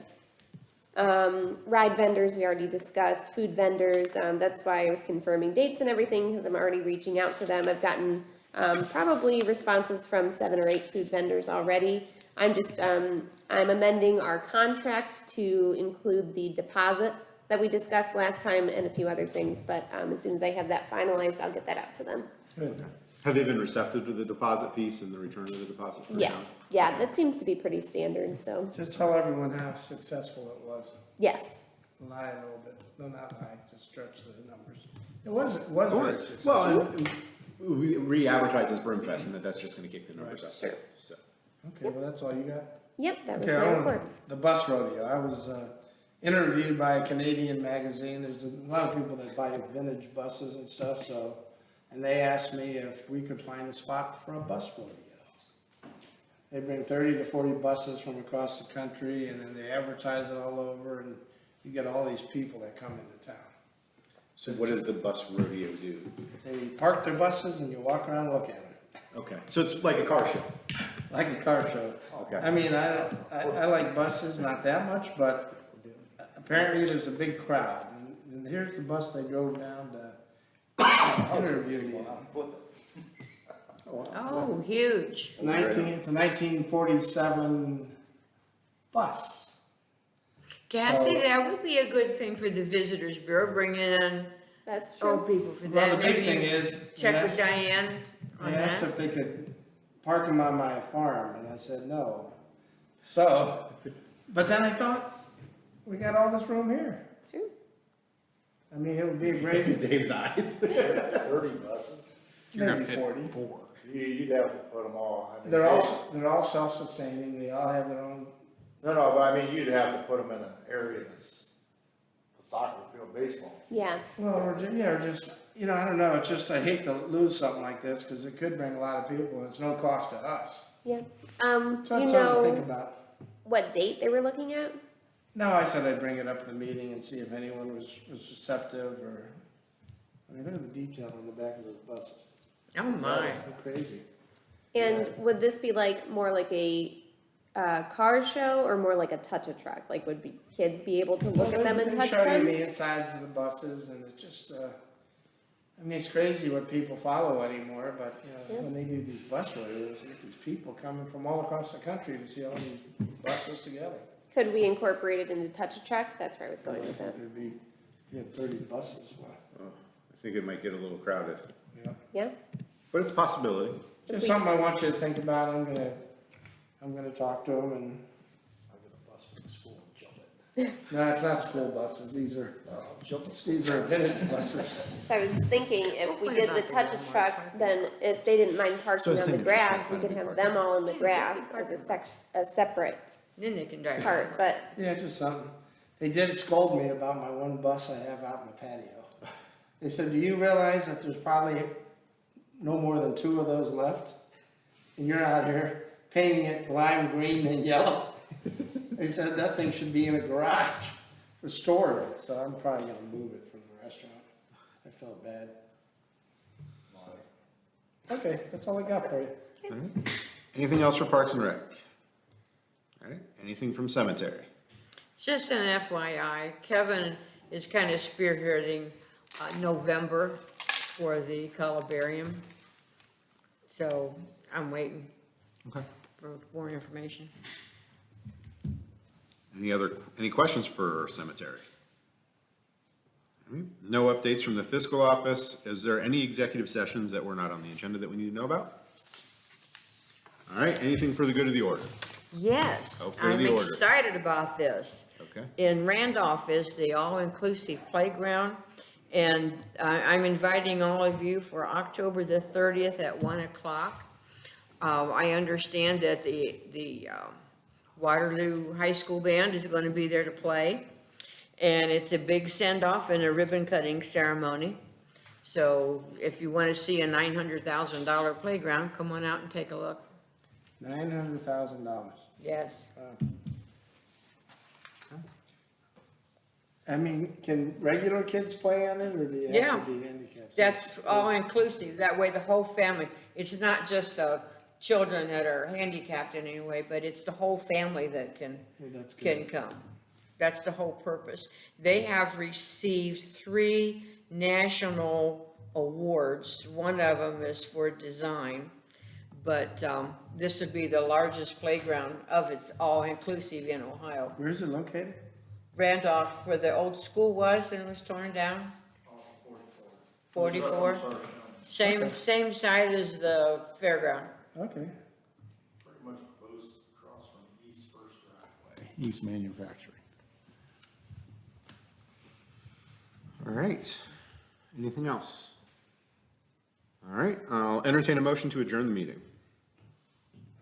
Ride vendors, we already discussed, food vendors, that's why I was confirming dates and everything, because I'm already reaching out to them. I've gotten, probably responses from 7 or 8 food vendors already. I'm just, I'm amending our contract to include the deposit that we discussed last time and a few other things, but, as soon as I have that finalized, I'll get that out to them. good. Have they been receptive to the deposit piece and the return of the deposit? for now? Yes, yeah, that seems to be pretty standard, so, Just tell everyone how successful it was. yes. Lie a little bit. No, not lie, just stretch the numbers. It was very Well, successful. and we re-advertise as Brimfest, and that's just gonna kick the numbers up. Sure. So, Okay, well, that's all you got? Yep, that was Okay, my I report. want the bus rodeo. I was interviewed by a Canadian magazine. There's a lot of people that buy vintage buses and stuff, so, and they asked me if we could find a spot for a bus rodeo. They bring 30 to 40 buses from across the country, and then they advertise it all over, and you get all these people that come into town. so what does the bus rodeo do? They park their buses and you walk around and look at them, Okay, so it's like a car show. like a car show. Okay. I mean, I like buses, not that much, but apparently there's a big crowd. And here's the bus they drove down to interview you. Oh, huge. It's a 1947 bus. Kathy, So- that would be a good thing for the Visitors Bureau, bringing in That's true. old people for Well, that. the big Maybe thing you is, check they with asked- Diane on they asked that. if they could park them on my farm, and I said no. So, but then I thought, we got all this room here. True. I mean, it would be a great, Dave's eyes. 30 buses. You're gonna maybe fit 40. 4. You'd have to put them all. I mean, They're all self-sustaining, they all have their own, No, but I mean, you'd have to put them in an area that's a soccer field, baseball. Yeah, well, or just, you know, I don't know, it's just, I hate to lose something like this, cause it could bring a lot of people, and it's no cost to us. yeah. So Do you that's something to think know about. what date they were looking at? No, I said I'd bring it up at the meeting and see if anyone was receptive, or, I mean, look at the detail on the back of those buses. Oh, my. How crazy. And would this be like, more like a, car show or more like a touch-a-truck? Like, would be, kids be able to look at them and touch Show you them? the insides of the buses, and it's just, I mean, it's crazy what people follow anymore, but, you know, Yeah. when they do these bus rodeos, you get these people coming from all across the country to see all these buses together. Could we incorporate it into touch a truck? That's where I was going with it. There'd be, you have 30 buses, well, I think it might get a little crowded, yeah. Yeah? but it's a possibility. Just something I want you to think about, I'm gonna talk to them and. I'll get a bus from the school and jump it. No, it's not school buses, these are vintage buses. So I was thinking if we What did the about the touch a Walmart truck, parking? then if they didn't mind So I parking was on the thinking grass, just we like could that. have them all in the grass as a separate Then they can drive. part, but Yeah, just something. They did scold me about my one bus I have out in the patio. They said, do you realize that there's probably no more than 2 of those left? And you're out here painting it lime green and yellow. They said that thing should be in a garage for storage, so I'm probably gonna move it from the restaurant. I felt bad. So, okay, that's all I got for you. All right. Anything else for Parks and Rec? All right, anything from cemetery? Just an FYI, Kevin is kind of spearheading November for the columbarium. So I'm waiting Okay. for more information. Any questions for cemetery? All right, no updates from the fiscal office. Is there any executive sessions that were not on the agenda that we need to know about? All right, anything for the good of the order? Yes, Oh, for I'm the order. excited about this. Okay. In Randolph is the all-inclusive playground, and I'm inviting all of you for October the 30th at 1 o'clock. I understand that the Waterloo High School Band is going to be there to play, and it's a big send-off and a ribbon-cutting ceremony. So if you want to see a $900,000 playground, come on out and take a look. $900,000. Yes. I mean, can regular kids play on it, or do you have Yeah. to be handicapped? That's all inclusive, that way the whole family, it's not just children that are handicapped in any way, but it's the whole family that can Well, that's can good. come. That's the whole purpose. They have received 3 national awards. One of them is for design, but this would be the largest playground of its all-inclusive in Ohio. Where is it located? Randolph, where the old school was and it was torn down. 44. Same side as the fairground. Okay. Pretty much close across from East First Driveway. East Manufacturing. All right, anything else? All right, I'll entertain a motion to adjourn the meeting.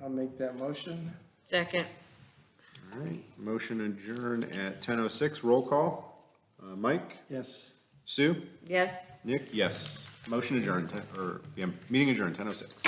I'll make that motion. Second. All right, motion adjourn at 10:06, roll call. Mike? Yes. Sue? Yes. Nick? Yes. Motion adjourned, meeting adjourned, 10:06.